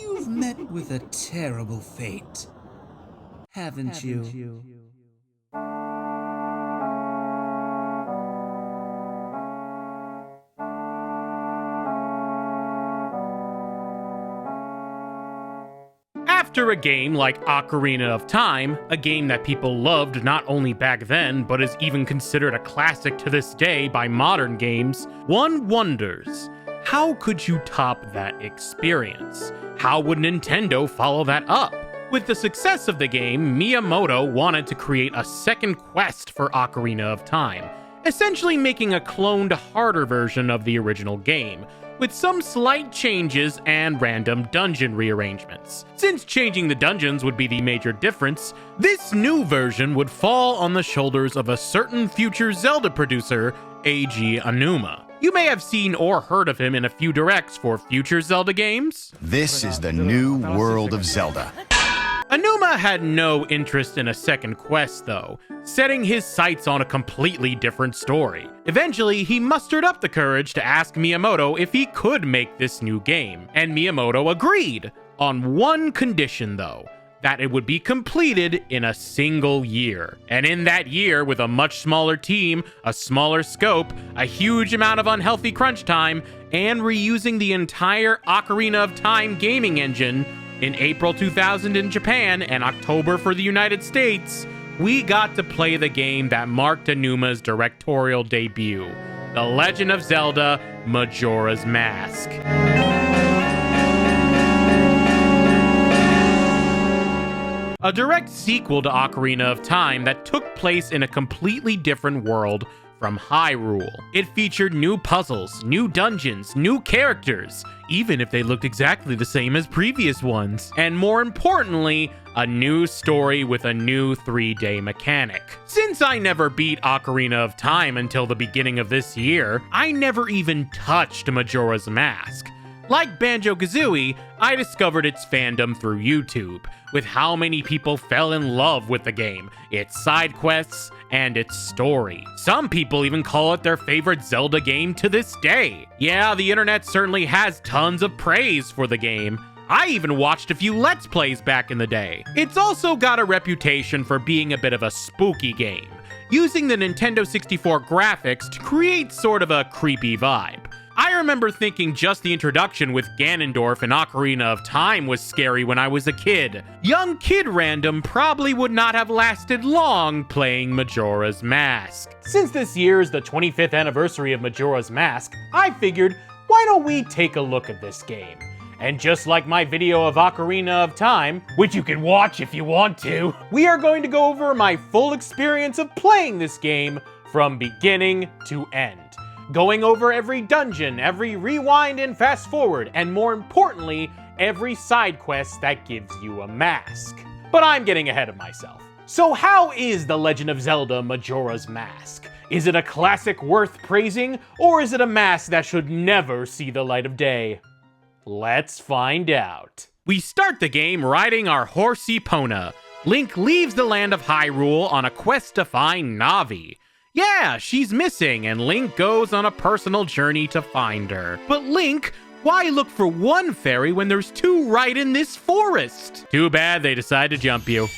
You've met with a terrible fate, haven't you? After a game like Ocarina of Time, a game that people loved not only back then, but is even considered a classic to this day by modern games, one wonders, how could you top that experience? How would Nintendo follow that up? With the success of the game, Miyamoto wanted to create a second quest for Ocarina of Time, essentially making a cloned, harder version of the original game, with some slight changes and random dungeon rearrangements. Since changing the dungeons would be the major difference, this new version would fall on the shoulders of a certain future Zelda producer, Eiji Aonuma. You may have seen or heard of him in a few directs for future Zelda games. This is the new world of Zelda. Aonuma had no interest in a second quest, though, setting his sights on a completely different story. Eventually, he mustered up the courage to ask Miyamoto if he could make this new game, and Miyamoto agreed, on one condition though, that it would be completed in a single year. And in that year, with a much smaller team, a smaller scope, a huge amount of unhealthy crunch time, and reusing the entire Ocarina of Time gaming engine, in April 2000 in Japan and October for the United States, we got to play the game that marked Aonuma's directorial debut, The Legend of Zelda: Majora's Mask. A direct sequel to Ocarina of Time that took place in a completely different world from Hyrule. It featured new puzzles, new dungeons, new characters, even if they looked exactly the same as previous ones. And more importantly, a new story with a new 3D mechanic. Since I never beat Ocarina of Time until the beginning of this year, I never even touched Majora's Mask. Like Banjo-Kazooie, I discovered its fandom through YouTube, with how many people fell in love with the game, its side quests, and its story. Some people even call it their favorite Zelda game to this day. Yeah, the internet certainly has tons of praise for the game. I even watched a few Let's Plays back in the day. It's also got a reputation for being a bit of a spooky game, using the Nintendo 64 graphics to create sort of a creepy vibe. I remember thinking just the introduction with Ganondorf and Ocarina of Time was scary when I was a kid. Young Kid Random probably would not have lasted long playing Majora's Mask. Since this year is the 25th anniversary of Majora's Mask, I figured, why don't we take a look at this game? And just like my video of Ocarina of Time, which you can watch if you want to, we are going to go over my full experience of playing this game from beginning to end. Going over every dungeon, every rewind and fast forward, and more importantly, every side quest that gives you a mask. But I'm getting ahead of myself. So how is The Legend of Zelda: Majora's Mask? Is it a classic worth praising, or is it a mask that should never see the light of day? Let's find out. We start the game riding our horse Epona. Link leaves the land of Hyrule on a quest to find Navi. Yeah, she's missing, and Link goes on a personal journey to find her. But Link, why look for one fairy when there's two right in this forest? Too bad they decide to jump you.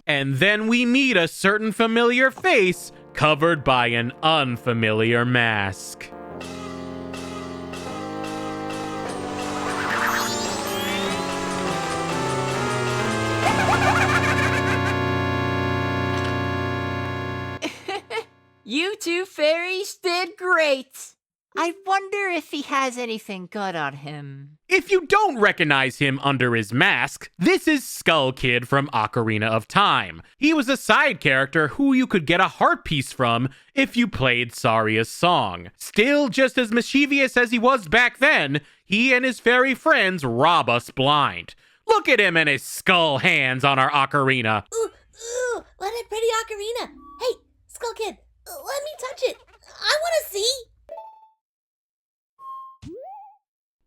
And then we meet a certain familiar face covered by an unfamiliar mask. You two fairies did great. I wonder if he has anything good on him. If you don't recognize him under his mask, this is Skull Kid from Ocarina of Time. He was a side character who you could get a heart piece from if you played Saria's song. Still just as mischievous as he was back then, he and his fairy friends rob us blind. Look at him and his skull hands on our ocarina. Ooh, what a pretty ocarina. Hey, Skull Kid, let me touch it. I want to see.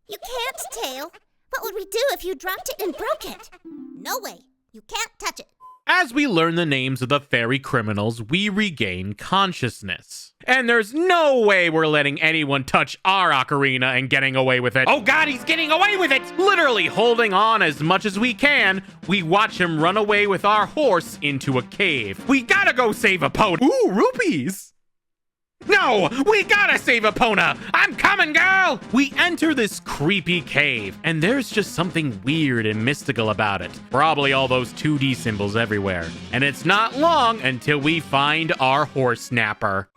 You can't, Tail. What would we do if you dropped it and broke it? No way. You can't touch it. As we learn the names of the fairy criminals, we regain consciousness. And there's no way we're letting anyone touch our ocarina and getting away with it. Oh god, he's getting away with it! Literally holding on as much as we can, we watch him run away with our horse into a cave. We gotta go save Epona. Ooh, rupees! No! We gotta save Epona! I'm coming, girl! We enter this creepy cave, and there's just something weird and mystical about it. Probably all those 2D symbols everywhere. And it's not long until we find our horse snapper.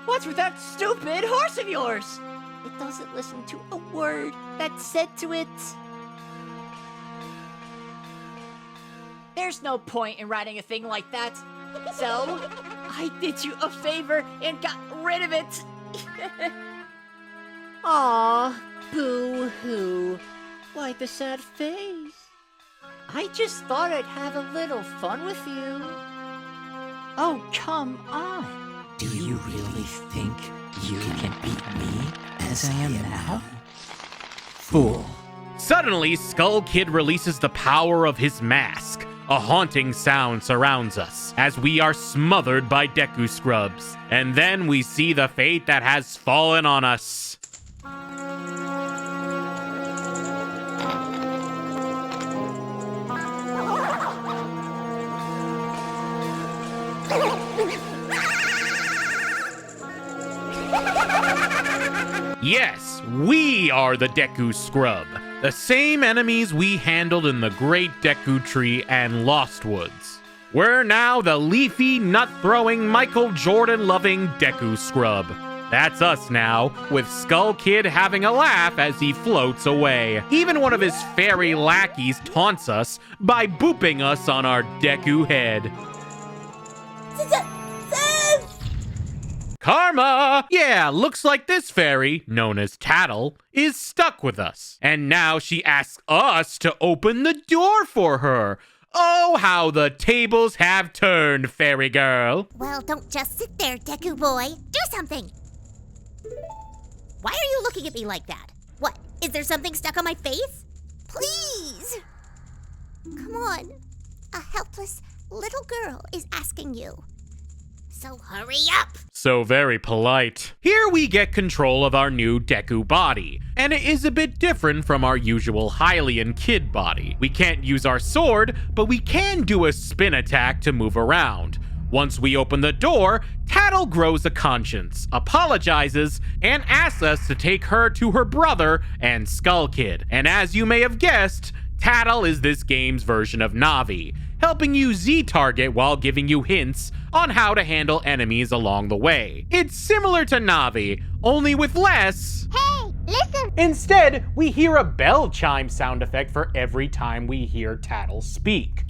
What's with that stupid horse of yours? It doesn't listen to a word that's said to it. There's no point in riding a thing like that. So, I did you a favor and got rid of it. Aw, boo-hoo. Why the sad face? I just thought I'd have a little fun with you. Oh, come on. Do you really think you can beat me as I am now? Fool. Suddenly, Skull Kid releases the power of his mask. A haunting sound surrounds us as we are smothered by Deku Scrubs. And then we see the fate that has fallen on us. Yes, we are the Deku Scrub. The same enemies we handled in the Great Deku Tree and Lost Woods. We're now the leafy, nut-throwing, Michael Jordan-loving Deku Scrub. That's us now, with Skull Kid having a laugh as he floats away. Even one of his fairy lackeys taunts us by booping us on our Deku head. Karma! Yeah, looks like this fairy, known as Tattle, is stuck with us. And now she asks us to open the door for her. Oh, how the tables have turned, fairy girl. Well, don't just sit there, Deku boy. Do something! Why are you looking at me like that? What, is there something stuck on my face? Please! Come on. A helpless little girl is asking you. So hurry up! So very polite. Here we get control of our new Deku body, and it is a bit different from our usual Hylian kid body. We can't use our sword, but we can do a spin attack to move around. Once we open the door, Tattle grows a conscience, apologizes, and asks us to take her to her brother and Skull Kid. And as you may have guessed, Tattle is this game's version of Navi, helping you Z-target while giving you hints on how to handle enemies along the way. It's similar to Navi, only with less... Hey, listen! Instead, we hear a bell chime sound effect for every time we hear Tattle speak.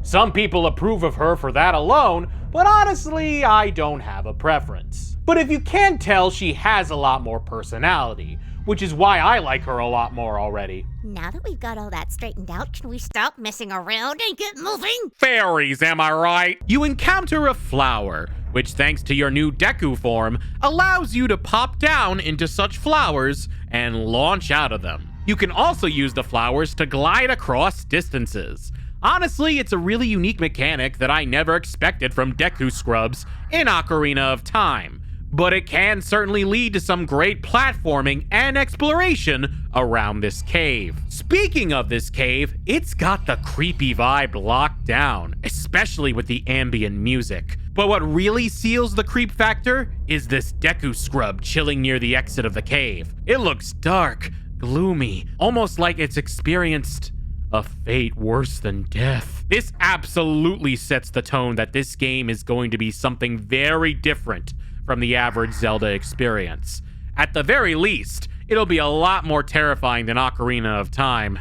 Some people approve of her for that alone, but honestly, I don't have a preference. But if you can't tell, she has a lot more personality, which is why I like her a lot more already. Now that we've got all that straightened out, can we stop messing around and get moving? Fairies, am I right? You encounter a flower, which thanks to your new Deku form, allows you to pop down into such flowers and launch out of them. You can also use the flowers to glide across distances. Honestly, it's a really unique mechanic that I never expected from Deku Scrubs in Ocarina of Time. But it can certainly lead to some great platforming and exploration around this cave. Speaking of this cave, it's got the creepy vibe locked down, especially with the ambient music. But what really seals the creep factor is this Deku Scrub chilling near the exit of the cave. It looks dark, gloomy, almost like it's experienced a fate worse than death. This absolutely sets the tone that this game is going to be something very different from the average Zelda experience. At the very least, it'll be a lot more terrifying than Ocarina of Time.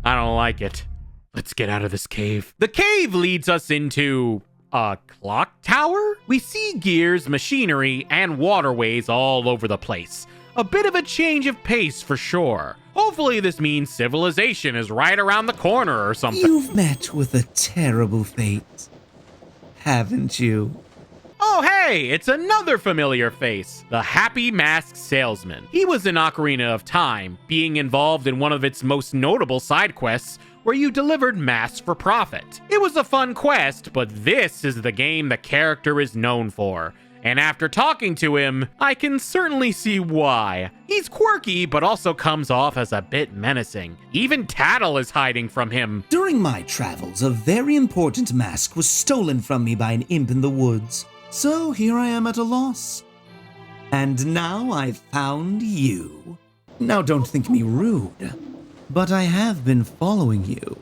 I don't like it. Let's get out of this cave. The cave leads us into a clock tower? We see gears, machinery, and waterways all over the place. A bit of a change of pace for sure. Hopefully this means civilization is right around the corner or something. You've met with a terrible fate, haven't you? Oh hey, it's another familiar face, the Happy Masked Salesman. He was in Ocarina of Time, being involved in one of its most notable side quests where you delivered masks for profit. It was a fun quest, but this is the game the character is known for. And after talking to him, I can certainly see why. He's quirky, but also comes off as a bit menacing. Even Tattle is hiding from him. During my travels, a very important mask was stolen from me by an imp in the woods. So here I am at a loss. And now I've found you. Now don't think me rude, but I have been following you.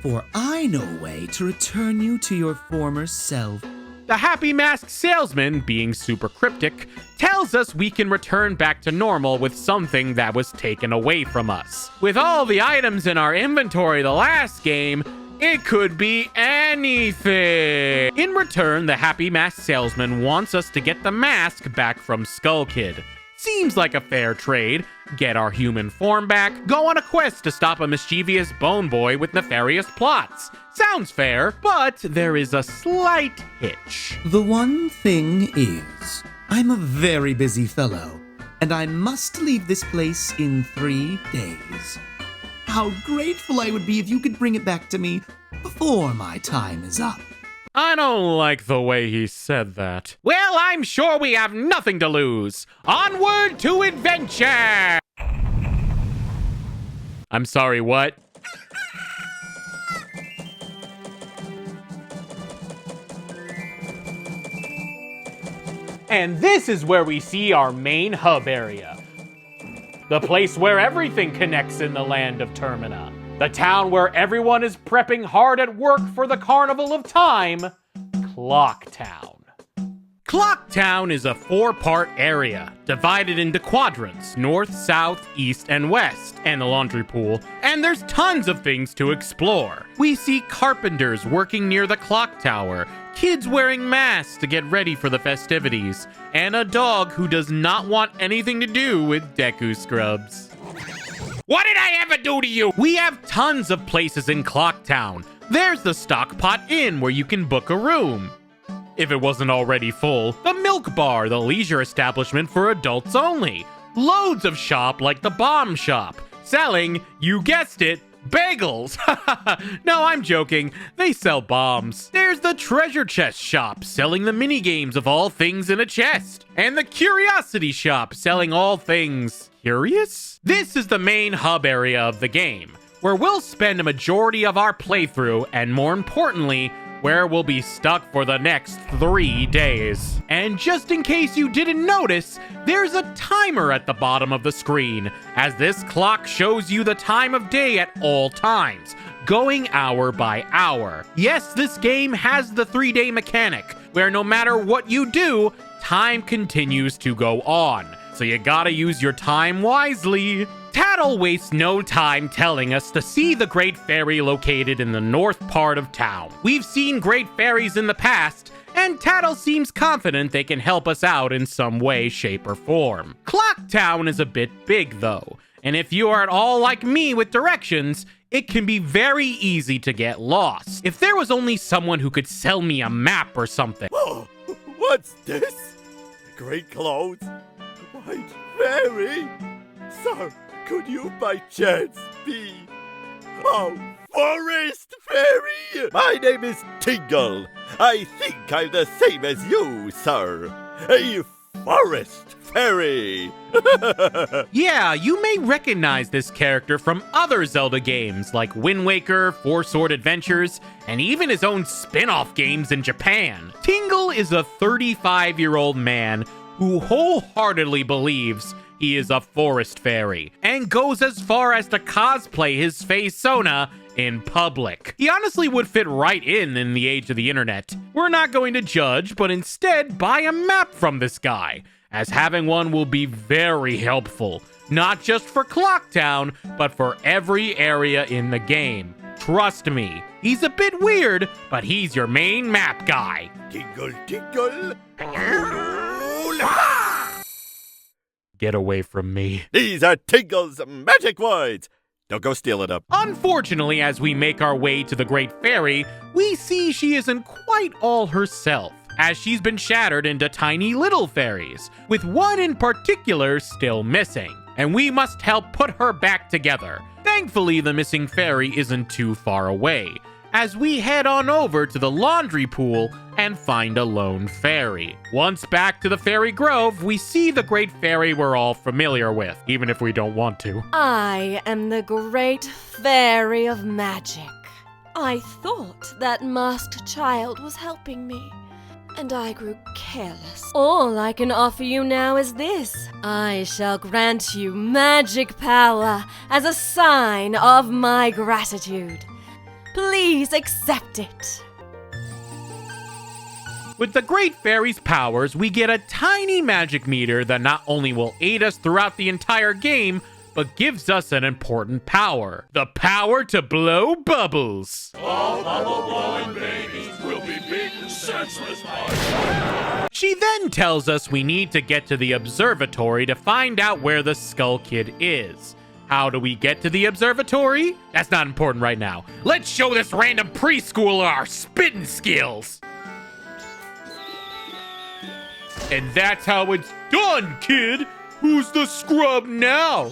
For I know a way to return you to your former self. The Happy Mask salesman, being super cryptic, tells us we can return back to normal with something that was taken away from us. With all the items in our inventory the last game, it could be anything. In return, the Happy Mask salesman wants us to get the mask back from Skull Kid. Seems like a fair trade. Get our human form back, go on a quest to stop a mischievous bone boy with nefarious plots. Sounds fair, but there is a slight hitch. The one thing is, I'm a very busy fellow, and I must leave this place in 3 days. How grateful I would be if you could bring it back to me before my time is up. I don't like the way he said that. Well, I'm sure we have nothing to lose. Onward to adventure! I'm sorry, what? And this is where we see our main hub area. The place where everything connects in the land of Termina. The town where everyone is prepping hard at work for the Carnival of Time, Clock Town. Clock Town is a 4-part area, divided into quadrants, north, south, east, and west, and the laundry pool, and there's tons of things to explore. We see carpenters working near the clock tower, kids wearing masks to get ready for the festivities, and a dog who does not want anything to do with Deku Scrubs. What did I ever do to you? We have tons of places in Clock Town. There's the Stockpot Inn where you can book a room, if it wasn't already full. The Milk Bar, the leisure establishment for adults only. Loads of shop like the Bomb Shop, selling, you guessed it, bagels. No, I'm joking. They sell bombs. There's the Treasure Chest Shop, selling the mini games of all things in a chest. And the Curiosity Shop, selling all things curious? This is the main hub area of the game, where we'll spend a majority of our playthrough, and more importantly, where we'll be stuck for the next 3 days. And just in case you didn't notice, there's a timer at the bottom of the screen, as this clock shows you the time of day at all times, going hour by hour. Yes, this game has the 3-day mechanic, where no matter what you do, time continues to go on. So you gotta use your time wisely. Tattle wastes no time telling us to see the Great Fairy located in the north part of town. We've seen Great Fairies in the past, and Tattle seems confident they can help us out in some way, shape, or form. Clock Town is a bit big, though, and if you are at all like me with directions, it can be very easy to get lost. If there was only someone who could sell me a map or something. Whoa, what's this? Great clothes? White fairy? Sir, could you by chance be... Oh, forest fairy? My name is Tingle. I think I'm the same as you, sir. A forest fairy. Yeah, you may recognize this character from other Zelda games like Wind Waker, Four Sword Adventures, and even his own spin-off games in Japan. Tingle is a 35-year-old man who wholeheartedly believes he is a forest fairy, and goes as far as to cosplay his Faisona in public. He honestly would fit right in the age of the internet. We're not going to judge, but instead buy a map from this guy, as having one will be very helpful, not just for Clock Town, but for every area in the game. Trust me, he's a bit weird, but he's your main map guy. Tingle, tingle. Get away from me. These are Tingle's magic words. Don't go steal it up. Unfortunately, as we make our way to the Great Fairy, we see she isn't quite all herself, as she's been shattered into tiny little fairies, with one in particular still missing, and we must help put her back together. Thankfully, the missing fairy isn't too far away, as we head on over to the laundry pool and find a lone fairy. Once back to the fairy grove, we see the great fairy we're all familiar with, even if we don't want to. I am the great fairy of magic. I thought that masked child was helping me, and I grew careless. All I can offer you now is this. I shall grant you magic power as a sign of my gratitude. Please accept it. With the Great Fairy's powers, we get a tiny magic meter that not only will aid us throughout the entire game, but gives us an important power. The power to blow bubbles. All bubble-blowing babies will be big and senseless. She then tells us we need to get to the observatory to find out where the Skull Kid is. How do we get to the observatory? That's not important right now. Let's show this random preschooler our spitting skills. And that's how it's done, kid. Who's the scrub now?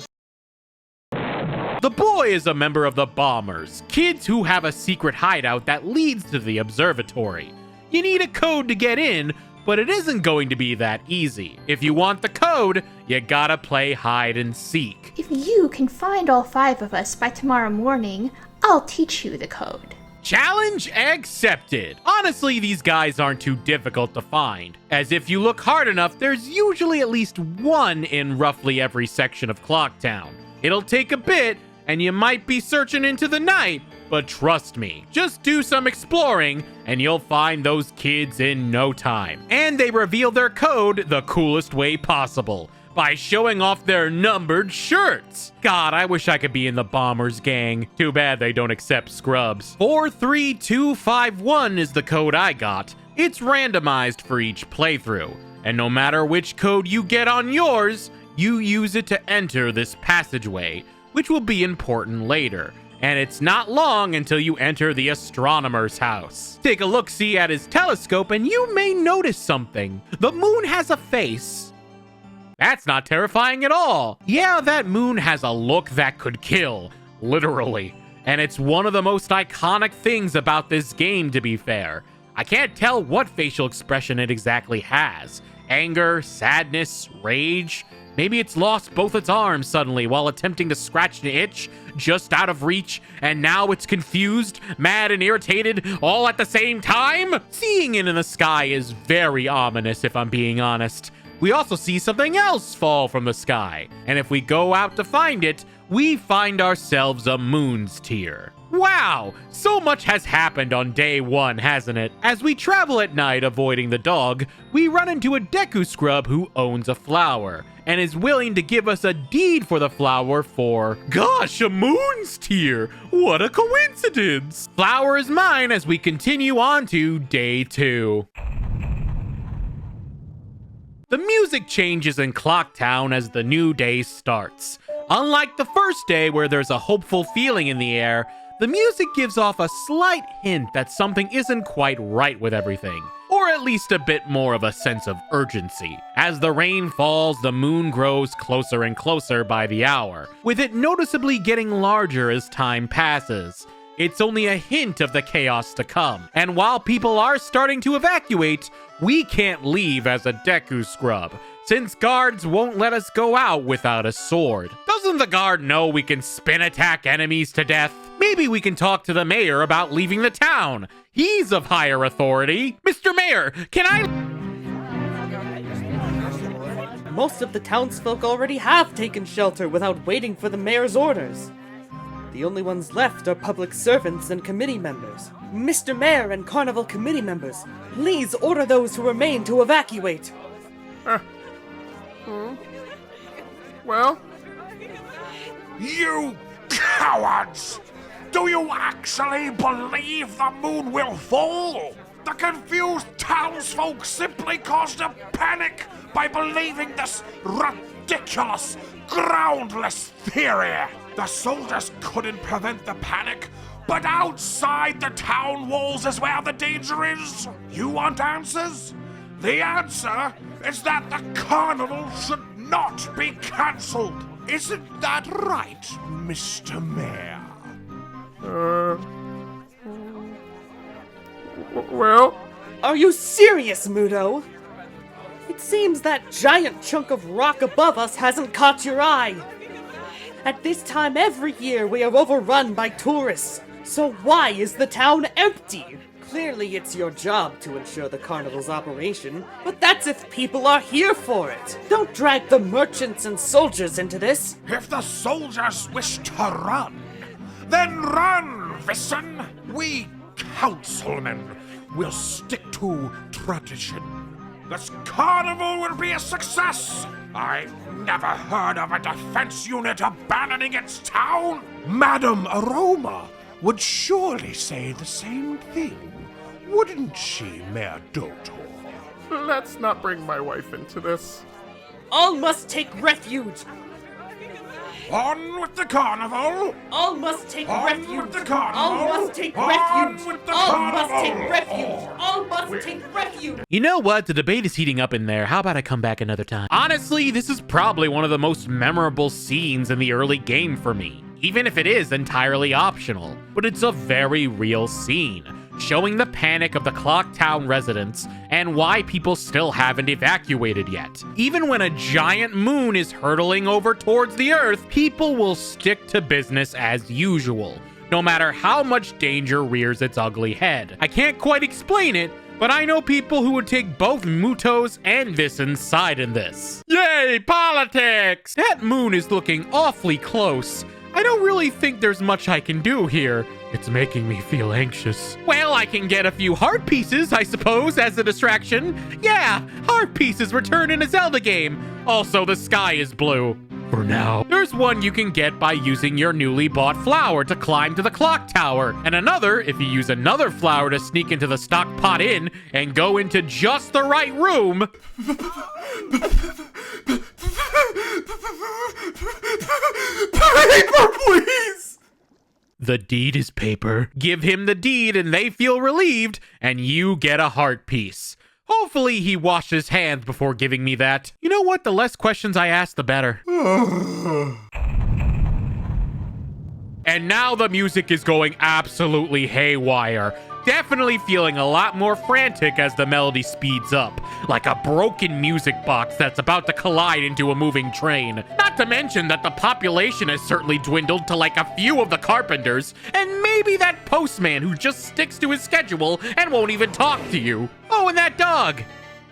The boy is a member of the Bombers, kids who have a secret hideout that leads to the observatory. You need a code to get in, but it isn't going to be that easy. If you want the code, you gotta play hide and seek. If you can find all 5 of us by tomorrow morning, I'll teach you the code. Challenge accepted. Honestly, these guys aren't too difficult to find, as if you look hard enough, there's usually at least one in roughly every section of Clocktown. It'll take a bit, and you might be searching into the night, but trust me, just do some exploring, and you'll find those kids in no time. And they reveal their code the coolest way possible, by showing off their numbered shirts. God, I wish I could be in the Bombers gang. Too bad they don't accept scrubs. 43251 is the code I got. It's randomized for each playthrough, and no matter which code you get on yours, you use it to enter this passageway, which will be important later. And it's not long until you enter the astronomer's house. Take a look-see at his telescope and you may notice something. The moon has a face. That's not terrifying at all. Yeah, that moon has a look that could kill, literally. And it's one of the most iconic things about this game, to be fair. I can't tell what facial expression it exactly has. Anger, sadness, rage. Maybe it's lost both its arms suddenly while attempting to scratch an itch just out of reach, and now it's confused, mad, and irritated all at the same time? Seeing it in the sky is very ominous, if I'm being honest. We also see something else fall from the sky, and if we go out to find it, we find ourselves a moon's tear. Wow, so much has happened on day 1, hasn't it? As we travel at night avoiding the dog, we run into a Deku scrub who owns a flower and is willing to give us a deed for the flower for, gosh, a moon's tear. What a coincidence. Flower is mine as we continue on to day 2. The music changes in Clocktown as the new day starts. Unlike the first day where there's a hopeful feeling in the air, the music gives off a slight hint that something isn't quite right with everything, or at least a bit more of a sense of urgency. As the rain falls, the moon grows closer and closer by the hour, with it noticeably getting larger as time passes. It's only a hint of the chaos to come, and while people are starting to evacuate, we can't leave as a Deku scrub, since guards won't let us go out without a sword. Doesn't the guard know we can spin attack enemies to death? Maybe we can talk to the mayor about leaving the town. He's of higher authority. Mr. Mayor, can I... Most of the townsfolk already have taken shelter without waiting for the mayor's orders. The only ones left are public servants and committee members. Mr. Mayor and Carnival committee members, please order those who remain to evacuate. Well? You cowards! Do you actually believe the moon will fall? The confused townsfolk simply caused a panic by believing this ridiculous, groundless theory. The soldiers couldn't prevent the panic, but outside the town walls is where the danger is. You want answers? The answer is that the carnival should not be cancelled. Isn't that right, Mr. Mayor? Well? Are you serious, Mudo? It seems that giant chunk of rock above us hasn't caught your eye. At this time every year we are overrun by tourists, so why is the town empty? Clearly it's your job to ensure the carnival's operation, but that's if people are here for it. Don't drag the merchants and soldiers into this. If the soldiers wish to run, then run, Vissen! We councilmen will stick to tradition. This carnival will be a success! I've never heard of a defense unit abandoning its town! Madam Aroma would surely say the same thing, wouldn't she, Mayor Dotor? Let's not bring my wife into this. All must take refuge! On with the carnival! All must take refuge! With the carnival! All must take refuge! All must take refuge! All must take refuge! You know what? The debate is heating up in there. How about I come back another time? Honestly, this is probably one of the most memorable scenes in the early game for me, even if it is entirely optional. But it's a very real scene, showing the panic of the Clock Town residents and why people still haven't evacuated yet. Even when a giant moon is hurtling over towards the Earth, people will stick to business as usual, no matter how much danger rears its ugly head. I can't quite explain it, but I know people who would take both Muto's and Vissen's side in this. Yay, politics! That moon is looking awfully close. I don't really think there's much I can do here. It's making me feel anxious. Well, I can get a few heart pieces, I suppose, as a distraction. Yeah, heart pieces return in a Zelda game. Also, the sky is blue. For now. There's one you can get by using your newly bought flower to climb to the clock tower, and another if you use another flower to sneak into the stockpot inn and go into just the right room. Paper, please! The deed is paper. Give him the deed and they feel relieved, and you get a heart piece. Hopefully he washed his hands before giving me that. You know what? The less questions I ask, the better. And now the music is going absolutely haywire. Definitely feeling a lot more frantic as the melody speeds up, like a broken music box that's about to collide into a moving train. Not to mention that the population has certainly dwindled to like a few of the carpenters, and maybe that postman who just sticks to his schedule and won't even talk to you. Oh, and that dog!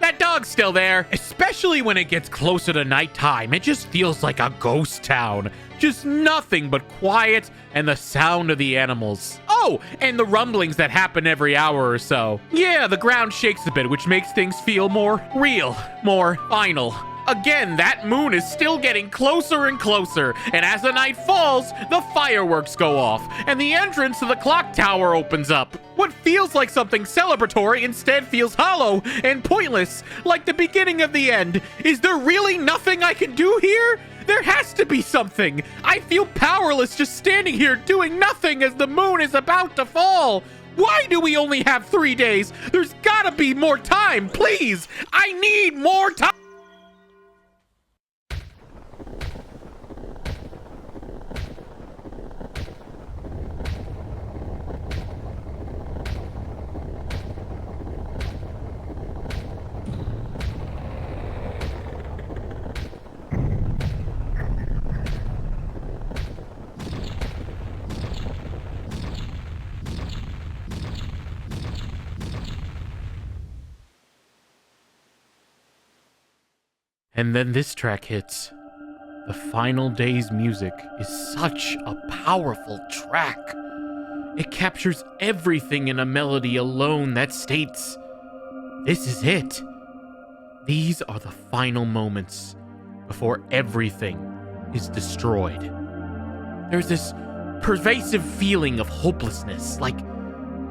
That dog's still there. Especially when it gets closer to nighttime, it just feels like a ghost town. Just nothing but quiet and the sound of the animals. Oh, and the rumblings that happen every hour or so. Yeah, the ground shakes a bit, which makes things feel more real, more final. Again, that moon is still getting closer and closer, and as the night falls, the fireworks go off, and the entrance to the clock tower opens up. What feels like something celebratory instead feels hollow and pointless, like the beginning of the end. Is there really nothing I can do here? There has to be something. I feel powerless just standing here doing nothing as the moon is about to fall. Why do we only have 3 days? There's gotta be more time, please. I need more time. And then this track hits. The final day's music is such a powerful track. It captures everything in a melody alone that states, this is it. These are the final moments before everything is destroyed. There's this pervasive feeling of hopelessness, like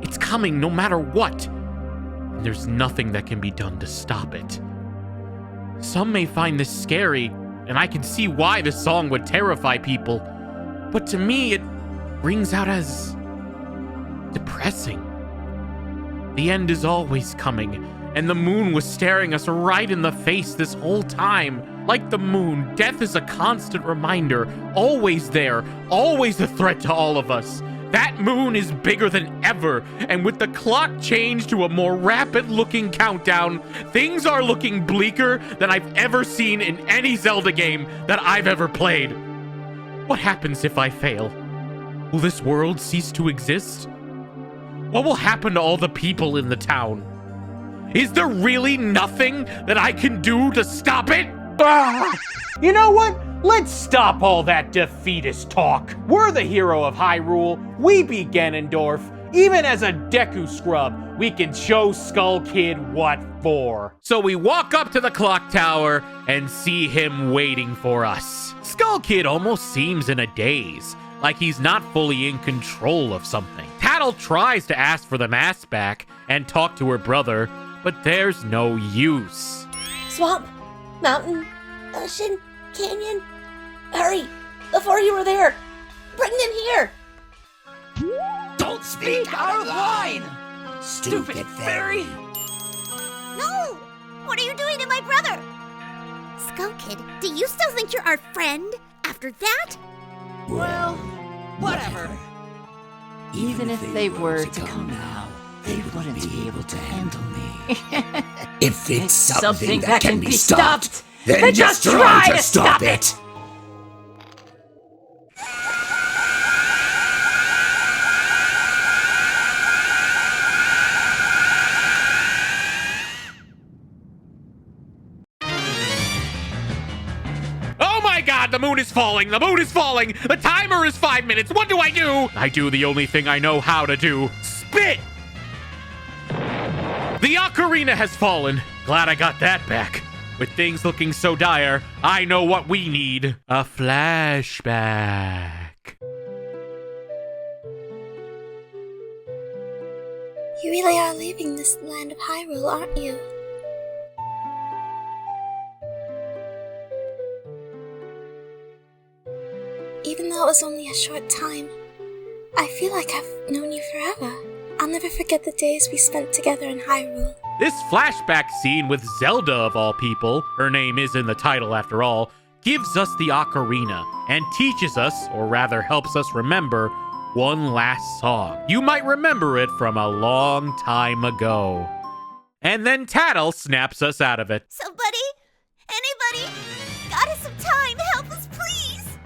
it's coming no matter what, and there's nothing that can be done to stop it. Some may find this scary, and I can see why this song would terrify people, but to me it rings out as depressing. The end is always coming, and the moon was staring us right in the face this whole time. Like the moon, death is a constant reminder, always there, always a threat to all of us. That moon is bigger than ever, and with the clock changed to a more rapid-looking countdown, things are looking bleaker than I've ever seen in any Zelda game that I've ever played. What happens if I fail? Will this world cease to exist? What will happen to all the people in the town? Is there really nothing that I can do to stop it? You know what? Let's stop all that defeatist talk. We're the hero of Hyrule. We beat Ganondorf. Even as a Deku scrub, we can show Skull Kid what for. So we walk up to the clock tower and see him waiting for us. Skull Kid almost seems in a daze, like he's not fully in control of something. Tattle tries to ask for the mask back and talk to her brother, but there's no use. Swamp, mountain, ocean, canyon. Hurry, before you were there. Bring them here. Don't speak out of line! Stupid fairy! No! What are you doing to my brother? Skull Kid, do you still think you're our friend after that? Well, whatever. Even if they were to come now, they wouldn't be able to handle me. If it's something that can be stopped, then just try to stop it! Oh my god, the moon is falling! The moon is falling! The timer is 5 minutes! What do? I do the only thing I know how to do. Spit! The ocarina has fallen. Glad I got that back. With things looking so dire, I know what we need. A flashback. You really are leaving this land of Hyrule, aren't you? Even though it was only a short time, I feel like I've known you forever. I'll never forget the days we spent together in Hyrule. This flashback scene with Zelda, of all people, her name is in the title after all, gives us the ocarina and teaches us, or rather helps us remember, one last song. You might remember it from a long time ago. And then Tattle snaps us out of it. Somebody? Anybody? Got us some time. Help us, please.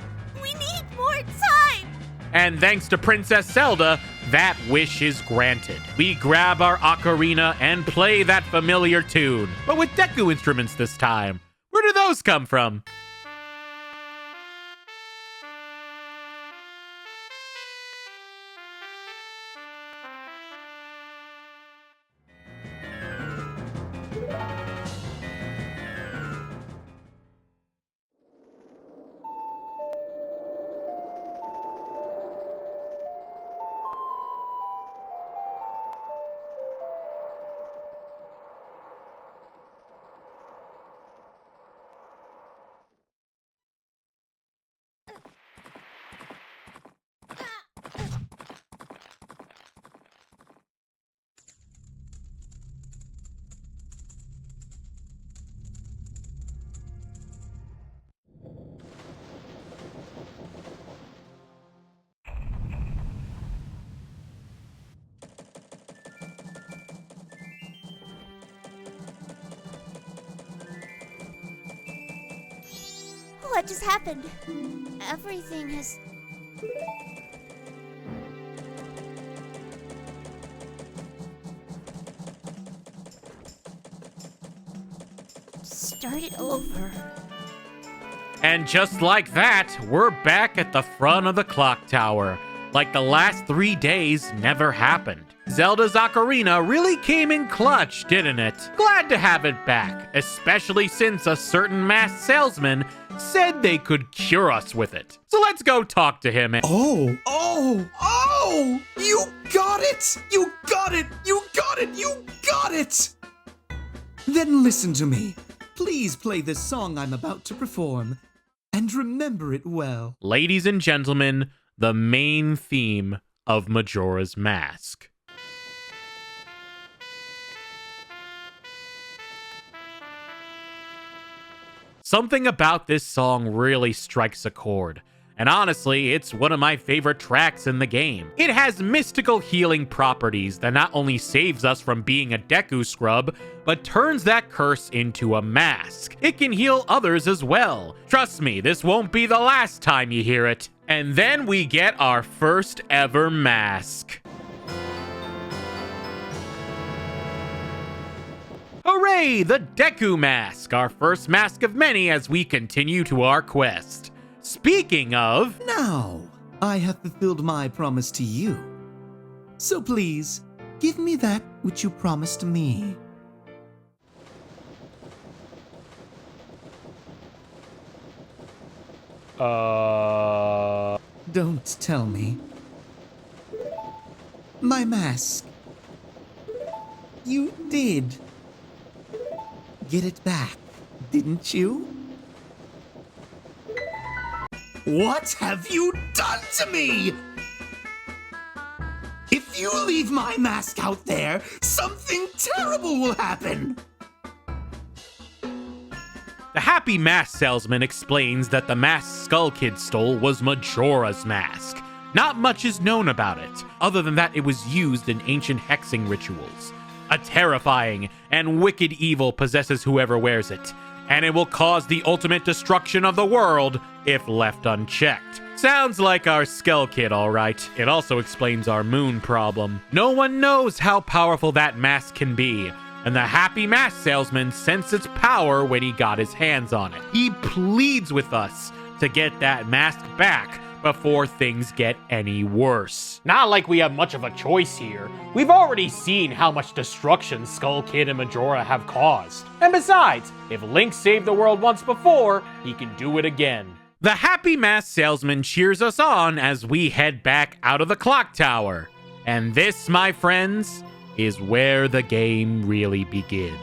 We need more time. And thanks to Princess Zelda, that wish is granted. We grab our ocarina and play that familiar tune, but with Deku instruments this time. Where do those come from? What just happened? Everything has... started over. And just like that, we're back at the front of the clock tower. Like the last 3 days never happened. Zelda's ocarina really came in clutch, didn't it? Glad to have it back, especially since a certain masked salesman said they could cure us with it. So let's go talk to him. Oh! You got it! You got it! You got it! You got it! Then listen to me. Please play this song I'm about to perform, and remember it well. Ladies and gentlemen, the main theme of Majora's Mask. Something about this song really strikes a chord. And honestly, it's one of my favorite tracks in the game. It has mystical healing properties that not only saves us from being a Deku scrub, but turns that curse into a mask. It can heal others as well. Trust me, this won't be the last time you hear it. And then we get our first ever mask. Hooray! The Deku Mask, our first mask of many as we continue to our quest. Speaking of... Now, I have fulfilled my promise to you. So please, give me that which you promised me. Don't tell me. My mask. You did get it back, didn't you? What have you done to me? If you leave my mask out there, something terrible will happen. The happy mask salesman explains that the mask Skull Kid stole was Majora's mask. Not much is known about it, other than that it was used in ancient hexing rituals. A terrifying and wicked evil possesses whoever wears it, and it will cause the ultimate destruction of the world if left unchecked. Sounds like our Skull Kid, alright. It also explains our moon problem. No one knows how powerful that mask can be, and the happy mask salesman sensed its power when he got his hands on it. He pleads with us to get that mask back before things get any worse. Not like we have much of a choice here. We've already seen how much destruction Skull Kid and Majora have caused. And besides, if Link saved the world once before, he can do it again. The happy mask salesman cheers us on as we head back out of the clock tower. And this, my friends, is where the game really begins.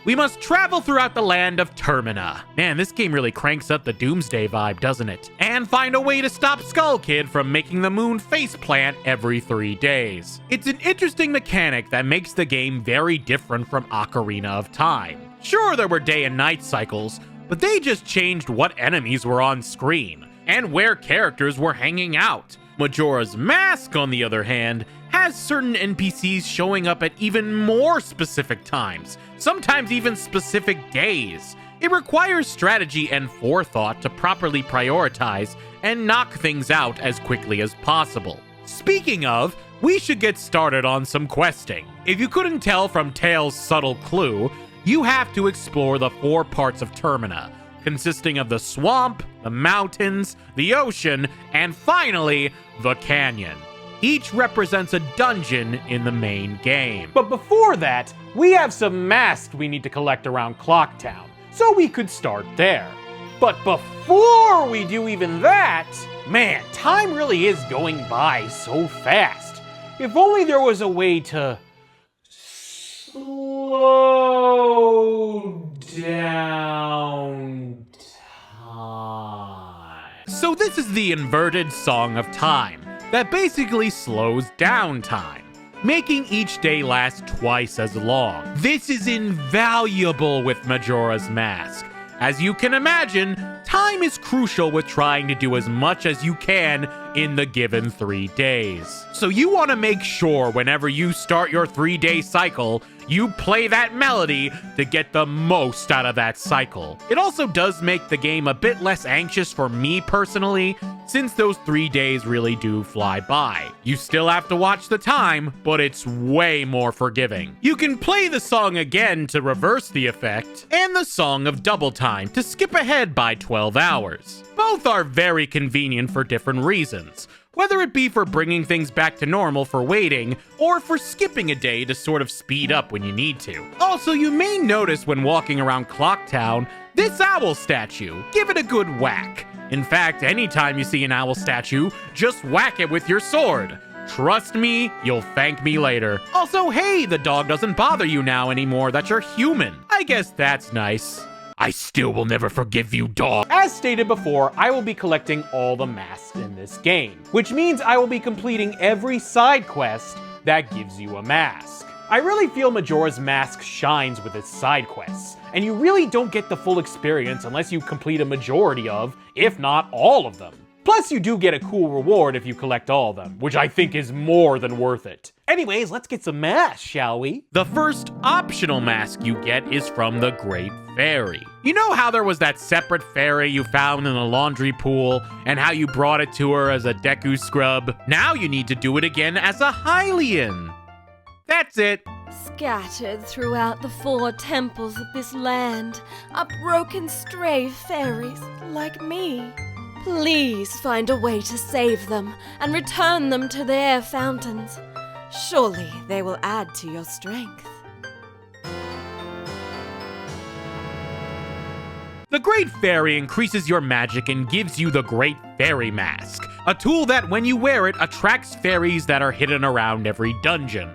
We must travel throughout the land of Termina. Man, this game really cranks up the Doomsday vibe, doesn't it? And find a way to stop Skull Kid from making the moon faceplant every 3 days. It's an interesting mechanic that makes the game very different from Ocarina of Time. Sure, there were day and night cycles, but they just changed what enemies were on screen and where characters were hanging out. Majora's Mask, on the other hand, has certain NPCs showing up at even more specific times, sometimes even specific days. It requires strategy and forethought to properly prioritize and knock things out as quickly as possible. Speaking of, we should get started on some questing. If you couldn't tell from Tails' subtle clue, you have to explore the 4 parts of Termina, consisting of the swamp, the mountains, the ocean, and finally, the canyon. Each represents a dungeon in the main game. But before that, we have some masks we need to collect around Clock Town, so we could start there. But before we do even that, man, time really is going by so fast. If only there was a way to slow down time. So this is the inverted Song of Time that basically slows down time, making each day last twice as long. This is invaluable with Majora's Mask. As you can imagine, time is crucial with trying to do as much as you can in the given 3 days. So you want to make sure whenever you start your 3-day cycle, you play that melody to get the most out of that cycle. It also does make the game a bit less anxious for me personally, since those 3 days really do fly by. You still have to watch the time, but it's way more forgiving. You can play the song again to reverse the effect, and the Song of Double Time to skip ahead by 12 hours. Both are very convenient for different reasons, whether it be for bringing things back to normal for waiting, or for skipping a day to sort of speed up when you need to. Also, you may notice when walking around Clock Town, this owl statue. Give it a good whack. In fact, anytime you see an owl statue, just whack it with your sword. Trust me, you'll thank me later. Also, hey, the dog doesn't bother you now anymore that you're human. I guess that's nice. I still will never forgive you, dog. As stated before, I will be collecting all the masks in this game, which means I will be completing every side quest that gives you a mask. I really feel Majora's Mask shines with its side quests, and you really don't get the full experience unless you complete a majority of, if not all of them. Plus, you do get a cool reward if you collect all of them, which I think is more than worth it. Anyways, let's get some masks, shall we? The first optional mask you get is from the Great Fairy. You know how there was that separate fairy you found in the laundry pool, and how you brought it to her as a Deku scrub? Now you need to do it again as a Hylian. That's it. Scattered throughout the 4 temples of this land are broken stray fairies like me. Please find a way to save them and return them to their fountains. Surely they will add to your strength. The Great Fairy increases your magic and gives you the Great Fairy Mask, a tool that when you wear it attracts fairies that are hidden around every dungeon.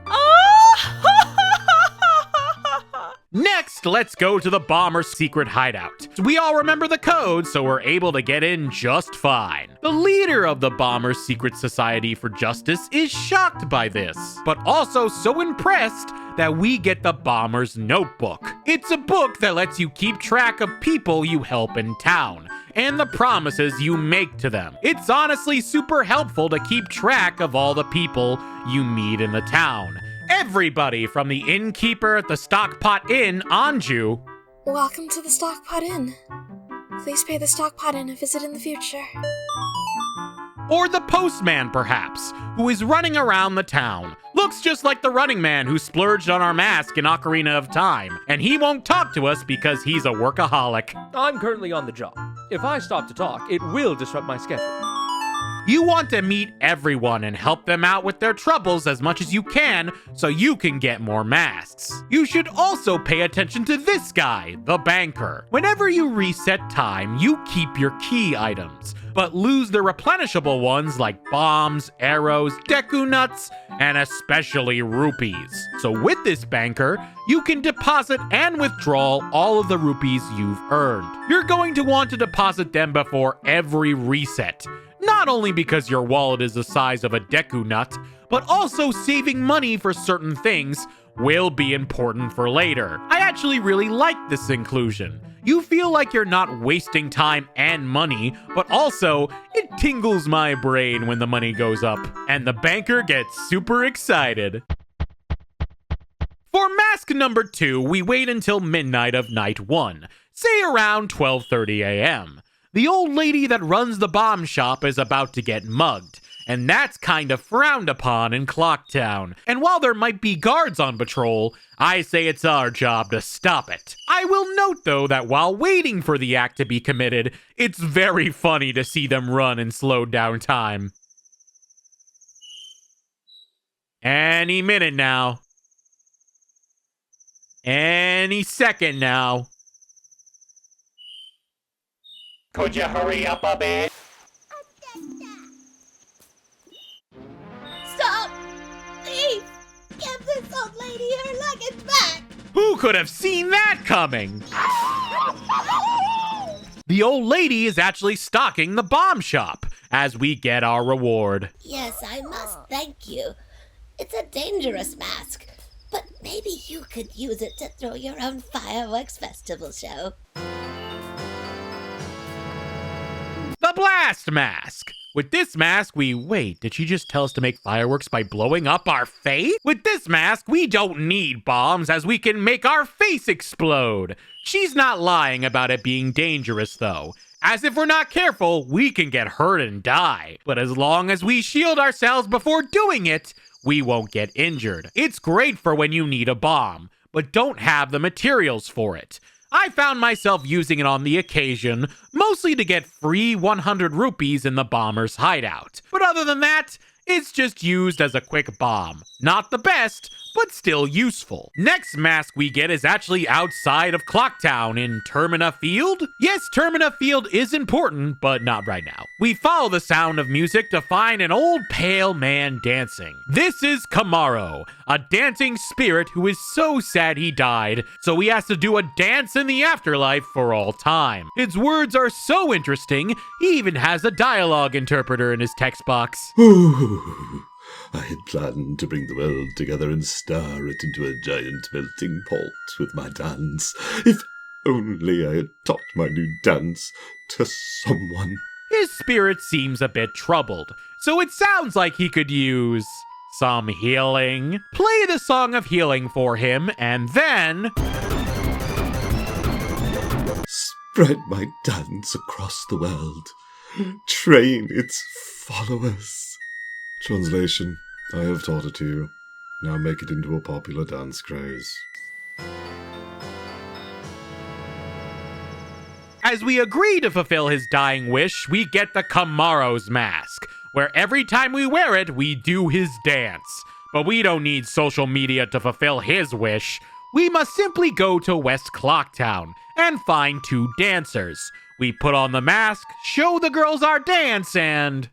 Next, let's go to the Bomber's secret hideout. We all remember the code, so we're able to get in just fine. The leader of the Bomber's Secret Society for Justice is shocked by this, but also so impressed that we get the Bomber's Notebook. It's a book that lets you keep track of people you help in town, and the promises you make to them. It's honestly super helpful to keep track of all the people you meet in the town. Everybody from the innkeeper at the Stockpot Inn, Anju. Welcome to the Stockpot Inn. Please pay the Stockpot Inn a visit in the future. Or the postman, perhaps, who is running around the town. Looks just like the running man who splurged on our mask in Ocarina of Time, and he won't talk to us because he's a workaholic. I'm currently on the job. If I stop to talk, it will disrupt my schedule. You want to meet everyone and help them out with their troubles as much as you can so you can get more masks. You should also pay attention to this guy, the banker. Whenever you reset time, you keep your key items, but lose the replenishable ones like bombs, arrows, Deku nuts, and especially rupees. So with this banker, you can deposit and withdraw all of the rupees you've earned. You're going to want to deposit them before every reset. Not only because your wallet is the size of a Deku nut, but also saving money for certain things will be important for later. I actually really like this inclusion. You feel like you're not wasting time and money, but also it tingles my brain when the money goes up, and the banker gets super excited. For mask number 2, we wait until midnight of night 1, say around 12:30 a.m. The old lady that runs the bomb shop is about to get mugged, and that's kind of frowned upon in Clocktown. And while there might be guards on patrol, I say it's our job to stop it. I will note, though, that while waiting for the act to be committed, it's very funny to see them run in slowed down time. Any minute now. Any second now. Could you hurry up a bit? Stop! Thief! Give this old lady her luggage back! Who could have seen that coming? The old lady is actually stocking the bomb shop as we get our reward. Yes, I must thank you. It's a dangerous mask, but maybe you could use it to throw your own fireworks festival show. The Blast Mask. With this mask, wait, did she just tell us to make fireworks by blowing up our face? With this mask, we don't need bombs as we can make our face explode. She's not lying about it being dangerous though, as if we're not careful, we can get hurt and die. But as long as we shield ourselves before doing it, we won't get injured. It's great for when you need a bomb, but don't have the materials for it. I found myself using it on the occasion, mostly to get free 100 rupees in the bomber's hideout. But other than that, it's just used as a quick bomb. Not the best, but still useful. Next mask we get is actually outside of Clocktown in Termina Field. Yes, Termina Field is important, but not right now. We follow the sound of music to find an old pale man dancing. This is Kamaro, a dancing spirit who is so sad he died, so he has to do a dance in the afterlife for all time. His words are so interesting, he even has a dialogue interpreter in his text box. I had planned to bring the world together and stir it into a giant melting pot with my dance. If only I had taught my new dance to someone. His spirit seems a bit troubled, so it sounds like he could use some healing. Play the song of healing for him, and then spread my dance across the world. Train its followers. Translation: I have taught it to you. Now make it into a popular dance craze. As we agree to fulfill his dying wish, we get the Kamaro's mask, where every time we wear it, we do his dance. But we don't need social media to fulfill his wish. We must simply go to West Clocktown and find 2 dancers. We put on the mask, show the girls our dance, and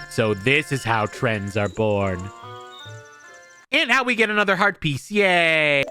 so this is how trends are born. And how we get another heart piece, yay!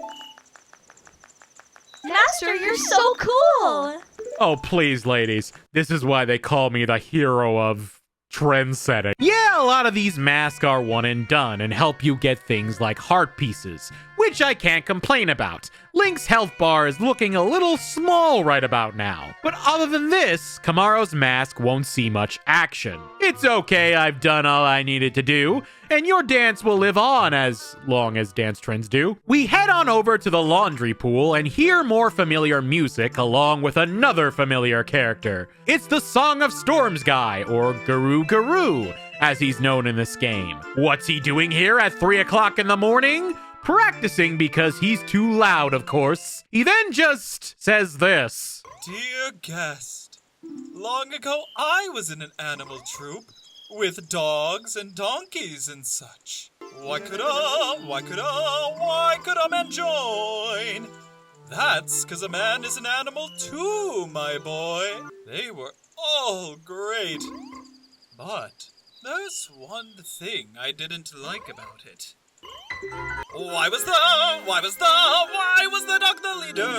Master, you're so cool! Oh, please, ladies. This is why they call me the hero of trendsetting. Yeah, a lot of these masks are one and done and help you get things like heart pieces, which I can't complain about. Link's health bar is looking a little small right about now. But other than this, Kamaro's mask won't see much action. It's okay, I've done all I needed to do, and your dance will live on as long as dance trends do. We head on over to the laundry pool and hear more familiar music along with another familiar character. It's the Song of Storms guy, or Guru Guru, as he's known in this game. What's he doing here at 3 o'clock in the morning? Practicing because he's too loud, of course. He then just says this. Dear guest, long ago I was in an animal troupe with dogs and donkeys and such. Why could a man join? That's 'cause a man is an animal too, my boy. They were all great. But there's one thing I didn't like about it. Why was the dog the leader?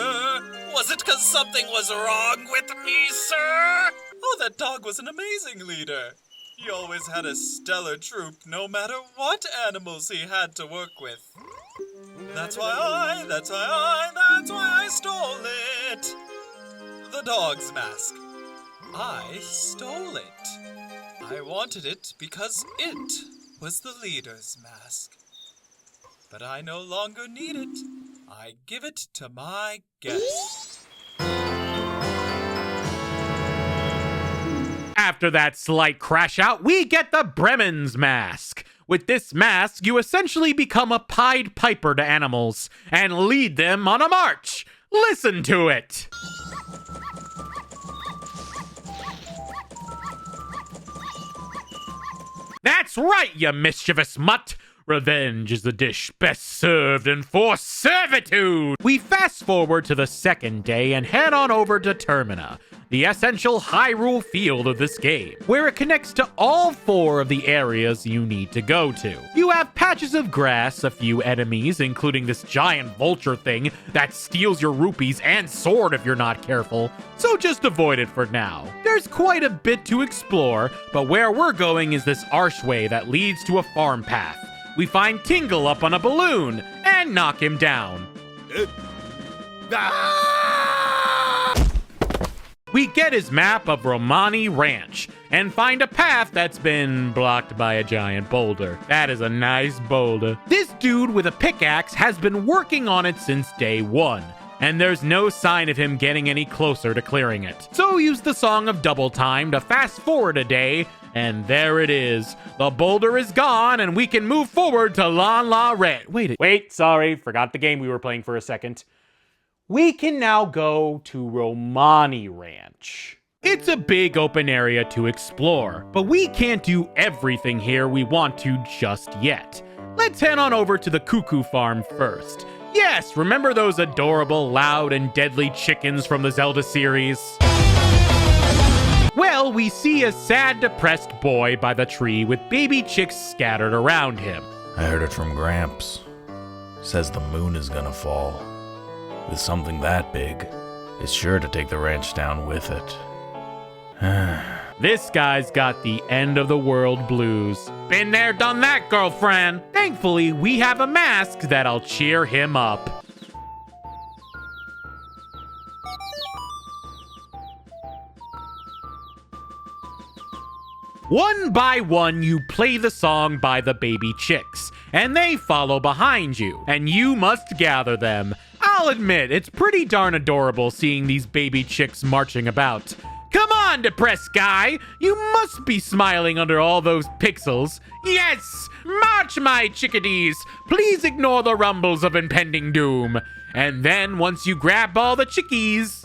Was it 'cause something was wrong with me, sir? Oh, that dog was an amazing leader. He always had a stellar troop, no matter what animals he had to work with. That's why I stole it. The dog's mask. I stole it. I wanted it because it was the leader's mask. But I no longer need it. I give it to my guest. After that slight crash out, we get the Bremen's mask. With this mask, you essentially become a Pied Piper to animals and lead them on a march. Listen to it. That's right, you mischievous mutt. Revenge is the dish best served in forced servitude. We fast forward to the second day and head on over to Termina, the essential Hyrule field of this game, where it connects to all 4 of the areas you need to go to. You have patches of grass, a few enemies, including this giant vulture thing that steals your rupees and sword if you're not careful, so just avoid it for now. There's quite a bit to explore, but where we're going is this archway that leads to a farm path. We find Tingle up on a balloon and knock him down. We get his map of Romani Ranch and find a path that's been blocked by a giant boulder. That is a nice boulder. This dude with a pickaxe has been working on it since day 1, and there's no sign of him getting any closer to clearing it. So use the Song of Double Time to fast forward a day, and there it is. The boulder is gone, and we can move forward to Lan La Red. Wait, sorry, forgot the game we were playing for a second. We can now go to Romani Ranch. It's a big open area to explore, but we can't do everything here we want to just yet. Let's head on over to the Cuckoo Farm first. Yes, remember those adorable, loud, and deadly chickens from the Zelda series? Well, we see a sad, depressed boy by the tree with baby chicks scattered around him. I heard it from Gramps. Says the moon is gonna fall. With something that big, it's sure to take the ranch down with it. This guy's got the end of the world blues. Been there, done that, girlfriend. Thankfully, we have a mask that'll cheer him up. One by one, you play the song by the baby chicks, and they follow behind you, and you must gather them. I'll admit, it's pretty darn adorable seeing these baby chicks marching about. Come on, depressed guy! You must be smiling under all those pixels. Yes! March, my chickadees! Please ignore the rumbles of impending doom. And then, once you grab all the chickies...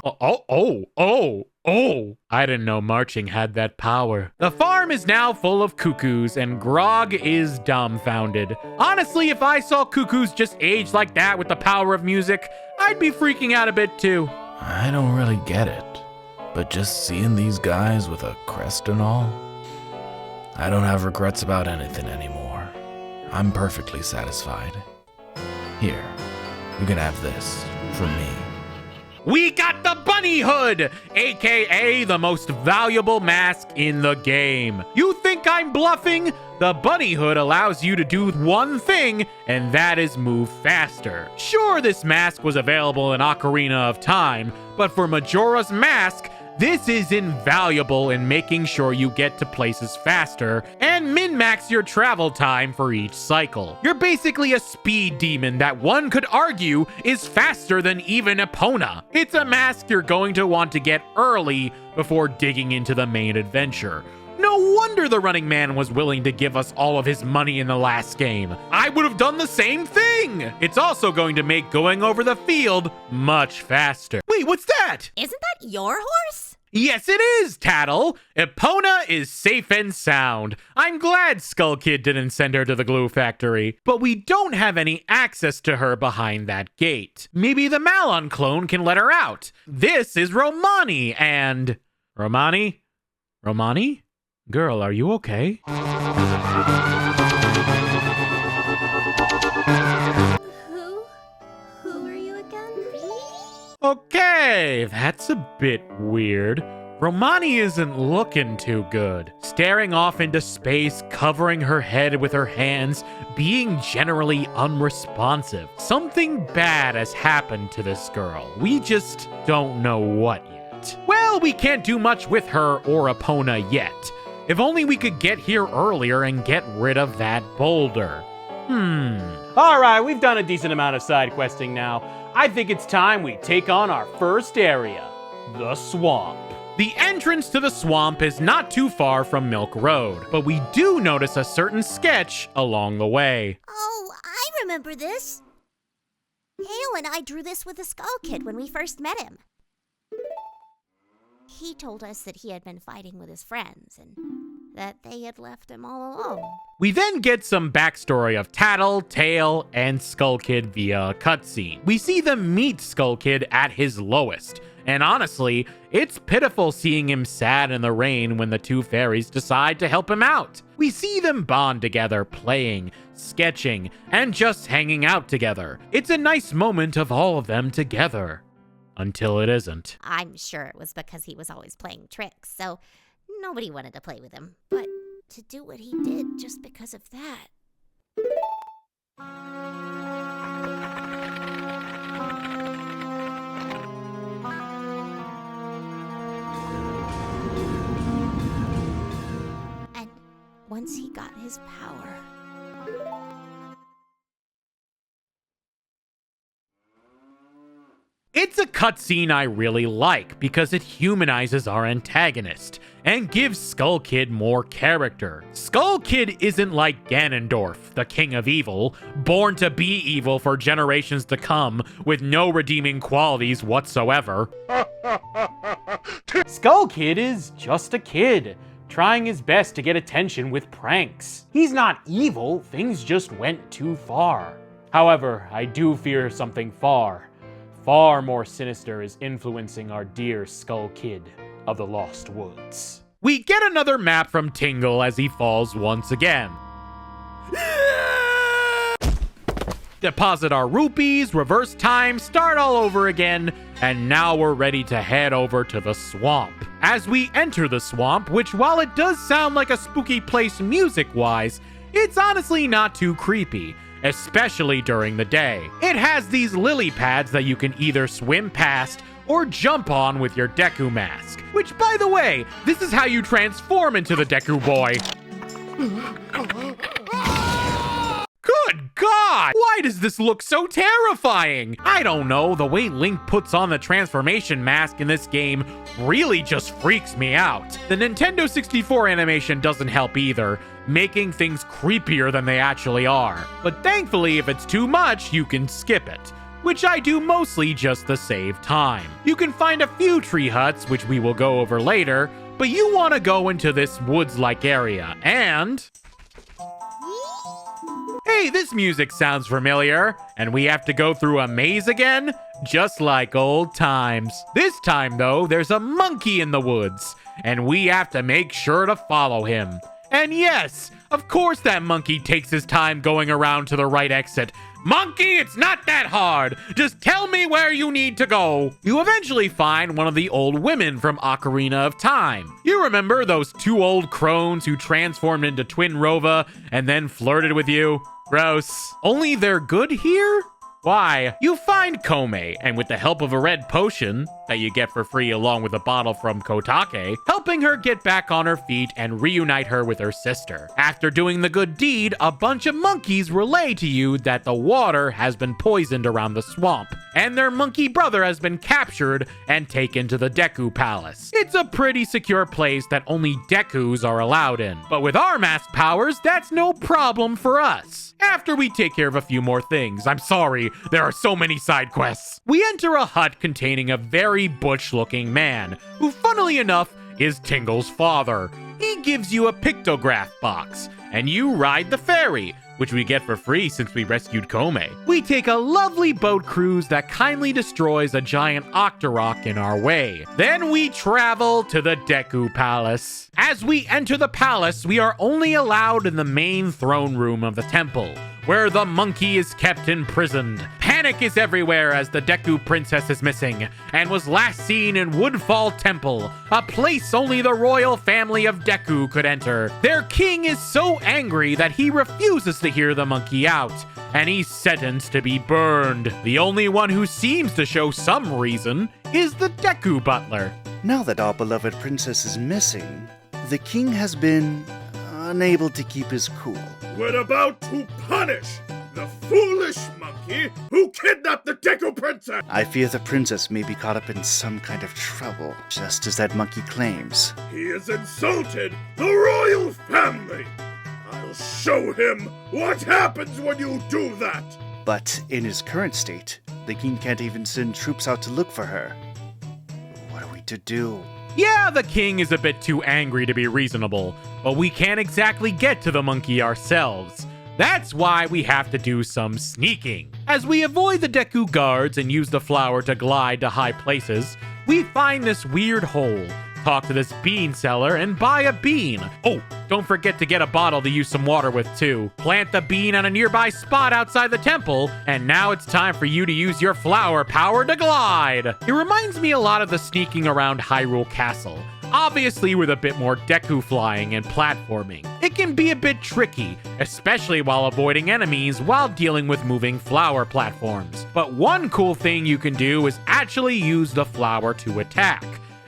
Oh, I didn't know marching had that power. The farm is now full of cuckoos, and Grog is dumbfounded. Honestly, if I saw cuckoos just age like that with the power of music, I'd be freaking out a bit too. I don't really get it, but just seeing these guys with a crest and all, I don't have regrets about anything anymore. I'm perfectly satisfied. Here, you can have this from me. We got the bunny hood, aka the most valuable mask in the game. You think I'm bluffing? The bunny hood allows you to do one thing, and that is move faster. Sure, this mask was available in Ocarina of Time, but for Majora's Mask, this is invaluable in making sure you get to places faster and min-max your travel time for each cycle. You're basically a speed demon that one could argue is faster than even Epona. It's a mask you're going to want to get early before digging into the main adventure. No wonder the Running Man was willing to give us all of his money in the last game. I would have done the same thing. It's also going to make going over the field much faster. Wait, what's that? Isn't that your horse? Yes, it is, Tattle. Epona is safe and sound. I'm glad Skull Kid didn't send her to the glue factory, but we don't have any access to her behind that gate. Maybe the Malon clone can let her out. This is Romani and... Romani? Girl, are you okay? Who are you again? Okay, that's a bit weird. Romani isn't looking too good. Staring off into space, covering her head with her hands, being generally unresponsive. Something bad has happened to this girl. We just don't know what yet. Well, we can't do much with her or Epona yet. If only we could get here earlier and get rid of that boulder. Alright, we've done a decent amount of side questing now. I think it's time we take on our first area, the swamp. The entrance to the swamp is not too far from Milk Road, but we do notice a certain sketch along the way. Oh, I remember this. Hale and I drew this with the Skull Kid when we first met him. He told us that he had been fighting with his friends and that they had left him all alone. We then get some backstory of Tattle, Tail, and Skull Kid via a cutscene. We see them meet Skull Kid at his lowest, and honestly, it's pitiful seeing him sad in the rain when the two fairies decide to help him out. We see them bond together, playing, sketching, and just hanging out together. It's a nice moment of all of them together. Until it isn't. I'm sure it was because he was always playing tricks, so nobody wanted to play with him. But to do what he did just because of that... And once he got his power... It's a cutscene I really like because it humanizes our antagonist and gives Skull Kid more character. Skull Kid isn't like Ganondorf, the king of evil, born to be evil for generations to come with no redeeming qualities whatsoever. Skull Kid is just a kid, trying his best to get attention with pranks. He's not evil, things just went too far. However, I do fear something far more sinister is influencing our dear Skull Kid of the Lost Woods. We get another map from Tingle as he falls once again. deposit our rupees, reverse time, start all over again, and now we're ready to head over to the swamp. As we enter the swamp, which while it does sound like a spooky place music-wise, it's honestly not too creepy, especially during the day. It has these lily pads that you can either swim past or jump on with your Deku mask. Which, by the way, this is how you transform into the Deku boy. Good God! Why does this look so terrifying? I don't know, the way Link puts on the transformation mask in this game really just freaks me out. The Nintendo 64 animation doesn't help either, making things creepier than they actually are. But thankfully, if it's too much, you can skip it, which I do mostly just to save time. You can find a few tree huts, which we will go over later, but you want to go into this woods-like area, and... Hey, this music sounds familiar, and we have to go through a maze again? Just like old times. This time, though, there's a monkey in the woods, and we have to make sure to follow him. And yes, of course that monkey takes his time going around to the right exit. Monkey, it's not that hard. Just tell me where you need to go. You eventually find one of the old women from Ocarina of Time. You remember those two old crones who transformed into Twin Rova and then flirted with you? Gross. Only they're good here? Why? You find Kome, and with the help of a red potion that you get for free along with a bottle from Kotake, helping her get back on her feet and reunite her with her sister. After doing the good deed, a bunch of monkeys relay to you that the water has been poisoned around the swamp, and their monkey brother has been captured and taken to the Deku Palace. It's a pretty secure place that only Dekus are allowed in, but with our mask powers, that's no problem for us. After we take care of a few more things, I'm sorry, there are so many side quests. We enter a hut containing a very butch-looking man, who funnily enough is Tingle's father. He gives you a pictograph box, and you ride the ferry, which we get for free since we rescued Kome. We take a lovely boat cruise that kindly destroys a giant Octorok in our way. Then we travel to the Deku Palace. As we enter the palace, we are only allowed in the main throne room of the temple, where the monkey is kept imprisoned. Panic is everywhere as the Deku princess is missing, and was last seen in Woodfall Temple, a place only the royal family of Deku could enter. Their king is so angry that he refuses to hear the monkey out, and he's sentenced to be burned. The only one who seems to show some reason is the Deku butler. Now that our beloved princess is missing, the king has been unable to keep his cool. We're about to punish the foolish monkey who kidnapped the Deku princess! I fear the princess may be caught up in some kind of trouble, just as that monkey claims. He has insulted the royal family! I'll show him what happens when you do that! But in his current state, the king can't even send troops out to look for her. What are we to do? Yeah, the king is a bit too angry to be reasonable, but we can't exactly get to the monkey ourselves. That's why we have to do some sneaking. As we avoid the Deku guards and use the flower to glide to high places, we find this weird hole, talk to this bean seller, and buy a bean. Oh, don't forget to get a bottle to use some water with too. Plant the bean on a nearby spot outside the temple, and now it's time for you to use your flower power to glide. It reminds me a lot of the sneaking around Hyrule Castle. Obviously with a bit more Deku flying and platforming. It can be a bit tricky, especially while avoiding enemies while dealing with moving flower platforms. But one cool thing you can do is actually use the flower to attack,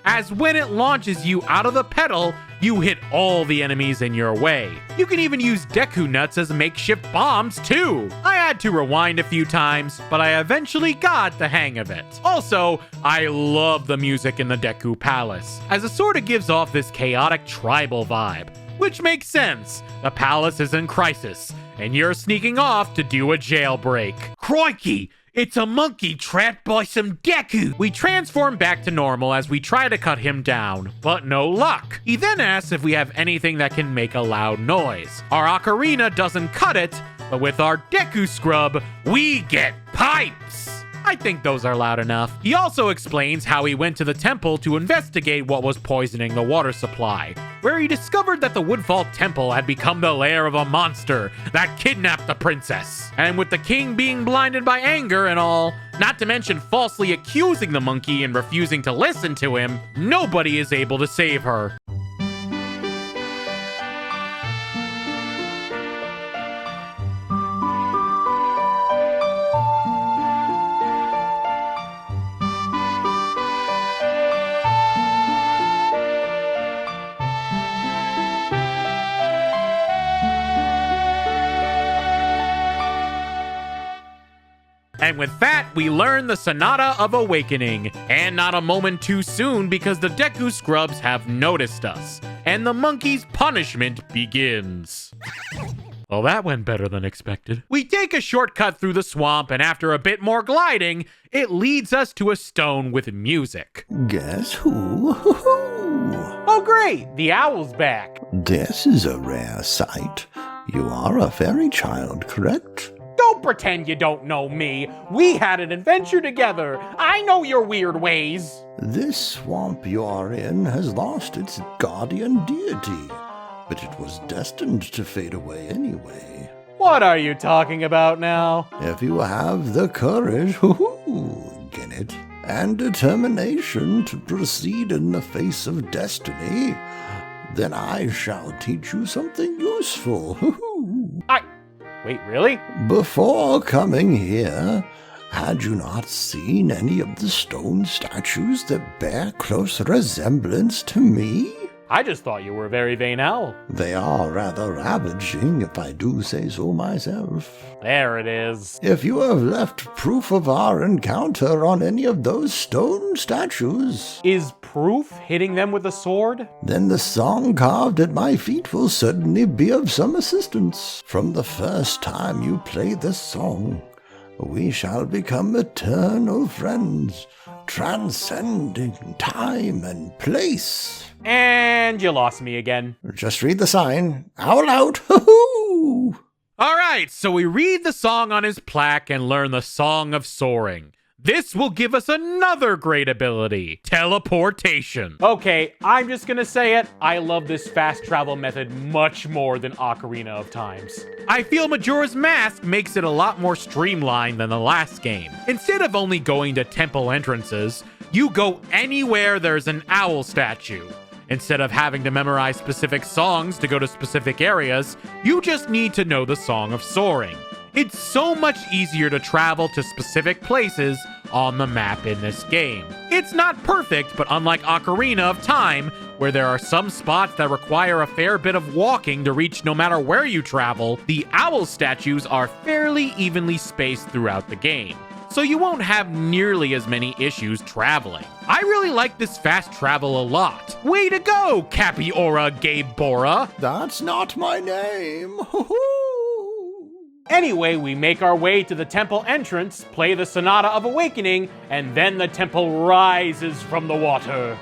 as when it launches you out of the pedal, you hit all the enemies in your way. You can even use Deku nuts as makeshift bombs too. I had to rewind a few times, but I eventually got the hang of it. Also, I love the music in the Deku Palace, as it sort of gives off this chaotic tribal vibe, which makes sense. The palace is in crisis, and you're sneaking off to do a jailbreak. Crikey! It's a monkey trapped by some Deku! We transform back to normal as we try to cut him down, but no luck. He then asks if we have anything that can make a loud noise. Our ocarina doesn't cut it, but with our Deku scrub, we get pipes! I think those are loud enough. He also explains how he went to the temple to investigate what was poisoning the water supply, where he discovered that the Woodfall Temple had become the lair of a monster that kidnapped the princess. And with the king being blinded by anger and all, not to mention falsely accusing the monkey and refusing to listen to him, nobody is able to save her. And with that, we learn the Sonata of Awakening. And not a moment too soon, because the Deku Scrubs have noticed us. And the monkey's punishment begins. Well, that went better than expected. We take a shortcut through the swamp, and after a bit more gliding, it leads us to a stone with music. Guess who? Oh great, the owl's back. This is a rare sight. You are a fairy child, correct? Don't pretend you don't know me. We had an adventure together. I know your weird ways. This swamp you are in has lost its guardian deity, but it was destined to fade away anyway. What are you talking about now? If you have the courage, get it, and determination to proceed in the face of destiny, then I shall teach you something useful. Wait, really? Before coming here, had you not seen any of the stone statues that bear close resemblance to me? I just thought you were a very vain owl. They are rather ravaging, if I do say so myself. There it is. If you have left proof of our encounter on any of those stone statues... Is proof hitting them with a sword? Then the song carved at my feet will certainly be of some assistance. From the first time you play this song, we shall become eternal friends, transcending time and place. And you lost me again. Just read the sign. Owl out. Hoo-hoo! Alright, so we read the song on his plaque and learn the Song of Soaring. This will give us another great ability, teleportation. Okay, I'm just gonna say it. I love this fast travel method much more than Ocarina of Time's. I feel Majora's Mask makes it a lot more streamlined than the last game. Instead of only going to temple entrances, you go anywhere there's an owl statue. Instead of having to memorize specific songs to go to specific areas, you just need to know the Song of Soaring. It's so much easier to travel to specific places on the map in this game. It's not perfect, but unlike Ocarina of Time, where there are some spots that require a fair bit of walking to reach no matter where you travel, the owl statues are fairly evenly spaced throughout the game, so you won't have nearly as many issues traveling. I really like this fast travel a lot. Way to go, Capiora Gabe Bora! That's not my name. Anyway, we make our way to the temple entrance, play the Sonata of Awakening, and then the temple rises from the water.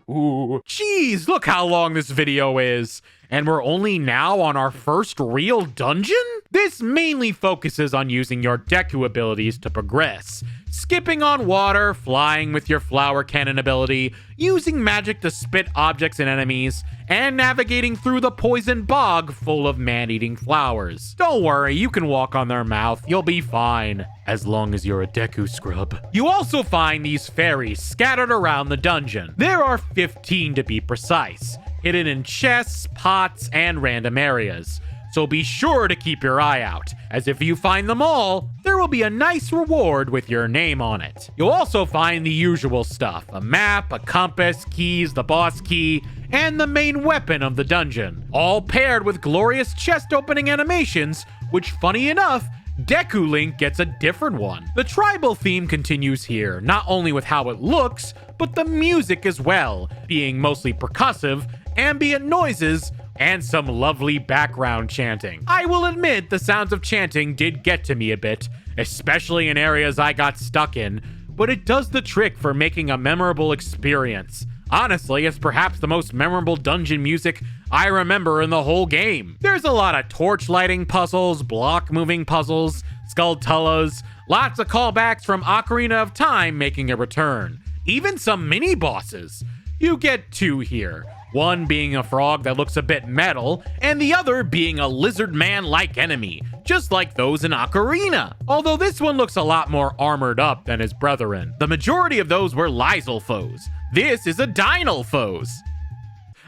Ooh, geez, look how long this video is. And we're only now on our first real dungeon? This mainly focuses on using your Deku abilities to progress. Skipping on water, flying with your flower cannon ability, using magic to spit objects and enemies, and navigating through the poison bog full of man-eating flowers. Don't worry, you can walk on their mouth, you'll be fine, as long as you're a Deku scrub. You also find these fairies scattered around the dungeon. There are 15 to be precise, hidden in chests, pots, and random areas. So be sure to keep your eye out, as if you find them all, there will be a nice reward with your name on it. You'll also find the usual stuff, a map, a compass, keys, the boss key, and the main weapon of the dungeon, all paired with glorious chest opening animations, which, funny enough, Deku Link gets a different one. The tribal theme continues here, not only with how it looks, but the music as well, being mostly percussive, ambient noises, and some lovely background chanting. I will admit the sounds of chanting did get to me a bit, especially in areas I got stuck in, but it does the trick for making a memorable experience. Honestly, it's perhaps the most memorable dungeon music I remember in the whole game. There's a lot of torch lighting puzzles, block moving puzzles, Skulltulas, lots of callbacks from Ocarina of Time making a return. Even some mini-bosses. You get two here. One being a frog that looks a bit metal, and the other being a lizard man-like enemy, just like those in Ocarina. Although this one looks a lot more armored up than his brethren. The majority of those were Lysel foes. This is a Dynel foes.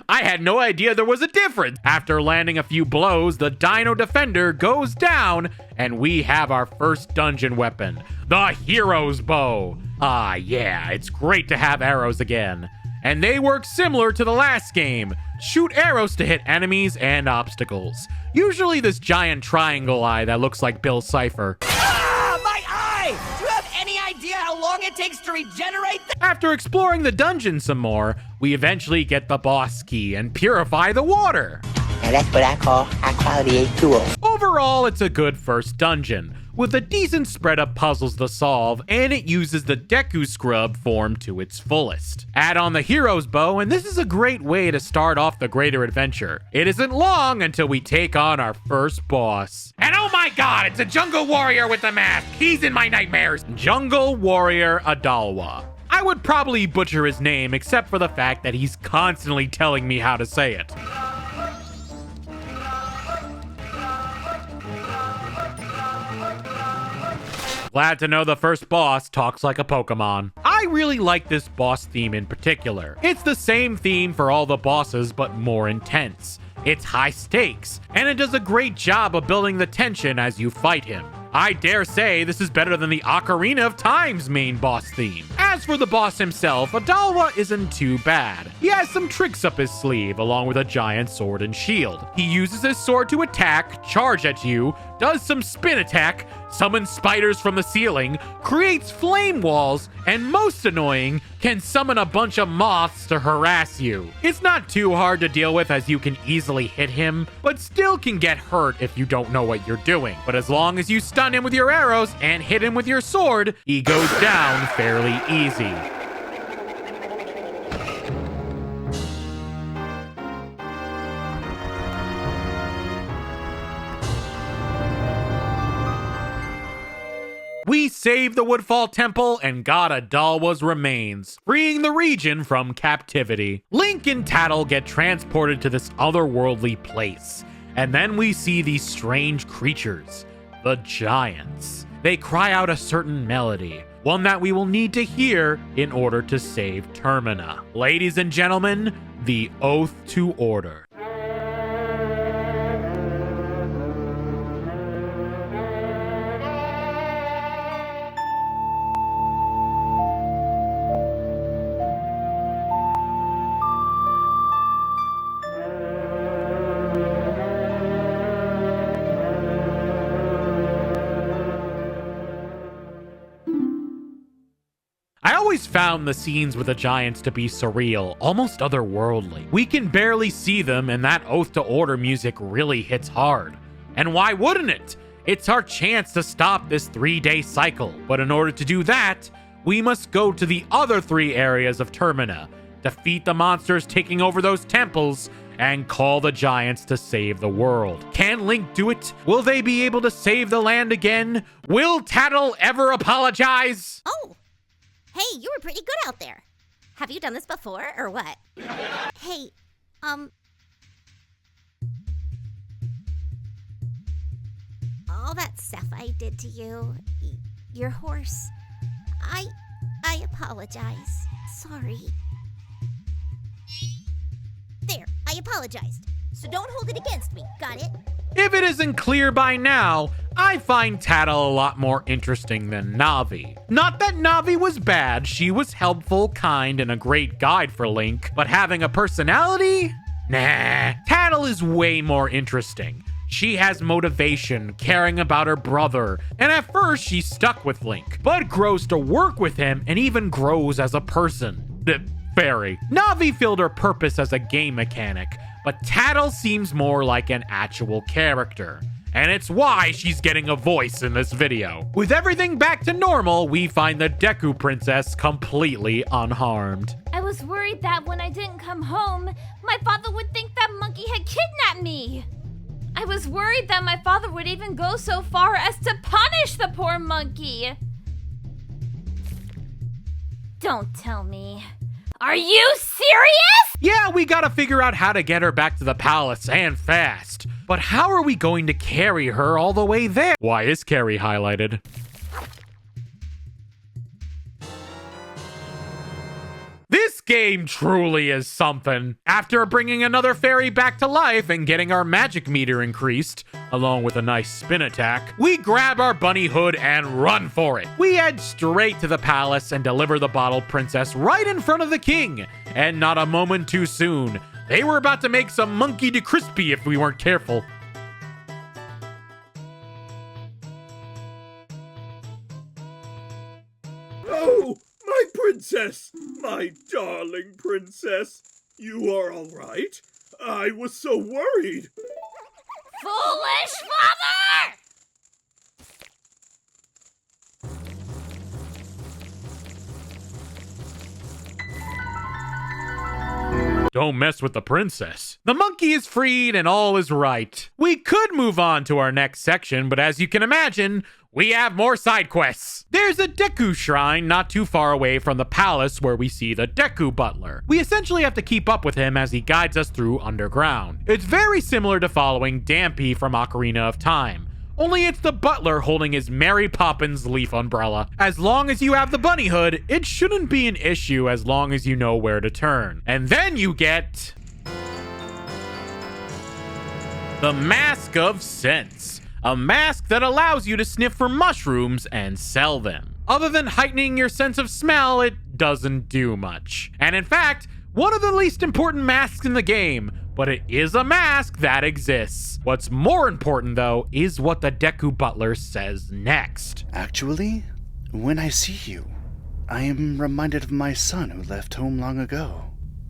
I had no idea there was a difference. After landing a few blows, the Dino Defender goes down, and we have our first dungeon weapon, the Hero's Bow. Ah, yeah, it's great to have arrows again. And they work similar to the last game. Shoot arrows to hit enemies and obstacles. Usually this giant triangle eye that looks like Bill Cipher. Ah, my eye! Do you have any idea how long it takes to regenerate? After exploring the dungeon some more, we eventually get the boss key and purify the water. Now that's what I call high-quality H2O. Overall, it's a good first dungeon, with a decent spread of puzzles to solve, and it uses the Deku Scrub form to its fullest. Add on the Hero's Bow, and this is a great way to start off the greater adventure. It isn't long until we take on our first boss. And oh my god, it's a Jungle Warrior with a mask! He's in my nightmares! Jungle Warrior Adalwa. I would probably butcher his name, except for the fact that he's constantly telling me how to say it. Glad to know the first boss talks like a Pokemon. I really like this boss theme in particular. It's the same theme for all the bosses, but more intense. It's high stakes, and it does a great job of building the tension as you fight him. I dare say this is better than the Ocarina of Time's main boss theme. As for the boss himself, Adalwa isn't too bad. He has some tricks up his sleeve, along with a giant sword and shield. He uses his sword to attack, charge at you, does some spin attack, summons spiders from the ceiling, creates flame walls, and most annoying, can summon a bunch of moths to harass you. It's not too hard to deal with as you can easily hit him, but still can get hurt if you don't know what you're doing. But as long as you stun him with your arrows and hit him with your sword, he goes down fairly easy. We saved the Woodfall Temple and got Adalwa's remains, freeing the region from captivity. Link and Tattle get transported to this otherworldly place, and then we see these strange creatures, the giants. They cry out a certain melody, one that we will need to hear in order to save Termina. Ladies and gentlemen, the Oath to Order. I always found the scenes with the giants to be surreal, almost otherworldly. We can barely see them, and that Oath to Order music really hits hard. And why wouldn't it? It's our chance to stop this 3-day cycle. But in order to do that, we must go to the other 3 areas of Termina, defeat the monsters taking over those temples, and call the giants to save the world. Can Link do it? Will they be able to save the land again? Will Tattle ever apologize? Oh! Hey, you were pretty good out there. Have you done this before, or what? Hey, all that stuff I did to you, your horse, I apologize. Sorry. There, I apologized. So don't hold it against me, got it? If it isn't clear by now, I find Tattle a lot more interesting than Navi. Not that Navi was bad, she was helpful, kind, and a great guide for Link, but having a personality? Nah, Tattle is way more interesting. She has motivation, caring about her brother, and at first she's stuck with Link, but grows to work with him and even grows as a person. Fairy. Navi filled her purpose as a game mechanic, but Tattle seems more like an actual character. And it's why she's getting a voice in this video. With everything back to normal, we find the Deku Princess completely unharmed. I was worried that when I didn't come home, my father would think that monkey had kidnapped me. I was worried that my father would even go so far as to punish the poor monkey. Don't tell me. Are you serious? Yeah, we gotta figure out how to get her back to the palace and fast. But how are we going to carry her all the way there? Why is Carrie highlighted? This game truly is something. After bringing another fairy back to life and getting our magic meter increased, along with a nice spin attack, we grab our bunny hood and run for it. We head straight to the palace and deliver the bottle princess right in front of the king. And not a moment too soon, they were about to make some monkey de crispy if we weren't careful. Oh, my princess! My darling princess! You are all right? I was so worried. Foolish father! Don't mess with the princess. The monkey is freed and all is right. We could move on to our next section, but as you can imagine, we have more side quests. There's a Deku shrine not too far away from the palace where we see the Deku butler. We essentially have to keep up with him as he guides us through underground. It's very similar to following Dampy from Ocarina of Time. Only it's the butler holding his Mary Poppins leaf umbrella. As long as you have the bunny hood, it shouldn't be an issue as long as you know where to turn. And then you get the Mask of Sense, a mask that allows you to sniff for mushrooms and sell them. Other than heightening your sense of smell, it doesn't do much. And in fact, one of the least important masks in the game, but it is a mask that exists. What's more important, though, is what the Deku Butler says next. Actually, when I see you, I am reminded of my son who left home long ago.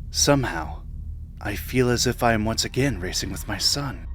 Somehow, I feel as if I am once again racing with my son.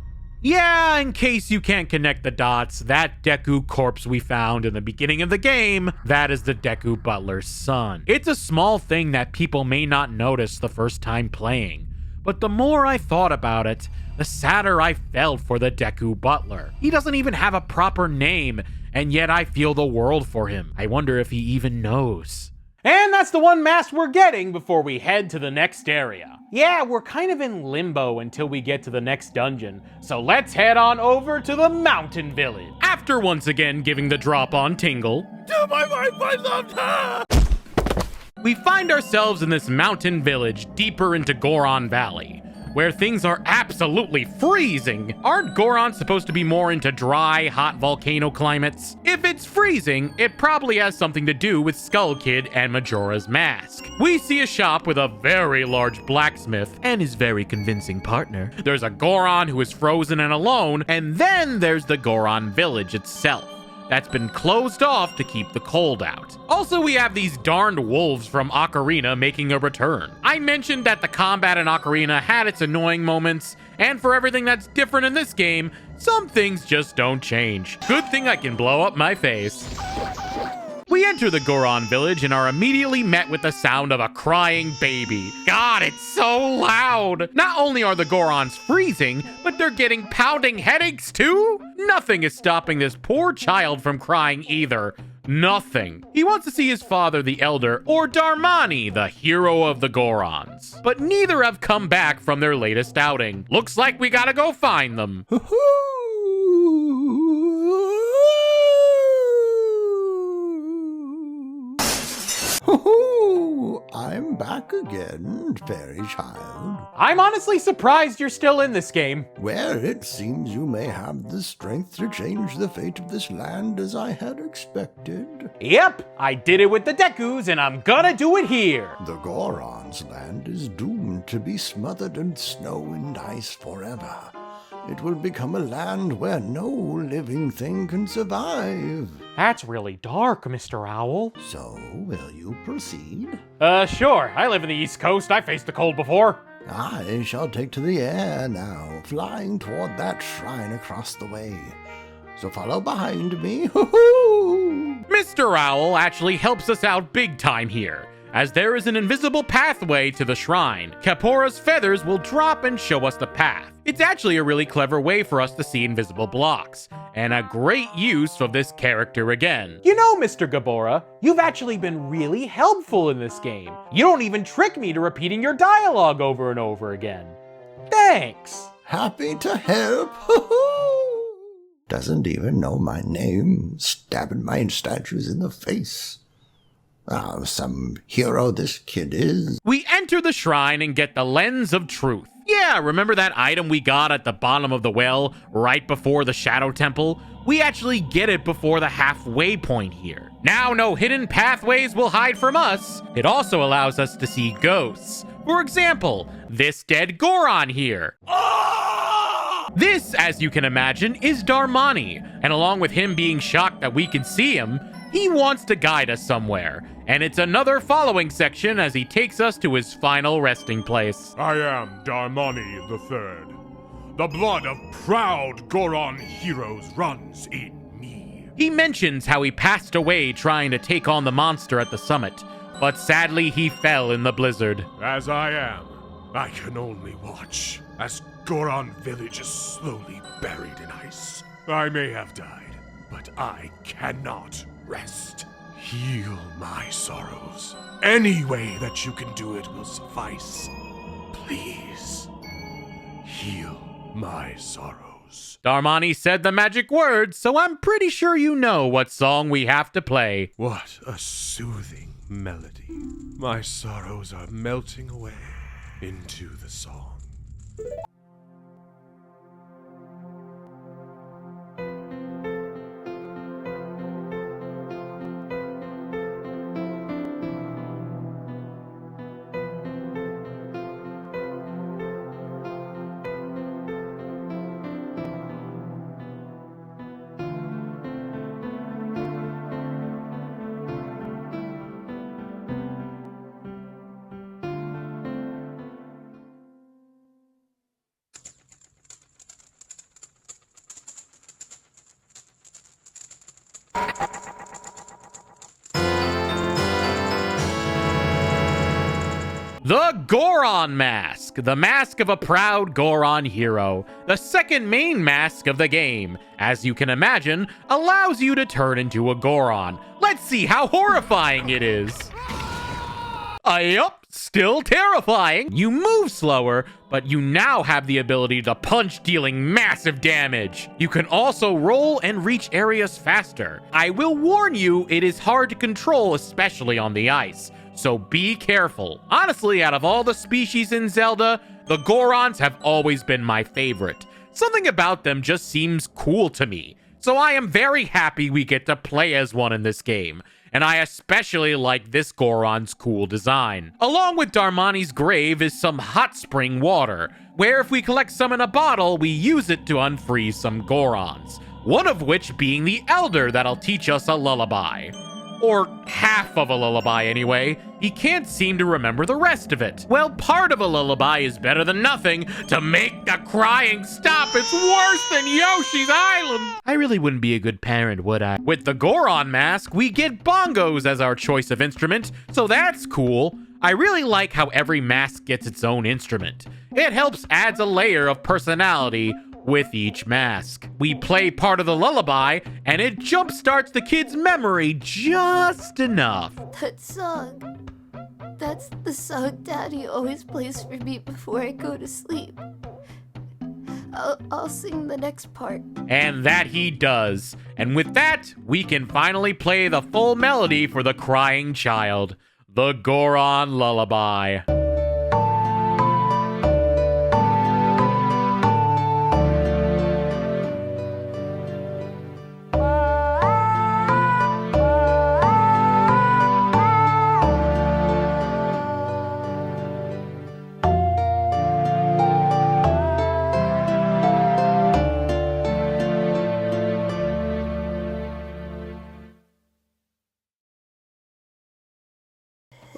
Yeah, in case you can't connect the dots, that Deku corpse we found in the beginning of the game, that is the Deku Butler's son. It's a small thing that people may not notice the first time playing, but the more I thought about it, the sadder I felt for the Deku Butler. He doesn't even have a proper name, and yet I feel the world for him. I wonder if he even knows. And that's the one mask we're getting before we head to the next area. Yeah, we're kind of in limbo until we get to the next dungeon, so let's head on over to the mountain village. After once again giving the drop on Tingle, Tell my wife I loved her! we find ourselves in this mountain village deeper into Goron Valley, where things are absolutely freezing. Aren't Gorons supposed to be more into dry, hot volcano climates? If it's freezing, it probably has something to do with Skull Kid and Majora's mask. We see a shop with a very large blacksmith and his very convincing partner. There's a Goron who is frozen and alone, and then there's the Goron village itself that's been closed off to keep the cold out. Also, we have these darned wolves from Ocarina making a return. I mentioned that the combat in Ocarina had its annoying moments, and for everything that's different in this game, some things just don't change. Good thing I can blow up my face. We enter the Goron village and are immediately met with the sound of a crying baby. God, it's so loud! Not only are the Gorons freezing, but they're getting pounding headaches too? Nothing is stopping this poor child from crying either. Nothing. He wants to see his father, the Elder, or Darmani, the hero of the Gorons. But neither have come back from their latest outing. Looks like we gotta go find them. I'm back again, fairy child. I'm honestly surprised you're still in this game. Well, it seems you may have the strength to change the fate of this land as I had expected. Yep, I did it with the Dekus, and I'm gonna do it here. The Goron's land is doomed to be smothered in snow and ice forever. It will become a land where no living thing can survive. That's really dark, Mr. Owl. So, will you proceed? Sure. I live in the East Coast. I faced the cold before. I shall take to the air now, flying toward that shrine across the way. So follow behind me. Mr. Owl actually helps us out big time here, as there is an invisible pathway to the shrine. Kapora's feathers will drop and show us the path. It's actually a really clever way for us to see invisible blocks, and a great use of this character again. You know, Mr. Gabora, you've actually been really helpful in this game. You don't even trick me to repeating your dialogue over and over again. Thanks! Happy to help. Doesn't even know my name, stabbing my statues in the face. Ah, some hero this kid is. We enter the shrine and get the Lens of Truth. Yeah, remember that item we got at the bottom of the well, right before the Shadow Temple? We actually get it before the halfway point here. Now no hidden pathways will hide from us. It also allows us to see ghosts. For example, this dead Goron here. This, as you can imagine, is Darmani, and along with him being shocked that we can see him, he wants to guide us somewhere, and it's another following section as he takes us to his final resting place. I am Darmani III. The blood of proud Goron heroes runs in me. He mentions how he passed away trying to take on the monster at the summit, but sadly he fell in the blizzard. As I am, I can only watch as Goron village is slowly buried in ice. I may have died, but I cannot rest. Heal my sorrows. Any way that you can do it will suffice. Please, heal my sorrows. Darmani said the magic words, so I'm pretty sure you know what song we have to play. What a soothing melody. My sorrows are melting away into the song. The Goron Mask, the mask of a proud Goron hero. The second main mask of the game, as you can imagine, allows you to turn into a Goron. Let's see how horrifying it is. Yup, still terrifying. You move slower, but you now have the ability to punch, dealing massive damage. You can also roll and reach areas faster. I will warn you, it is hard to control, especially on the ice. So be careful. Honestly, out of all the species in Zelda, the Gorons have always been my favorite. Something about them just seems cool to me. So I am very happy we get to play as one in this game. And I especially like this Goron's cool design. Along with Darmani's grave is some hot spring water, where if we collect some in a bottle, we use it to unfreeze some Gorons. One of which being the Elder that'll teach us a lullaby. Or half of a lullaby anyway. He can't seem to remember the rest of it. Well, part of a lullaby is better than nothing. To make the crying stop, it's worse than Yoshi's Island. I really wouldn't be a good parent, would I? With the Goron mask, we get bongos as our choice of instrument, so that's cool. I really like how every mask gets its own instrument. It helps adds a layer of personality with each mask. We play part of the lullaby, and it jumpstarts the kid's memory just enough. That song. That's the song Daddy always plays for me before I go to sleep. I'll sing the next part. And that he does. And with that, we can finally play the full melody for the crying child. The Goron Lullaby.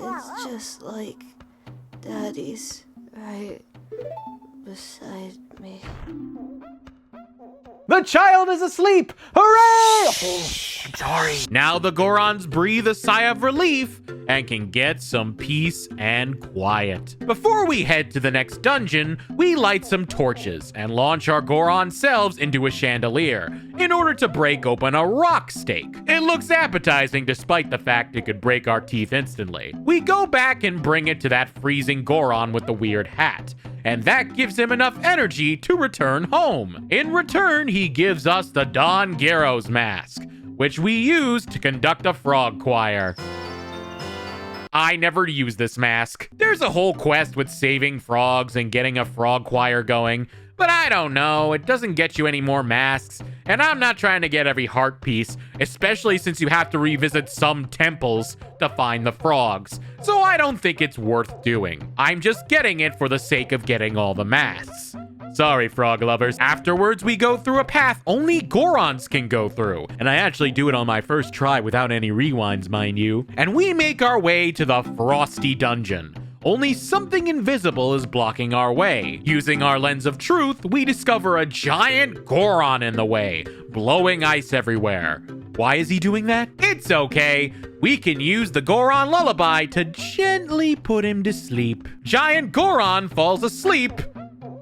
It's just like Daddy's right beside me. The child is asleep! Hooray! Sorry. Now the Gorons breathe a sigh of relief and can get some peace and quiet. Before we head to the next dungeon, we light some torches and launch our Goron selves into a chandelier in order to break open a rock stake. It looks appetizing despite the fact it could break our teeth instantly. We go back and bring it to that freezing Goron with the weird hat, and that gives him enough energy to return home. In return, he gives us the Don Gyro's mask, which we use to conduct a frog choir. I never use this mask. There's a whole quest with saving frogs and getting a frog choir going, but I don't know, it doesn't get you any more masks, and I'm not trying to get every heart piece, especially since you have to revisit some temples to find the frogs, so I don't think it's worth doing. I'm just getting it for the sake of getting all the masks. Sorry, frog lovers. Afterwards, we go through a path only Gorons can go through. And I actually do it on my first try without any rewinds, mind you. And we make our way to the Frosty Dungeon. Only something invisible is blocking our way. Using our lens of truth, we discover a giant Goron in the way, blowing ice everywhere. Why is he doing that? It's okay. We can use the Goron lullaby to gently put him to sleep. Giant Goron falls asleep,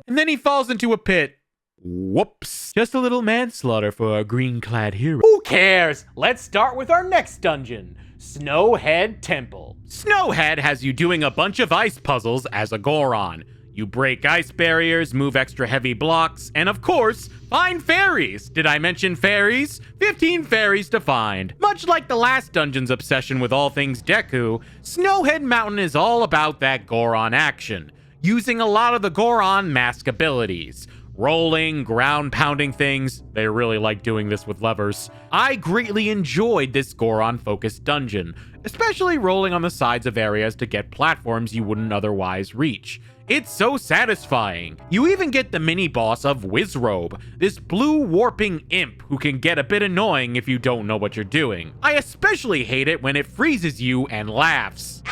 and then he falls into a pit. Whoops. Just a little manslaughter for our green-clad hero. Who cares? Let's start with our next dungeon, Snowhead Temple. Snowhead has you doing a bunch of ice puzzles as a Goron. You break ice barriers, move extra heavy blocks, and of course, find fairies. Did I mention fairies? 15 fairies to find. Much like the last dungeon's obsession with all things Deku, Snowhead Mountain is all about that Goron action, using a lot of the Goron mask abilities. Rolling, ground-pounding things. They really like doing this with levers. I greatly enjoyed this Goron-focused dungeon, especially rolling on the sides of areas to get platforms you wouldn't otherwise reach. It's so satisfying. You even get the mini-boss of Wizrobe, this blue warping imp who can get a bit annoying if you don't know what you're doing. I especially hate it when it freezes you and laughs.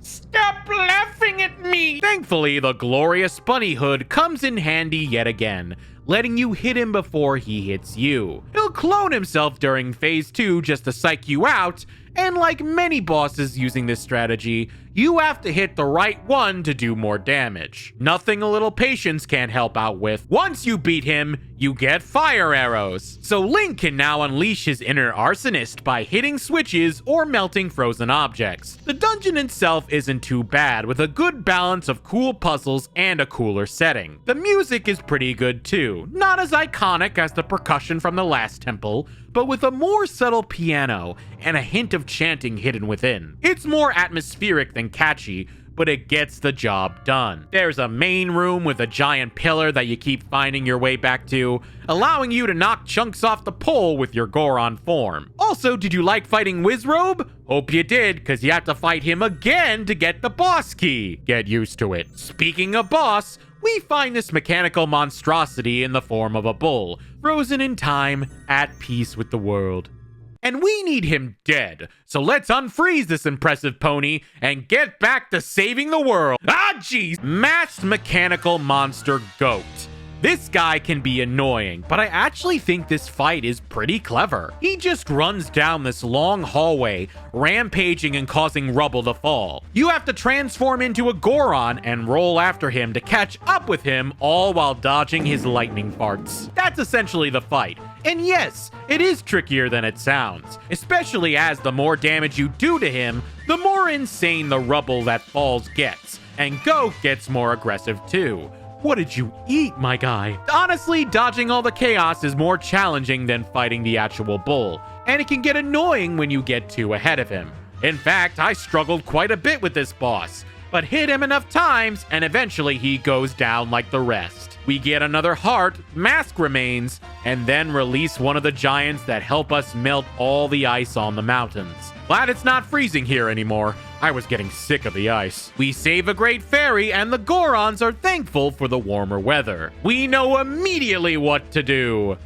Stop laughing at me! Thankfully, the glorious Bunny Hood comes in handy yet again, letting you hit him before he hits you. He'll clone himself during Phase 2 just to psych you out, and like many bosses using this strategy, you have to hit the right one to do more damage. Nothing a little patience can't help out with. Once you beat him, you get fire arrows. So Link can now unleash his inner arsonist by hitting switches or melting frozen objects. The dungeon itself isn't too bad, with a good balance of cool puzzles and a cooler setting. The music is pretty good too, not as iconic as the percussion from the last temple, but with a more subtle piano and a hint of chanting hidden within. It's more atmospheric than catchy, but it gets the job done. There's a main room with a giant pillar that you keep finding your way back to, allowing you to knock chunks off the pole with your Goron form. Also, did you like fighting Wizrobe? Hope you did, because you have to fight him again to get the boss key. Get used to it. Speaking of boss, we find this mechanical monstrosity in the form of a bull, frozen in time, at peace with the world. And we need him dead, so let's unfreeze this impressive pony and get back to saving the world. Ah, jeez! Masked mechanical monster goat. This guy can be annoying, but I actually think this fight is pretty clever. He just runs down this long hallway, rampaging and causing rubble to fall. You have to transform into a Goron and roll after him to catch up with him, all while dodging his lightning farts. That's essentially the fight. And yes, it is trickier than it sounds, especially as the more damage you do to him, the more insane the rubble that falls gets, and Goat gets more aggressive too. What did you eat, my guy? Honestly, dodging all the chaos is more challenging than fighting the actual bull, and it can get annoying when you get too ahead of him. In fact, I struggled quite a bit with this boss, but hit him enough times, and eventually he goes down like the rest. We get another heart, mask remains, and then release one of the giants that help us melt all the ice on the mountains. Glad it's not freezing here anymore. I was getting sick of the ice. We save a great fairy, and the Gorons are thankful for the warmer weather. We know immediately what to do.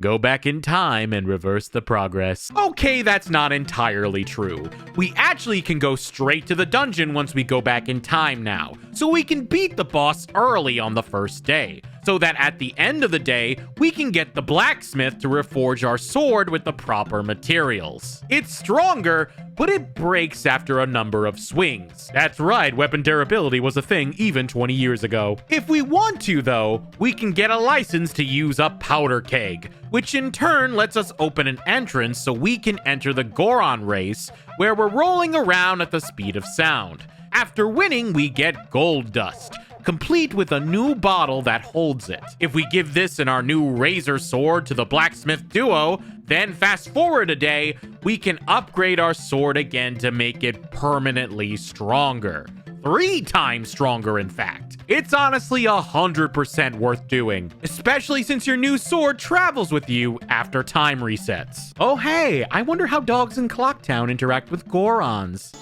Go back in time and reverse the progress. Okay, that's not entirely true. We actually can go straight to the dungeon once we go back in time now, so we can beat the boss early on the first day. so that at the end of the day, we can get the blacksmith to reforge our sword with the proper materials. It's stronger, but it breaks after a number of swings. That's right, weapon durability was a thing even 20 years ago. If we want to, though, we can get a license to use a powder keg, which in turn lets us open an entrance so we can enter the Goron race, where we're rolling around at the speed of sound. After winning, we get gold dust, complete with a new bottle that holds it. If we give this and our new razor sword to the blacksmith duo, then fast forward a day, we can upgrade our sword again to make it permanently stronger. 3 times stronger, in fact. It's honestly 100% worth doing, especially since your new sword travels with you after time resets. Oh hey, I wonder how dogs in Clocktown interact with Gorons.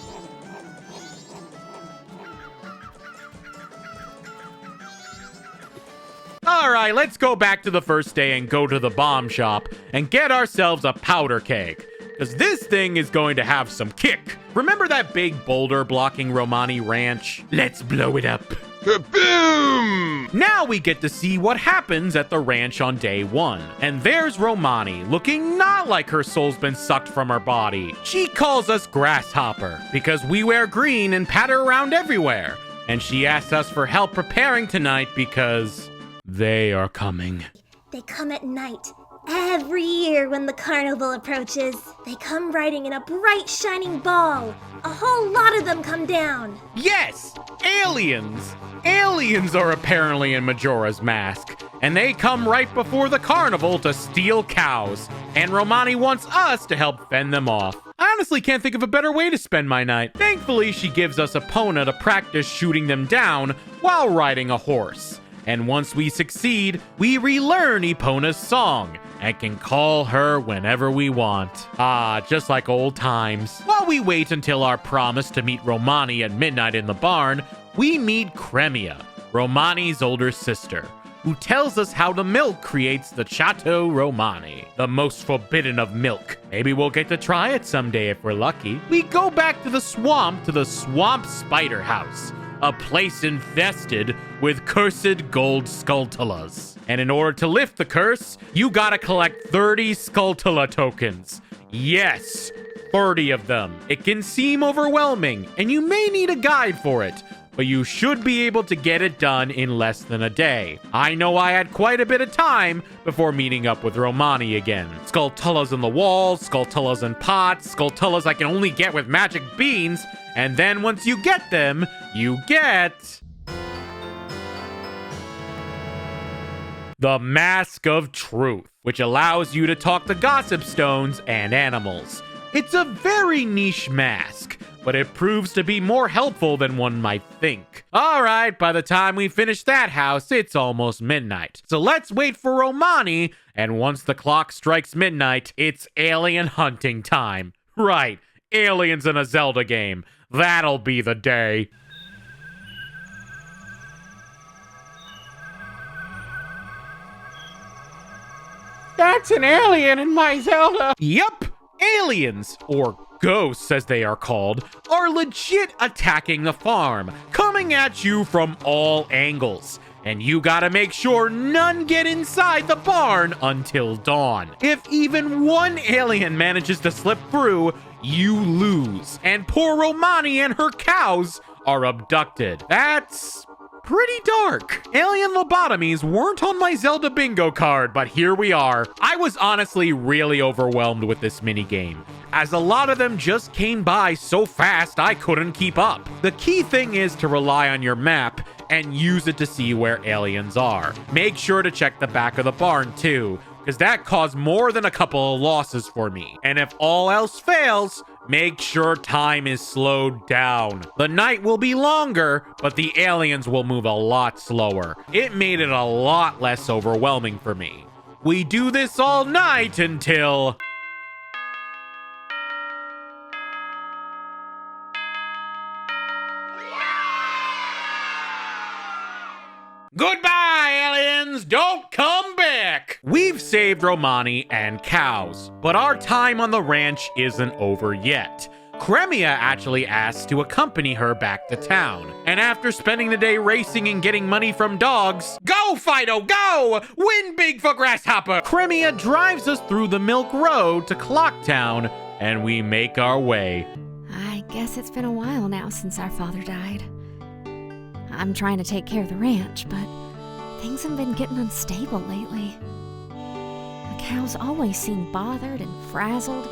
Alright, let's go back to the first day and go to the bomb shop and get ourselves a powder keg, because this thing is going to have some kick. Remember that big boulder blocking Romani Ranch? Let's blow it up. Kaboom! Now we get to see what happens at the ranch on day 1. And there's Romani, looking not like her soul's been sucked from her body. She calls us Grasshopper, because we wear green and patter around everywhere. And she asks us for help preparing tonight because they are coming. They come at night. Every year when the carnival approaches, they come riding in a bright shining ball. A whole lot of them come down. Yes! Aliens! Aliens are apparently in Majora's Mask, and they come right before the carnival to steal cows, and Romani wants us to help fend them off. I honestly can't think of a better way to spend my night. Thankfully, she gives us Epona to practice shooting them down while riding a horse. And once we succeed, we relearn Epona's song and can call her whenever we want. Ah, just like old times. While we wait until our promise to meet Romani at midnight in the barn, we meet Cremia, Romani's older sister, who tells us how the milk creates the Chateau Romani, the most forbidden of milk. Maybe we'll get to try it someday if we're lucky. We go back to the Swamp Spider House, a place infested with cursed gold Skulltulas. And in order to lift the curse, you gotta collect 30 Skulltula tokens. Yes, 30 of them. It can seem overwhelming, and you may need a guide for it, but you should be able to get it done in less than a day. I know I had quite a bit of time before meeting up with Romani again. Skulltulas in the walls, Skulltulas in pots, Skulltulas I can only get with magic beans, and then once you get them, you get the Mask of Truth, which allows you to talk to gossip stones and animals. It's a very niche mask, but it proves to be more helpful than one might think. Alright, by the time we finish that house, it's almost midnight. So let's wait for Romani, and once the clock strikes midnight, it's alien hunting time. Right, aliens in a Zelda game. That'll be the day. That's an alien in my Zelda! Yup! Aliens, or ghosts as they are called, are legit attacking the farm, coming at you from all angles. And you gotta make sure none get inside the barn until dawn. If even one alien manages to slip through, you lose. And poor Romani and her cows are abducted. That's pretty dark. Alien lobotomies weren't on my Zelda bingo card, but here we are. I was honestly really overwhelmed with this minigame, as a lot of them just came by so fast I couldn't keep up. The key thing is to rely on your map and use it to see where aliens are. Make sure to check the back of the barn too, because that caused more than a couple of losses for me. And if all else fails, make sure time is slowed down. The night will be longer, but the aliens will move a lot slower. It made it a lot less overwhelming for me. We do this all night until... Goodbye, aliens! Don't come back! We've saved Romani and cows, but our time on the ranch isn't over yet. Cremia actually asks to accompany her back to town, and after spending the day racing and getting money from dogs, go Go, Fido, go! Win big for Grasshopper! Cremia drives us through the Milk Road to Clocktown, and we make our way. I guess it's been a while now since our father died. I'm trying to take care of the ranch, but things have been getting unstable lately. The cows always seem bothered and frazzled,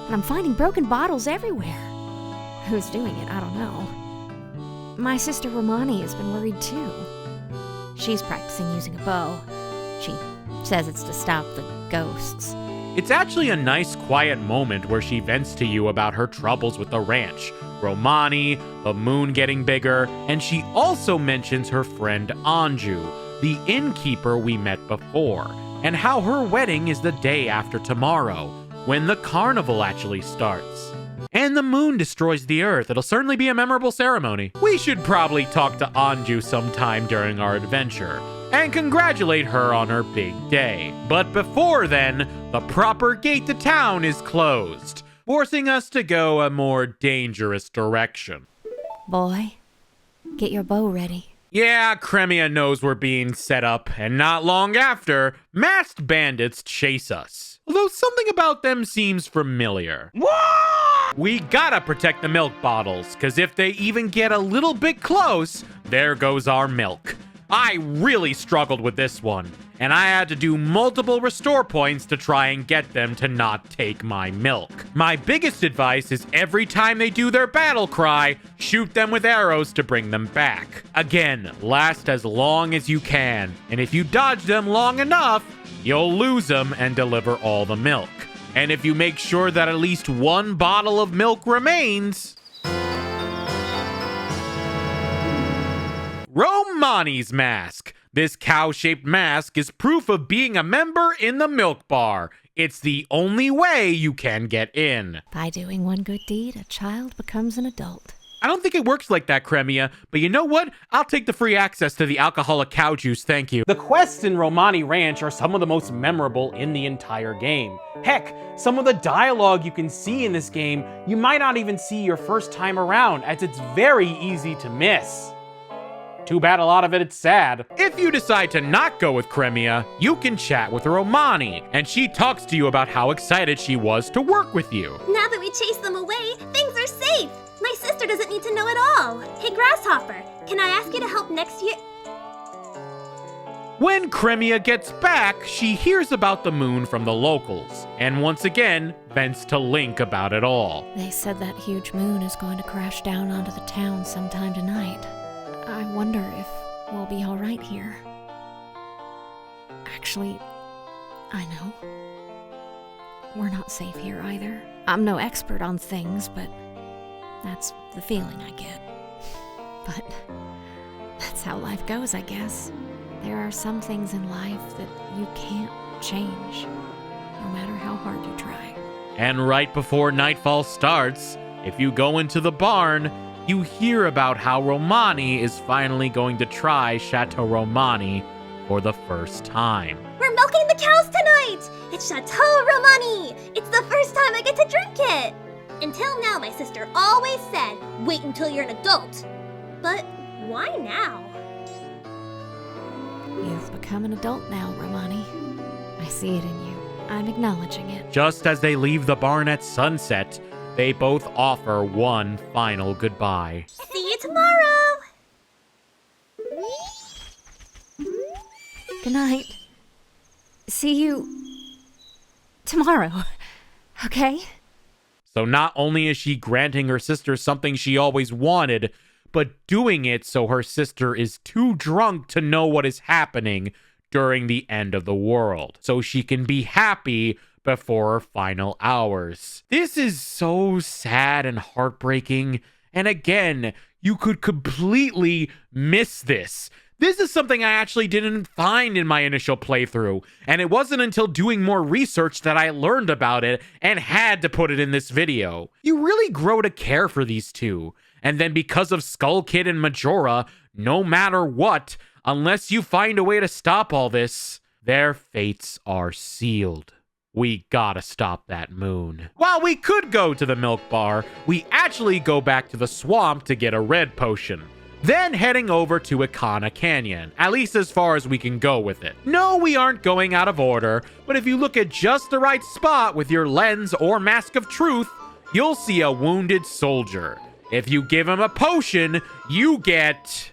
and I'm finding broken bottles everywhere. Who's doing it, I don't know. My sister Romani has been worried too. She's practicing using a bow. She says it's to stop the ghosts. It's actually a nice, quiet moment where she vents to you about her troubles with the ranch, Romani, the moon getting bigger, and she also mentions her friend Anju, the innkeeper we met before, and how her wedding is the day after tomorrow, when the carnival actually starts. And the moon destroys the earth. It'll certainly be a memorable ceremony. We should probably talk to Anju sometime during our adventure and congratulate her on her big day. But before then, the proper gate to town is closed, forcing us to go a more dangerous direction. Boy, get your bow ready. Yeah, Cremia knows we're being set up, and not long after, masked bandits chase us. Although something about them seems familiar. What? We gotta protect the milk bottles, cause if they even get a little bit close, there goes our milk. I really struggled with this one, and I had to do multiple restore points to try and get them to not take my milk. My biggest advice is every time they do their battle cry, shoot them with arrows to bring them back. Again, last as long as you can, and if you dodge them long enough, you'll lose them and deliver all the milk. And if you make sure that at least one bottle of milk remains, Romani's mask. This cow-shaped mask is proof of being a member in the milk bar. It's the only way you can get in. By doing one good deed, a child becomes an adult. I don't think it works like that, Cremia, but you know what? I'll take the free access to the alcoholic cow juice, thank you. The quests in Romani Ranch are some of the most memorable in the entire game. Heck, some of the dialogue you can see in this game, you might not even see your first time around, as it's very easy to miss. Too bad a lot of it's sad. If you decide to not go with Cremia, you can chat with Romani, and she talks to you about how excited she was to work with you. Now that we chased them away, things are safe. My sister doesn't need to know at all. Hey, Grasshopper, can I ask you to help next year? When Cremia gets back, she hears about the moon from the locals, and once again, vents to Link about it all. They said that huge moon is going to crash down onto the town sometime tonight. I wonder if we'll be all right here. Actually, I know. We're not safe here either. I'm no expert on things, but that's the feeling I get. But that's how life goes, I guess. There are some things in life that you can't change, no matter how hard you try. And right before nightfall starts, if you go into the barn, you hear about how Romani is finally going to try Chateau Romani for the first time. We're milking the cows tonight! It's Chateau Romani! It's the first time I get to drink it! Until now, my sister always said, wait until you're an adult. But why now? You've become an adult now, Romani. I see it in you. I'm acknowledging it. Just as they leave the barn at sunset, they both offer one final goodbye. See you tomorrow! Good night. See you tomorrow, okay? So not only is she granting her sister something she always wanted, but doing it so her sister is too drunk to know what is happening during the end of the world, so she can be happy before her final hours. This is so sad and heartbreaking, and again, you could completely miss this. This is something I actually didn't find in my initial playthrough, and it wasn't until doing more research that I learned about it and had to put it in this video. You really grow to care for these two, and then because of Skull Kid and Majora, no matter what, unless you find a way to stop all this, their fates are sealed. We gotta stop that moon. While we could go to the milk bar, we actually go back to the swamp to get a red potion. then heading over to Ikana Canyon, at least as far as we can go with it. No, we aren't going out of order, but if you look at just the right spot with your lens or mask of truth, you'll see a wounded soldier. If you give him a potion, you get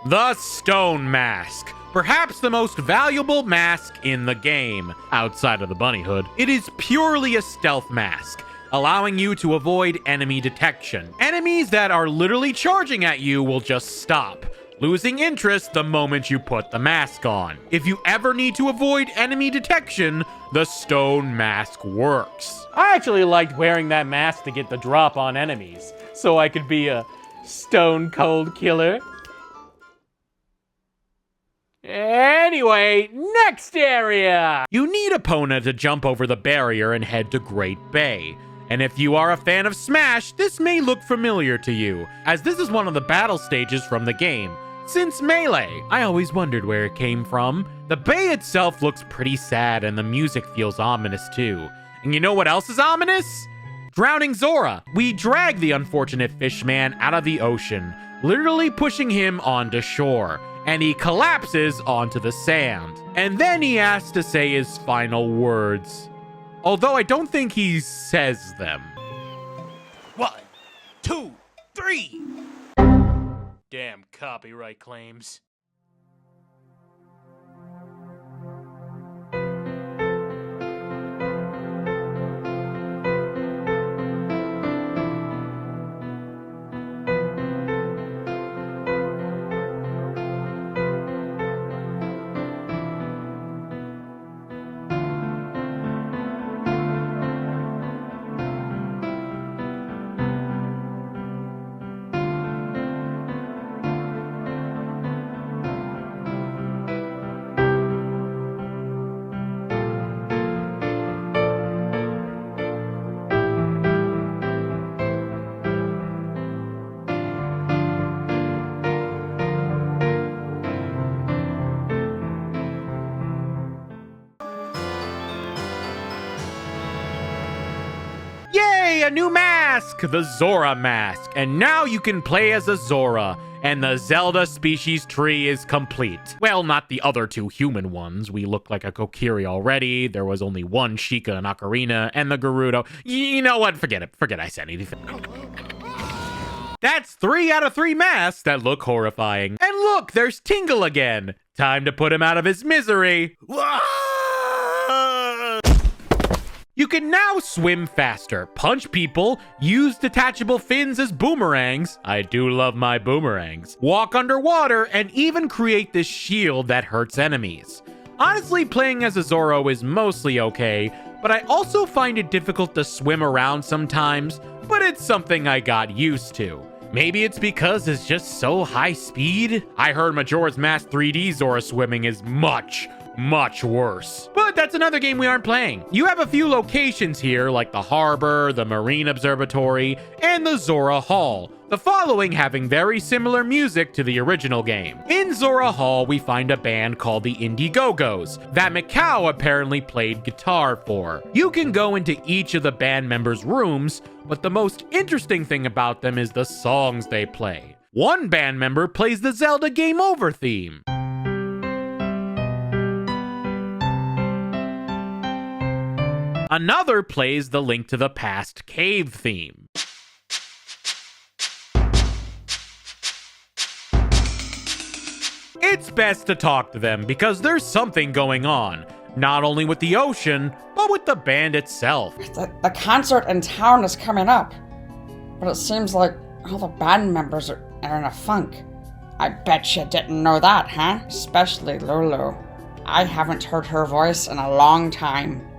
the Stone Mask. Perhaps the most valuable mask in the game, outside of the bunny hood. It is purely a stealth mask, allowing you to avoid enemy detection. Enemies that are literally charging at you will just stop, losing interest the moment you put the mask on. If you ever need to avoid enemy detection, the Stone Mask works. I actually liked wearing that mask to get the drop on enemies, so I could be a stone cold killer. Anyway, next area! You need Epona to jump over the barrier and head to Great Bay. And if you are a fan of Smash, this may look familiar to you, as this is one of the battle stages from the game. Since Melee, I always wondered where it came from. The bay itself looks pretty sad and the music feels ominous too. And you know what else is ominous? Drowning Zora. We drag the unfortunate fishman out of the ocean, literally pushing him onto shore, and he collapses onto the sand. And then he has to say his final words. Although I don't think he says them. 1, 2, 3. Damn copyright claims. A new mask, the Zora mask, and now you can play as a Zora, and the Zelda species tree is complete. Well, not the other two human ones. We look like a Kokiri already. There was only one Sheikah and Ocarina, and the Gerudo. You know what? Forget it. Forget I said anything. That's 3 out of 3 masks that look horrifying. And look, there's Tingle again. Time to put him out of his misery. You can now swim faster, punch people, use detachable fins as boomerangs. I do love my boomerangs. Walk underwater, and even create this shield that hurts enemies. Honestly, playing as a Zoro is mostly okay, but I also find it difficult to swim around sometimes, but it's something I got used to. Maybe it's because it's just so high speed? I heard Majora's Mask 3D Zora swimming is much worse. But that's another game we aren't playing. You have a few locations here, like the harbor, the marine observatory, and the Zora Hall, the following having very similar music to the original game. In Zora Hall, we find a band called the Indiegogo's that Mikau apparently played guitar for. You can go into each of the band members' rooms, but the most interesting thing about them is the songs they play. One band member plays the Zelda Game Over theme. Another plays the Link to the Past cave theme. It's best to talk to them because there's something going on, not only with the ocean, but with the band itself. The concert in town is coming up, but it seems like all the band members are in a funk. I bet you didn't know that, huh? Especially Lulu. I haven't heard her voice in a long time.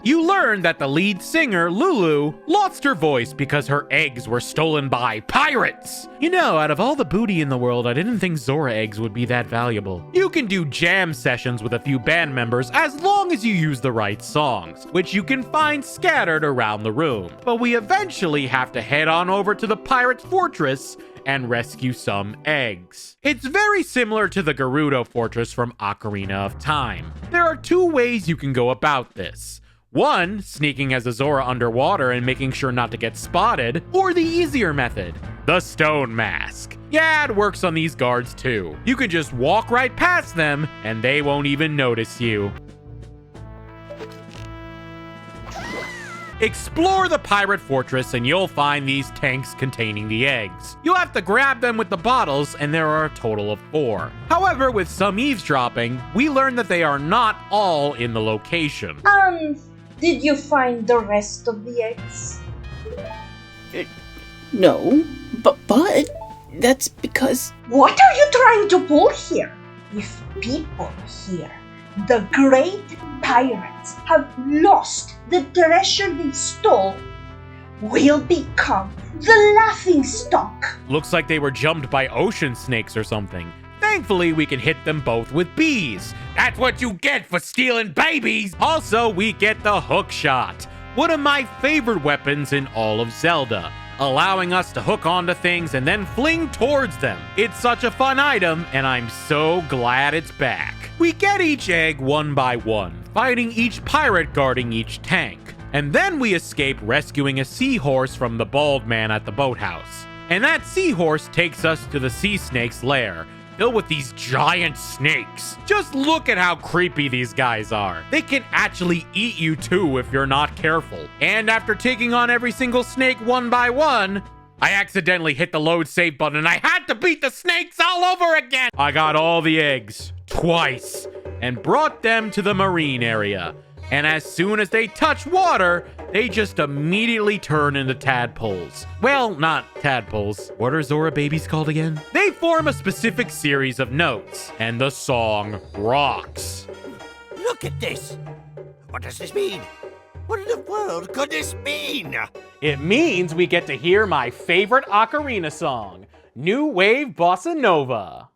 You learn that the lead singer, Lulu, lost her voice because her eggs were stolen by pirates. You know, out of all the booty in the world, I didn't think Zora eggs would be that valuable. You can do jam sessions with a few band members as long as you use the right songs, which you can find scattered around the room. But we eventually have to head on over to the pirate's fortress and rescue some eggs. It's very similar to the Gerudo Fortress from Ocarina of Time. There are 2 ways you can go about this. One, sneaking as a Zora underwater and making sure not to get spotted, or the easier method, the stone mask. Yeah, it works on these guards too. You can just walk right past them and they won't even notice you. Explore the pirate fortress and you'll find these tanks containing the eggs. You'll have to grab them with the bottles and there are a total of 4. However, with some eavesdropping, we learn that they are not all in the location. Did you find the rest of the eggs? No, but that's because... What are you trying to pull here? If people here, the great pirates, have lost the treasure they stole, we'll become the laughingstock. Looks like they were jumped by ocean snakes or something. Thankfully, we can hit them both with bees. That's what you get for stealing babies! Also, we get the hook shot, one of my favorite weapons in all of Zelda, allowing us to hook onto things and then fling towards them. It's such a fun item, and I'm so glad it's back. We get each egg one by one, fighting each pirate guarding each tank. And then we escape rescuing a seahorse from the bald man at the boathouse. And that seahorse takes us to the sea snake's lair, filled with these giant snakes. Just look at how creepy these guys are. They can actually eat you too if you're not careful. And after taking on every single snake one by one, I accidentally hit the load save button and I had to beat the snakes all over again. I got all the eggs twice and brought them to the marine area. And as soon as they touch water, they just immediately turn into tadpoles. Well, not tadpoles. What are Zora babies called again? They form a specific series of notes, and the song rocks. Look at this! What does this mean? What in the world could this mean? It means we get to hear my favorite ocarina song, New Wave Bossa Nova.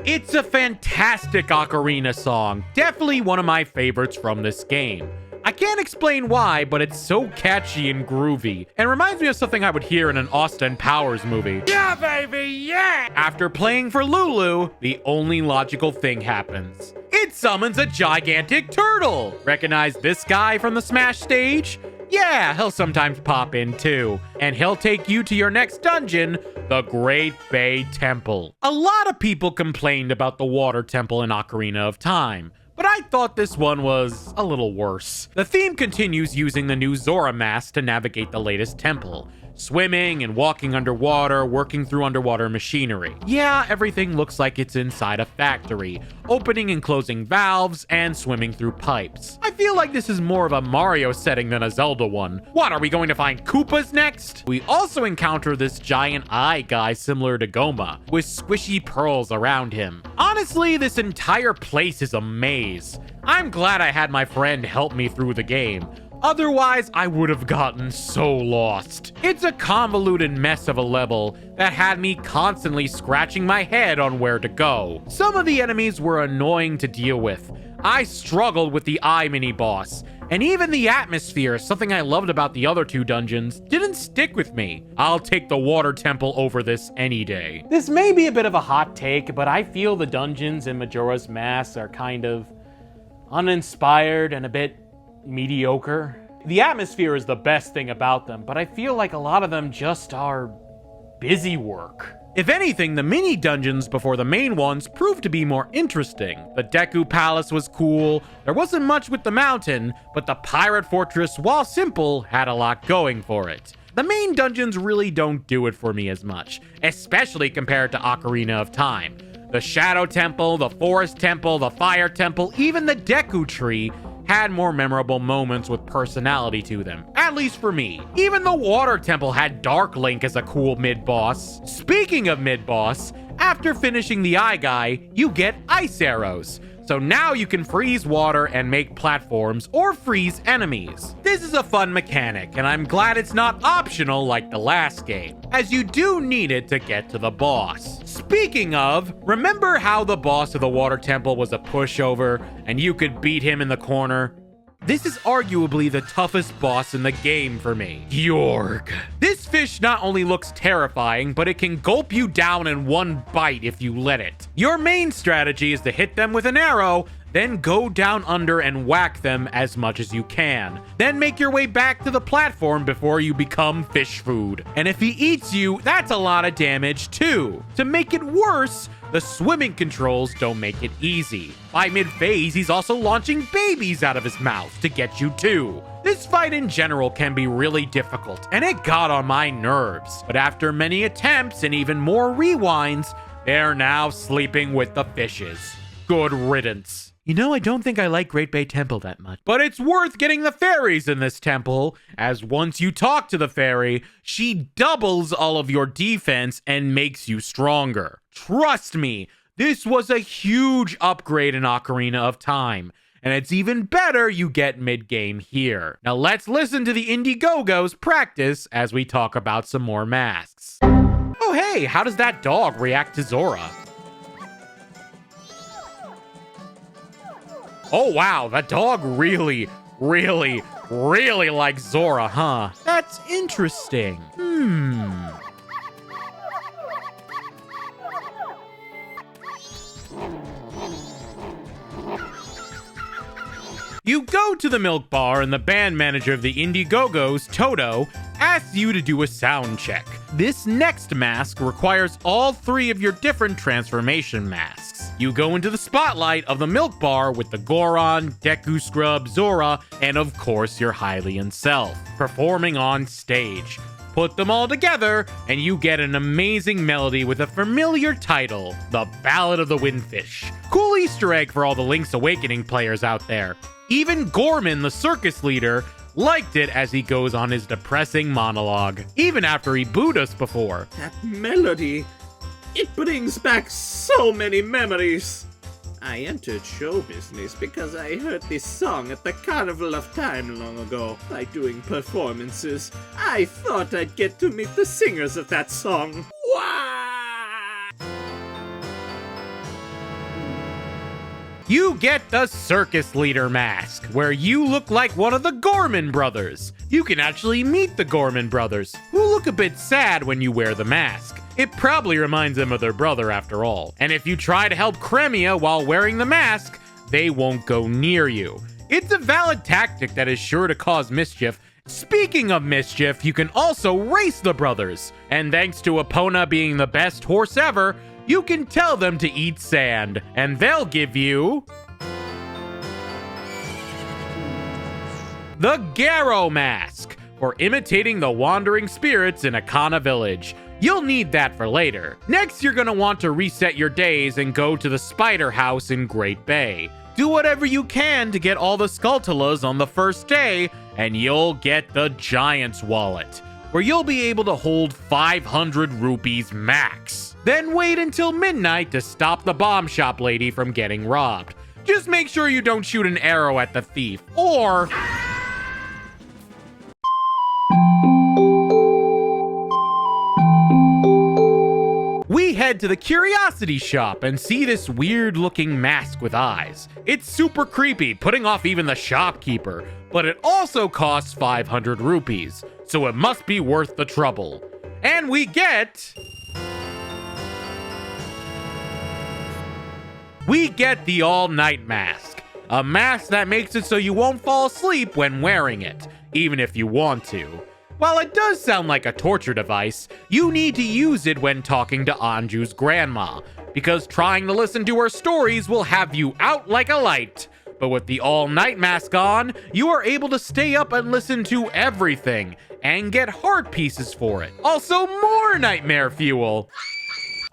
It's a fantastic ocarina song, definitely one of my favorites from this game. I can't explain why, but it's so catchy and groovy, and reminds me of something I would hear in an Austin Powers movie. Yeah, baby, yeah! After playing for Lulu, the only logical thing happens. It summons a gigantic turtle! Recognize this guy from the Smash stage? Yeah, he'll sometimes pop in too, and he'll take you to your next dungeon, the Great Bay Temple. A lot of people complained about the water temple in Ocarina of Time, but I thought this one was a little worse. The theme continues using the new Zora mask to navigate the latest temple, swimming and walking underwater, working through underwater machinery. Yeah, everything looks like it's inside a factory, opening and closing valves and swimming through pipes. I feel like this is more of a Mario setting than a Zelda one. What, are we going to find Koopas next? We also encounter this giant eye guy similar to Goma, with squishy pearls around him. Honestly, this entire place is a maze. I'm glad I had my friend help me through the game. Otherwise, I would have gotten so lost. It's a convoluted mess of a level that had me constantly scratching my head on where to go. Some of the enemies were annoying to deal with. I struggled with the eye mini-boss, and even the atmosphere, something I loved about the other two dungeons, didn't stick with me. I'll take the water temple over this any day. This may be a bit of a hot take, but I feel the dungeons in Majora's Mask are kind of uninspired and a bit mediocre. The atmosphere is the best thing about them, but I feel like a lot of them just are busy work. If anything, the mini dungeons before the main ones proved to be more interesting. The Deku Palace was cool, there wasn't much with the mountain, but the Pirate Fortress, while simple, had a lot going for it. The main dungeons really don't do it for me as much, especially compared to Ocarina of Time. The Shadow Temple, the Forest Temple, the Fire Temple, even the Deku Tree had more memorable moments with personality to them, at least for me. Even the Water Temple had Dark Link as a cool mid-boss. Speaking of mid-boss, after finishing the Eye Guy, you get Ice Arrows. So now you can freeze water and make platforms or freeze enemies. This is a fun mechanic, and I'm glad it's not optional like the last game, as you do need it to get to the boss. Speaking of, remember how the boss of the water temple was a pushover and you could beat him in the corner? This is arguably the toughest boss in the game for me. Yorg. This fish not only looks terrifying, but it can gulp you down in one bite if you let it. Your main strategy is to hit them with an arrow, then go down under and whack them as much as you can. Then make your way back to the platform before you become fish food. And if he eats you, that's a lot of damage too. To make it worse, the swimming controls don't make it easy. By mid-phase, he's also launching babies out of his mouth to get you too. This fight in general can be really difficult, and it got on my nerves. But after many attempts and even more rewinds, they're now sleeping with the fishes. Good riddance. You know, I don't think I like Great Bay Temple that much. But it's worth getting the fairies in this temple, as once you talk to the fairy, she doubles all of your defense and makes you stronger. Trust me, this was a huge upgrade in Ocarina of Time, and it's even better you get mid-game here. Now let's listen to the Indiegogos practice as we talk about some more masks. Oh hey, how does that dog react to Zora? Oh wow, that dog really likes Zora, huh? That's interesting. You go to the milk bar and the band manager of the Indiegogos, Toto, asks you to do a sound check. This next mask requires all 3 of your different transformation masks. You go into the spotlight of the milk bar with the Goron, Deku Scrub, Zora, and of course your Hylian self, performing on stage. Put them all together, and you get an amazing melody with a familiar title, The Ballad of the Windfish. Cool Easter egg for all the Link's Awakening players out there. Even Gorman, the circus leader, liked it as he goes on his depressing monologue, even after he booed us before. That melody, it brings back so many memories. I entered show business because I heard this song at the Carnival of Time long ago. By doing performances, I thought I'd get to meet the singers of that song. You get the Circus Leader mask, where you look like one of the Gorman brothers. You can actually meet the Gorman brothers, who look a bit sad when you wear the mask. It probably reminds them of their brother after all. And if you try to help Cremia while wearing the mask, they won't go near you. It's a valid tactic that is sure to cause mischief. Speaking of mischief, you can also race the brothers. And thanks to Epona being the best horse ever, you can tell them to eat sand, and they'll give you the Garrow mask for imitating the wandering spirits in Akana Village. You'll need that for later. Next, you're gonna want to reset your days and go to the Spider House in Great Bay. Do whatever you can to get all the Skulltulas on the first day, and you'll get the Giant's Wallet, where you'll be able to hold 500 rupees max. Then wait until midnight to stop the bomb shop lady from getting robbed. Just make sure you don't shoot an arrow at the thief, or we head to the Curiosity Shop and see this weird looking mask with eyes. It's super creepy, putting off even the shopkeeper, but it also costs 500 rupees, so it must be worth the trouble. And we get the all-night mask. A mask that makes it so you won't fall asleep when wearing it, even if you want to. While it does sound like a torture device, you need to use it when talking to Anju's grandma, because trying to listen to her stories will have you out like a light. But with the all-night mask on, you are able to stay up and listen to everything, and get heart pieces for it. Also, more nightmare fuel.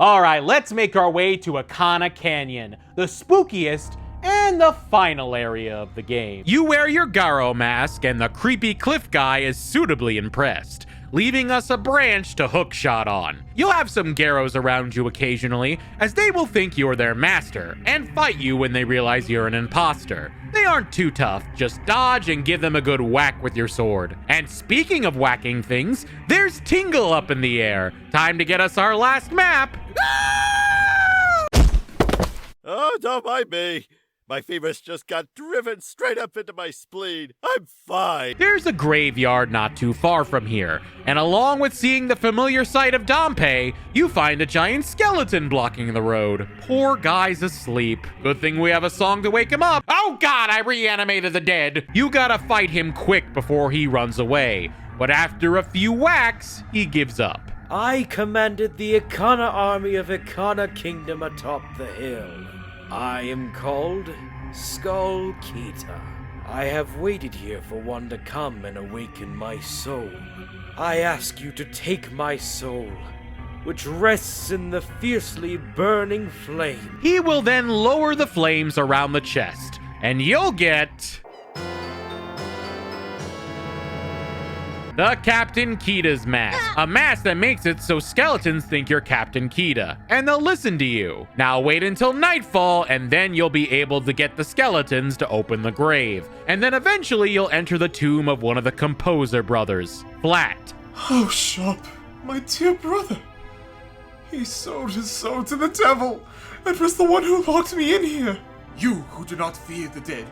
Alright, let's make our way to Akana Canyon, the spookiest and the final area of the game. You wear your Garrow mask, and the creepy cliff guy is suitably impressed. leaving us a branch to hookshot on. You'll have some Garrows around you occasionally, as they will think you're their master, and fight you when they realize you're an imposter. They aren't too tough, just dodge and give them a good whack with your sword. And speaking of whacking things, there's Tingle up in the air. Time to get us our last map. Oh, don't mind me. My fever's just got driven straight up into my spleen. I'm fine. There's a graveyard not too far from here, and along with seeing the familiar sight of Dompe, you find a giant skeleton blocking the road. Poor guy's asleep. Good thing we have a song to wake him up. Oh god, I reanimated the dead. You gotta fight him quick before he runs away. But after a few whacks, he gives up. I commanded the Ikana army of Ikana Kingdom atop the hill. I am called Skull Kita. I have waited here for one to come and awaken my soul. I ask you to take my soul, which rests in the fiercely burning flame. He will then lower the flames around the chest, and you'll get the Captain Kita's mask. A mask that makes it so skeletons think you're Captain Kita, and they'll listen to you. Now wait until nightfall, and then you'll be able to get the skeletons to open the grave. And then eventually you'll enter the tomb of one of the Composer brothers, Flat. Oh, Shop, my dear brother. He sold his soul to the devil, and was the one who locked me in here. You who do not fear the dead,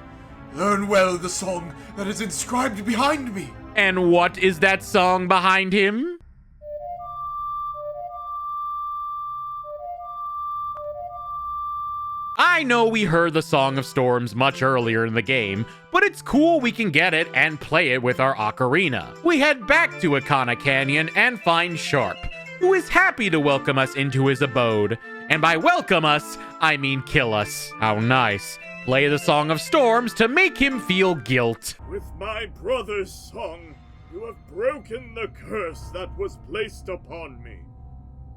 learn well the song that is inscribed behind me. And what is that song behind him? I know we heard the Song of Storms much earlier in the game, but it's cool we can get it and play it with our ocarina. We head back to Ikana Canyon and find Sharp, who is happy to welcome us into his abode. And by welcome us, I mean kill us. How nice. Play the Song of Storms to make him feel guilt. With my brother's song, you have broken the curse that was placed upon me.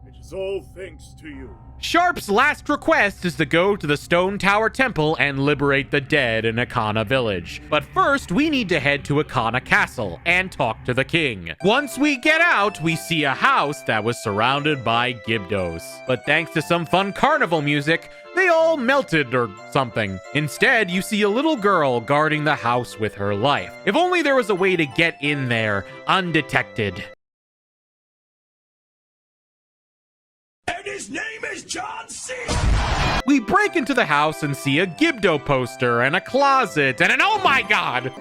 It is all thanks to you. Sharp's last request is to go to the Stone Tower Temple and liberate the dead in Ikana Village. But first, we need to head to Ikana Castle and talk to the king. Once we get out, we see a house that was surrounded by Gibdos. But thanks to some fun carnival music, they all melted or something. Instead, you see a little girl guarding the house with her life. If only there was a way to get in there undetected. And his name is John C. We break into the house and see a Gibdo poster and a closet and an oh my god!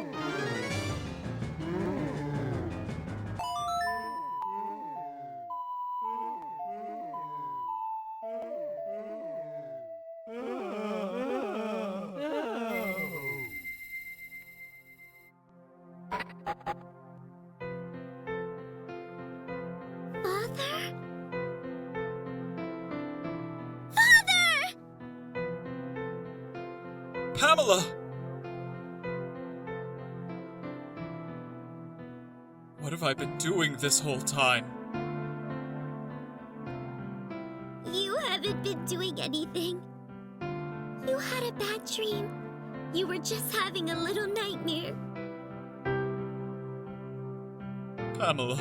Pamela! What have I been doing this whole time? You haven't been doing anything. You had a bad dream. You were just having a little nightmare. Pamela.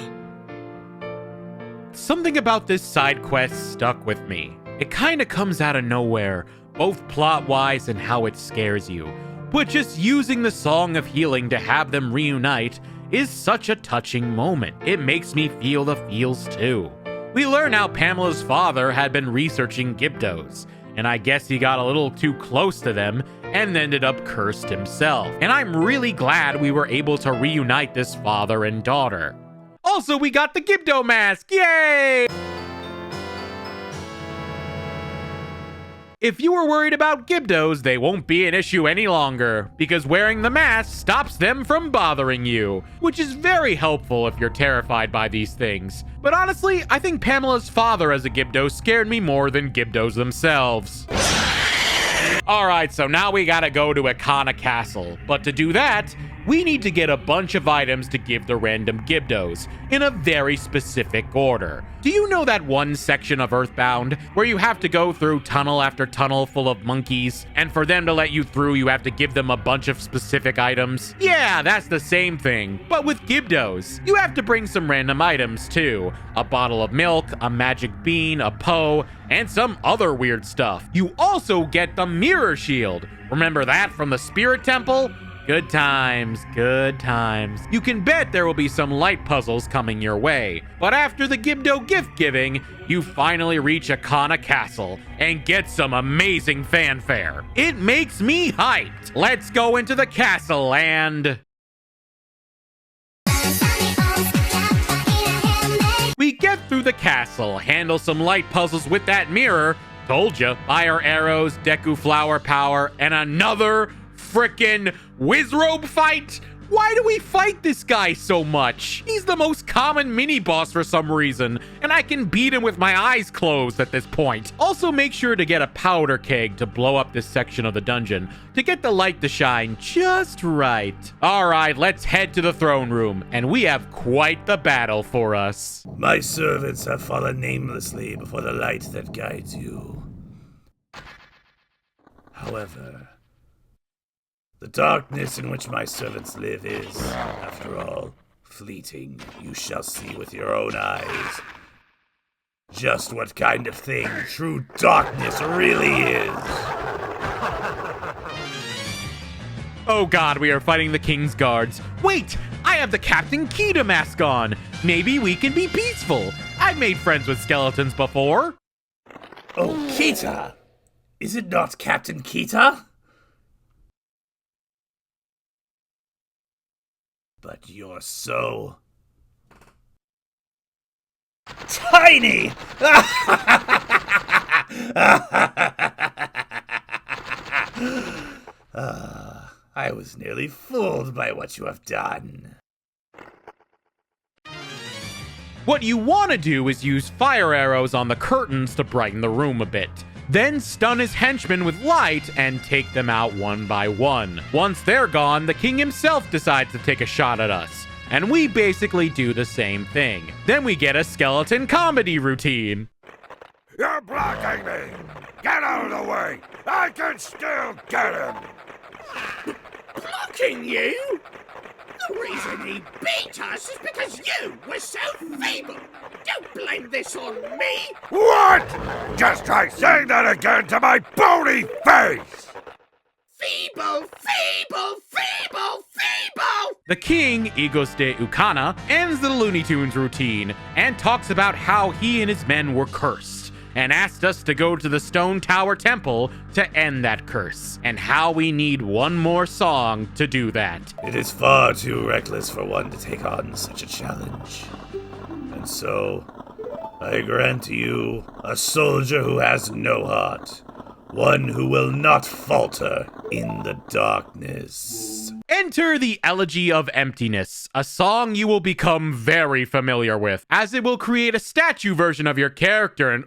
Something about this side quest stuck with me. It kinda comes out of nowhere, both plot-wise and how it scares you. But just using the Song of Healing to have them reunite is such a touching moment. It makes me feel the feels too. We learn how Pamela's father had been researching Gibdos, and I guess he got a little too close to them and ended up cursed himself. And I'm really glad we were able to reunite this father and daughter. Also, we got the Gibdo mask! Yay! If you were worried about Gibdos, they won't be an issue any longer, because wearing the mask stops them from bothering you, which is very helpful if you're terrified by these things. But honestly, I think Pamela's father as a Gibdo scared me more than Gibdos themselves. Alright, so now we gotta go to Ikana Castle, but to do that, we need to get a bunch of items to give the random Gibdos in a very specific order. Do you know that one section of Earthbound where you have to go through tunnel after tunnel full of monkeys, and for them to let you through, you have to give them a bunch of specific items? Yeah, that's the same thing, but with Gibdos. You have to bring some random items too. A bottle of milk, a magic bean, a Poe, and some other weird stuff. You also get the mirror shield. Remember that from the Spirit Temple? Good times, good times. You can bet there will be some light puzzles coming your way. But after the Gibdo gift giving, you finally reach Ikana Castle and get some amazing fanfare. It makes me hyped. Let's go into the castle and... we get through the castle, handle some light puzzles with that mirror. Told ya. Fire arrows, Deku flower power, and another frickin' Wizrobe fight? Why do we fight this guy so much? He's the most common mini-boss for some reason, and I can beat him with my eyes closed at this point. Also, make sure to get a powder keg to blow up this section of the dungeon to get the light to shine just right. Alright, let's head to the throne room, and we have quite the battle for us. My servants have fallen namelessly before the light that guides you. However, the darkness in which my servants live is, after all, fleeting. You shall see with your own eyes just what kind of thing true darkness really is. Oh god, we are fighting the King's Guards. Wait, I have the Captain Kita mask on. Maybe we can be peaceful. I've made friends with skeletons before. Oh, Kita! Is it not Captain Kita? But you're so... tiny! I was nearly fooled by what you have done. What you want to do is use fire arrows on the curtains to brighten the room a bit. Then stun his henchmen with light and take them out one by one. Once they're gone, the king himself decides to take a shot at us. And we basically do the same thing. Then we get a skeleton comedy routine. You're blocking me! Get out of the way! I can still get him! Blocking you? The reason he beat us is because you were so feeble. Don't blame this on me. What? Just try saying that again to my bony face! Feeble, feeble, feeble, feeble! The king, Igos de Ukana, ends the Looney Tunes routine and talks about how he and his men were cursed, and asked us to go to the Stone Tower Temple to end that curse, and how we need one more song to do that. It is far too reckless for one to take on such a challenge. And so, I grant to you a soldier who has no heart, one who will not falter in the darkness. Enter the Elegy of Emptiness, a song you will become very familiar with, as it will create a statue version of your character and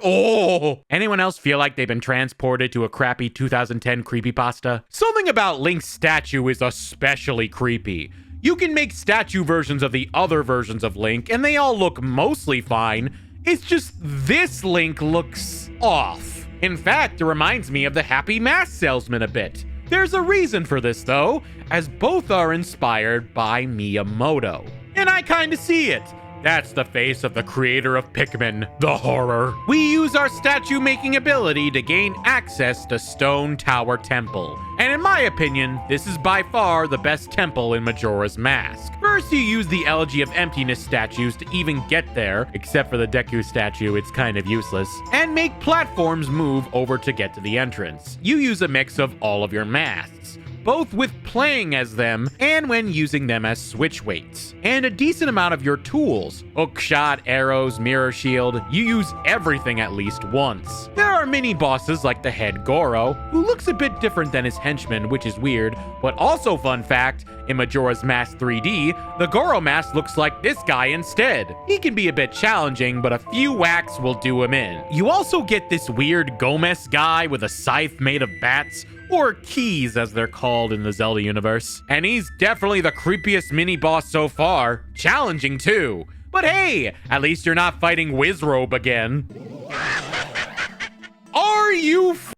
Anyone else feel like they've been transported to a crappy 2010 creepypasta? Something about Link's statue is especially creepy. You can make statue versions of the other versions of Link, and they all look mostly fine. It's just this Link looks off. In fact, it reminds me of the Happy Mask Salesman a bit. There's a reason for this, though, as both are inspired by Miyamoto. And I kinda see it. That's the face of the creator of Pikmin, the horror. We use our statue-making ability to gain access to Stone Tower Temple. And in my opinion, this is by far the best temple in Majora's Mask. First, you use the Elegy of Emptiness statues to even get there, except for the Deku statue, it's kind of useless, and make platforms move over to get to the entrance. You use a mix of all of your masks, both with playing as them and when using them as switch weights. And a decent amount of your tools, hookshot, arrows, mirror shield, you use everything at least once. There are mini bosses like the head Goro, who looks a bit different than his henchman, which is weird, but also fun fact, in Majora's Mask 3D, the Goro mask looks like this guy instead. He can be a bit challenging, but a few whacks will do him in. You also get this weird Gomez guy with a scythe made of bats, or keys as they're called in the Zelda universe. And he's definitely the creepiest mini-boss so far. Challenging too. But hey, at least you're not fighting Wizrobe again.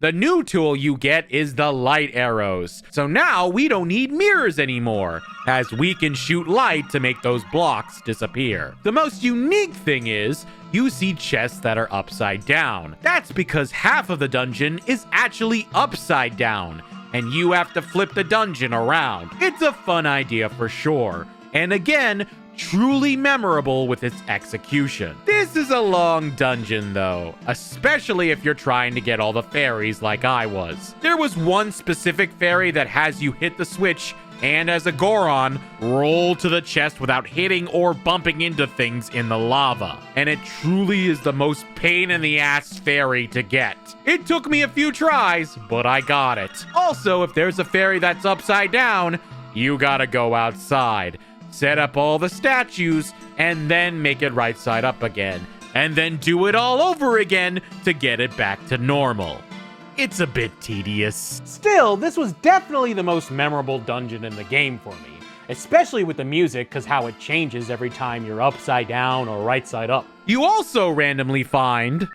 The new tool you get is the light arrows. So now we don't need mirrors anymore, as we can shoot light to make those blocks disappear. The most unique thing is, you see chests that are upside down. That's because half of the dungeon is actually upside down, and you have to flip the dungeon around. It's a fun idea for sure. And again, truly memorable with its execution. This is a long dungeon though, especially if you're trying to get all the fairies like I was. There was one specific fairy that has you hit the switch and as a Goron, roll to the chest without hitting or bumping into things in the lava. And it truly is the most pain in the ass fairy to get. It took me a few tries, but I got it. Also, if there's a fairy that's upside down, you gotta go outside. Set up all the statues, and then make it right side up again. And then do it all over again to get it back to normal. It's a bit tedious. Still, this was definitely the most memorable dungeon in the game for me. Especially with the music, because how it changes every time you're upside down or right side up. You also randomly find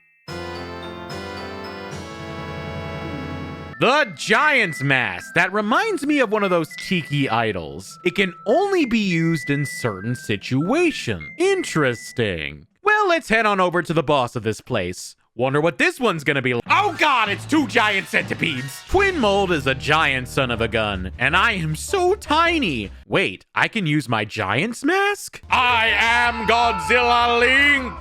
the Giant's Mask. That reminds me of one of those tiki idols. It can only be used in certain situations. Interesting. Well, let's head on over to the boss of this place. Wonder what this one's gonna be like. Oh god, it's 2 giant centipedes! Twin Mold is a giant son of a gun, and I am so tiny. Wait, I can use my Giant's Mask? I am Godzilla Link!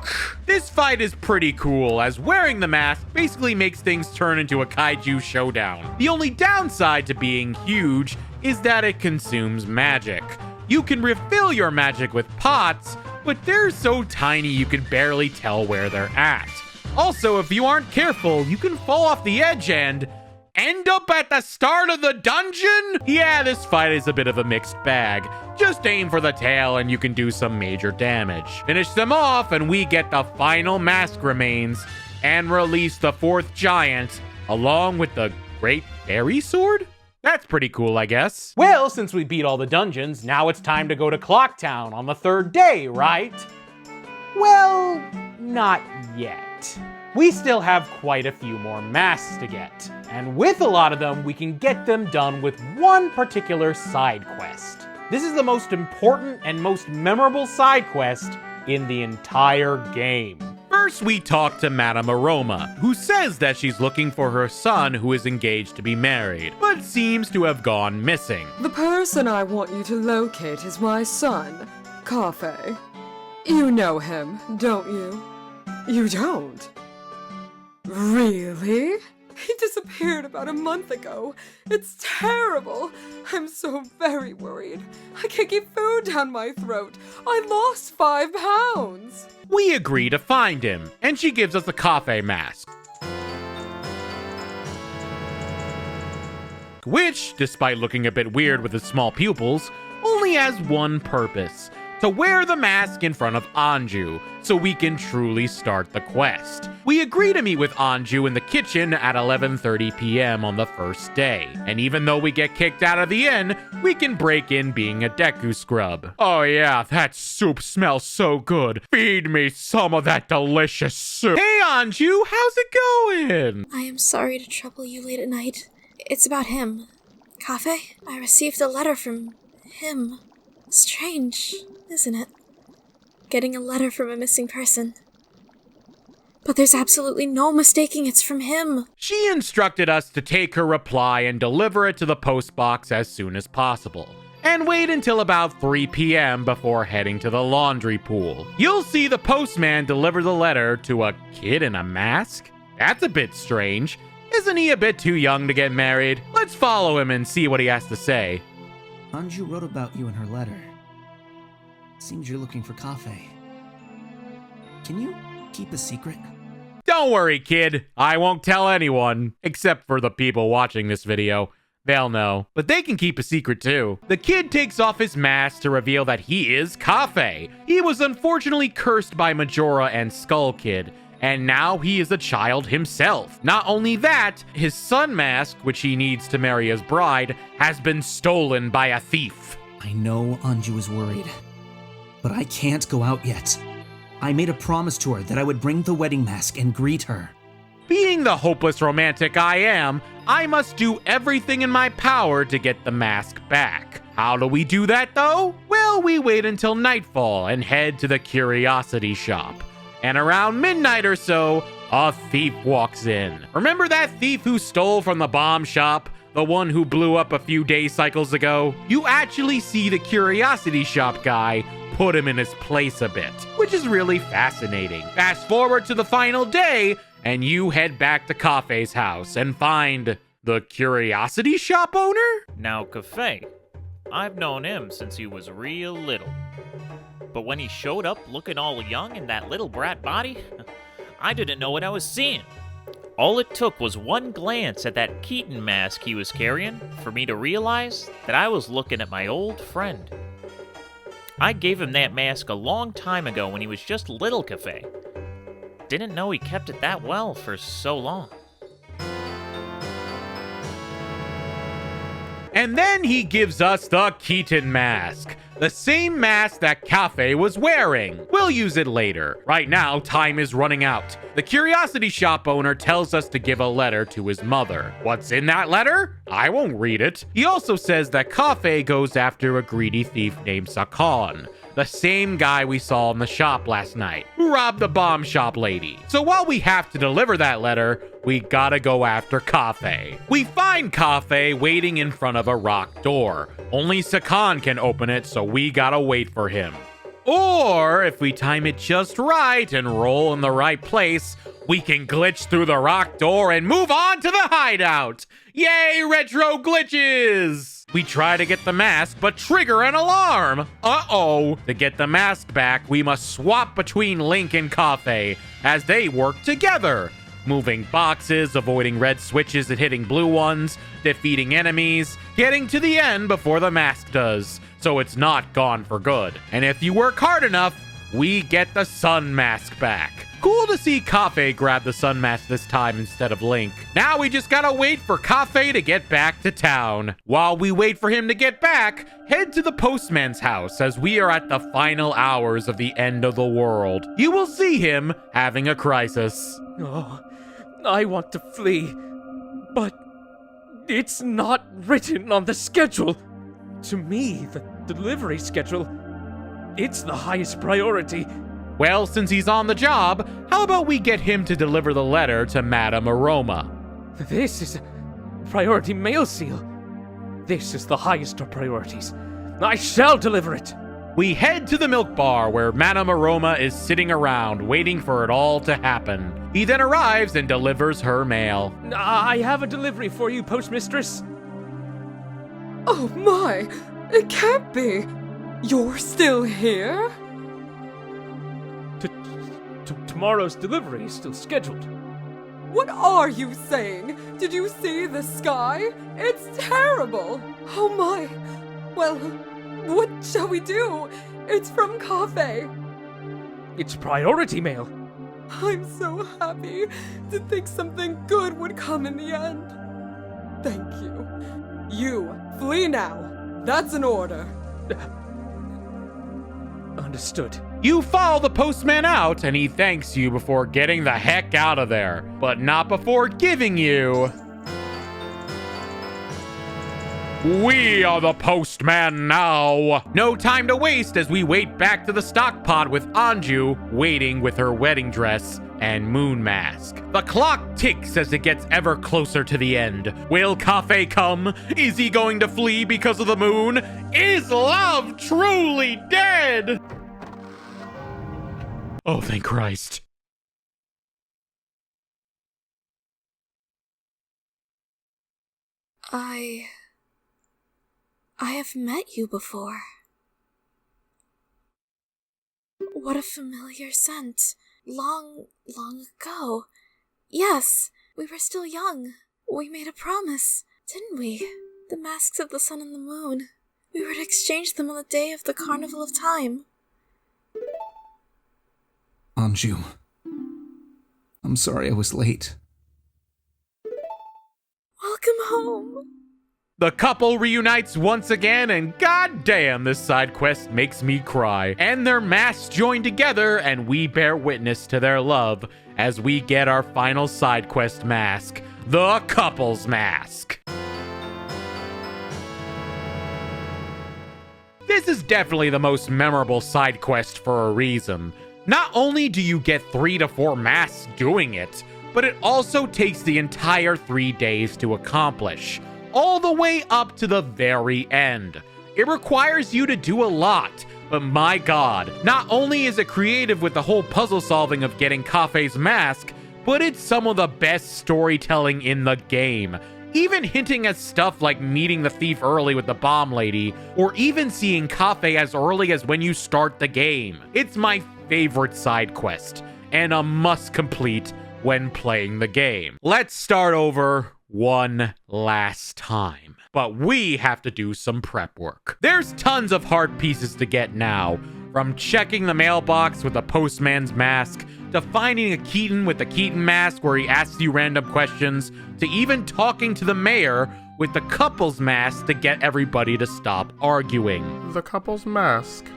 This fight is pretty cool, as wearing the mask basically makes things turn into a kaiju showdown. The only downside to being huge is that it consumes magic. You can refill your magic with pots, but they're so tiny you can barely tell where they're at. Also, if you aren't careful, you can fall off the edge and end up at the start of the dungeon? Yeah, this fight is a bit of a mixed bag. Just aim for the tail and you can do some major damage. Finish them off and we get the final mask remains and release the 4th giant along with the Great Fairy Sword? That's pretty cool, I guess. Well, since we beat all the dungeons, now it's time to go to Clock Town on the 3rd day, right? Well, not yet. We still have quite a few more masks to get, and with a lot of them, we can get them done with one particular side quest. This is the most important and most memorable side quest in the entire game. First, we talk to Madame Aroma, who says that she's looking for her son who is engaged to be married, but seems to have gone missing. The person I want you to locate is my son, Cafe. You know him, don't you? You don't? Really? He disappeared about a month ago. It's terrible. I'm so very worried. I can't keep food down my throat. I lost 5 pounds. We agree to find him, and she gives us a Cafe mask. Which, despite looking a bit weird with its small pupils, only has one purpose: to wear the mask in front of Anju, so we can truly start the quest. We agree to meet with Anju in the kitchen at 11:30 p.m. on the first day, and even though we get kicked out of the inn, we can break in being a Deku scrub. Oh yeah, that soup smells so good. Feed me some of that delicious soup. Hey Anju, how's it going? I am sorry to trouble you late at night. It's about him. Cafe? I received a letter from him. Strange, isn't it? Getting a letter from a missing person. But there's absolutely no mistaking it's from him. She instructed us to take her reply and deliver it to the post box as soon as possible, and wait until about 3 p.m. before heading to the laundry pool. You'll see the postman deliver the letter to a kid in a mask? That's a bit strange. Isn't he a bit too young to get married? Let's follow him and see what he has to say. Anju wrote about you in her letter. Seems you're looking for Cafe. Can you keep a secret? Don't worry, kid. I won't tell anyone, except for the people watching this video. They'll know, but they can keep a secret too. The kid takes off his mask to reveal that he is Cafe. He was unfortunately cursed by Majora and Skull Kid, and now he is a child himself. Not only that, his sun mask, which he needs to marry his bride, has been stolen by a thief. I know Anju is worried, but I can't go out yet. I made a promise to her that I would bring the wedding mask and greet her. Being the hopeless romantic I am, I must do everything in my power to get the mask back. How do we do that, though? Well, we wait until nightfall and head to the curiosity shop. And around midnight or so, a thief walks in. Remember that thief who stole from the bomb shop? The one who blew up a few day cycles ago? You actually see the curiosity shop guy put him in his place a bit, which is really fascinating. Fast forward to the final day, and you head back to Kafei's house and find the curiosity shop owner? Now, Kafei, I've known him since he was real little. But when he showed up looking all young in that little brat body, I didn't know what I was seeing. All it took was one glance at that Keaton mask he was carrying for me to realize that I was looking at my old friend. I gave him that mask a long time ago when he was just little Kafei. Didn't know he kept it that well for so long. And then he gives us the Keaton mask. The same mask that Kafei was wearing. We'll use it later. Right now, time is running out. The curiosity shop owner tells us to give a letter to his mother. What's in that letter? I won't read it. He also says that Kafei goes after a greedy thief named Sakan, the same guy we saw in the shop last night, who robbed the bomb shop lady. So while we have to deliver that letter, we gotta go after Kafei. We find Kafei waiting in front of a rock door. Only Sakan can open it, so we gotta wait for him. Or, if we time it just right and roll in the right place, we can glitch through the rock door and move on to the hideout! Yay, retro glitches! We try to get the mask, but trigger an alarm! Uh-oh! To get the mask back, we must swap between Link and Kafei as they work together. Moving boxes, avoiding red switches and hitting blue ones, defeating enemies, getting to the end before the mask does, so it's not gone for good. And if you work hard enough, we get the sun mask back. Cool to see Kafei grab the sun mask this time instead of Link. Now we just gotta wait for Kafei to get back to town. While we wait for him to get back, head to the postman's house as we are at the final hours of the end of the world. You will see him having a crisis. Oh, I want to flee, but it's not written on the schedule. To me, the delivery schedule, it's the highest priority. Well, since he's on the job, how about we get him to deliver the letter to Madame Aroma? This is a priority mail seal. This is the highest of priorities. I shall deliver it. We head to the milk bar where Madame Aroma is sitting around waiting for it all to happen. He then arrives and delivers her mail. I have a delivery for you, postmistress. Oh my! It can't be! You're still here? Tomorrow's delivery is still scheduled. What are you saying? Did you see the sky? It's terrible! Oh my! Well, what shall we do? It's from Kafei. It's priority mail. I'm so happy to think something good would come in the end. Thank you. You, flee now. That's an order. Understood. You follow the postman out, and he thanks you before getting the heck out of there. But not before giving you... We are the postman now! No time to waste as we wait back to the stock pod with Anju waiting with her wedding dress and moon mask. The clock ticks as it gets ever closer to the end. Will Kafei come? Is he going to flee because of the moon? Is love truly dead? Oh, thank Christ. I have met you before. What a familiar scent. Long ago. Yes, we were still young. We made a promise, didn't we? The masks of the sun and the moon. We were to exchange them on the day of the Carnival of Time. Anju, I'm sorry I was late. Welcome home. The couple reunites once again, and goddamn, this side quest makes me cry. And their masks join together, and we bear witness to their love as we get our final side quest mask, the couple's mask. This is definitely the most memorable side quest for a reason. Not only do you get 3 to 4 masks doing it, but it also takes the entire 3 days to accomplish, all the way up to the very end. It requires you to do a lot, but my god, not only is it creative with the whole puzzle solving of getting Kafei's mask, but it's some of the best storytelling in the game. Even hinting at stuff like meeting the thief early with the bomb lady, or even seeing Kafei as early as when you start the game. It's my favorite side quest, and a must complete when playing the game. Let's start over one last time. But we have to do some prep work. There's tons of heart pieces to get now, from checking the mailbox with the postman's mask, to finding a Keaton with the Keaton mask where he asks you random questions, to even talking to the mayor with the couple's mask to get everybody to stop arguing. The couple's mask?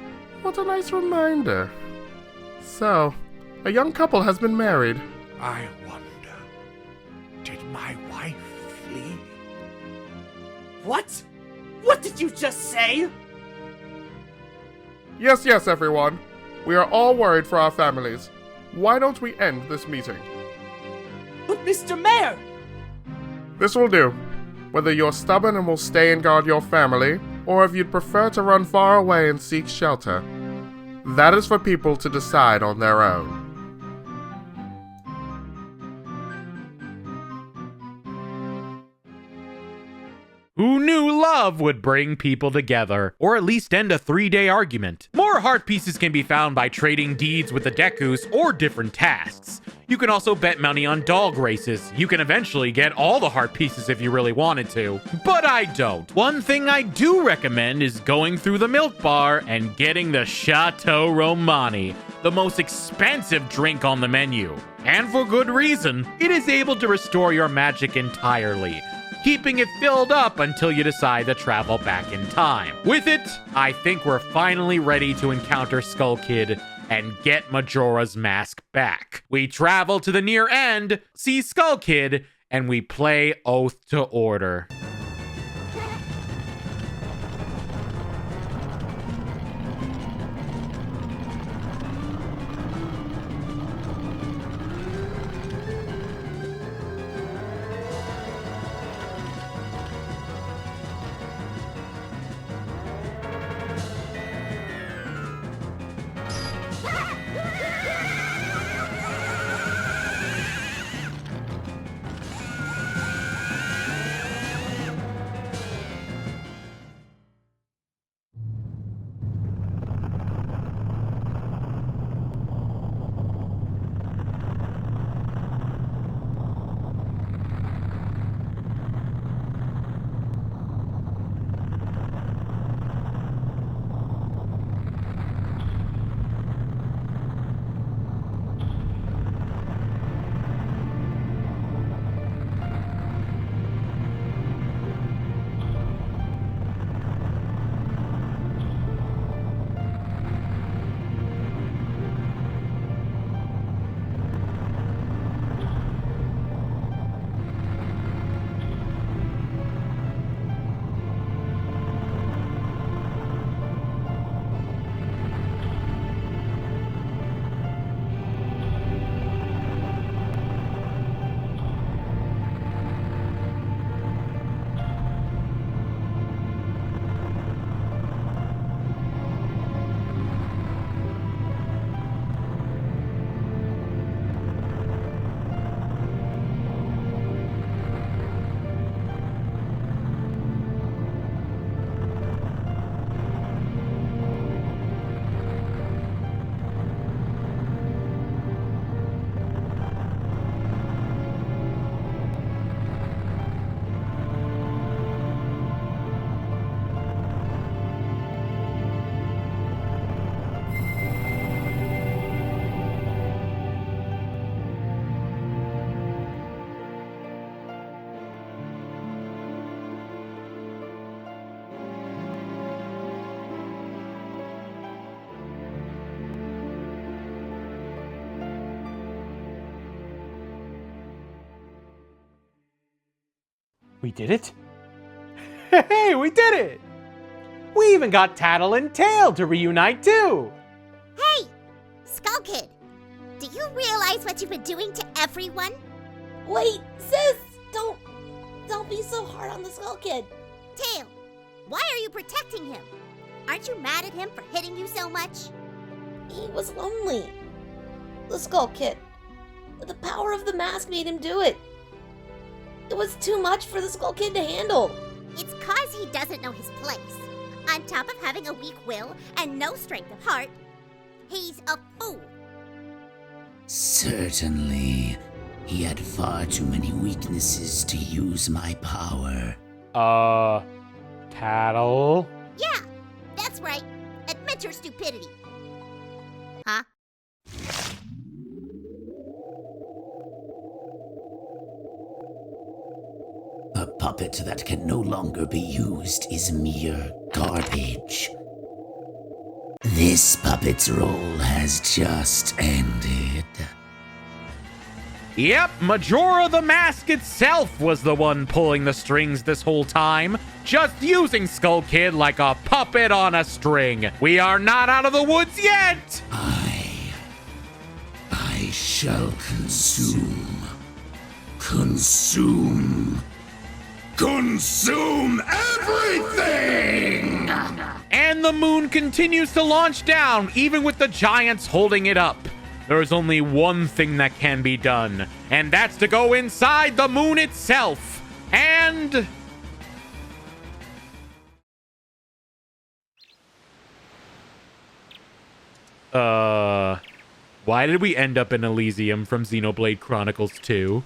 What a nice reminder. So, a young couple has been married. I wonder, did my wife flee? What? What did you just say? Yes, everyone. We are all worried for our families. Why don't we end this meeting? But Mr. Mayor! This will do. Whether you're stubborn and will stay and guard your family, or if you'd prefer to run far away and seek shelter, that is for people to decide on their own. Who knew love would bring people together, or at least end a 3-day argument? More heart pieces can be found by trading deeds with the Dekus or different tasks. You can also bet money on dog races. You can eventually get all the heart pieces if you really wanted to. But I don't. One thing I do recommend is going through the milk bar and getting the Chateau Romani, the most expensive drink on the menu. And for good reason. It is able to restore your magic entirely, keeping it filled up until you decide to travel back in time. With it, I think we're finally ready to encounter Skull Kid and get Majora's mask back. We travel to the near end, see Skull Kid, and we play Oath to Order. We did it? Hey, we did it! We even got Tattle and Tail to reunite too! Hey! Skull Kid! Do you realize what you've been doing to everyone? Wait, sis! Don't be so hard on the Skull Kid. Tail, why are you protecting him? Aren't you mad at him for hitting you so much? He was lonely. The Skull Kid. The power of the mask made him do it. It was too much for the Skull Kid to handle. It's 'cause he doesn't know his place. On top of having a weak will and no strength of heart, he's a fool. Certainly. He had far too many weaknesses to use my power. Tattle? Yeah, that's right. Admit your stupidity. Huh? A puppet that can no longer be used is mere garbage. This puppet's role has just ended. Yep, Majora the mask itself was the one pulling the strings this whole time, just using Skull Kid like a puppet on a string. We are not out of the woods yet! I shall consume everything! And the moon continues to launch down, even with the giants holding it up. There is only one thing that can be done, and that's to go inside the moon itself. And... why did we end up in Elysium from Xenoblade Chronicles 2?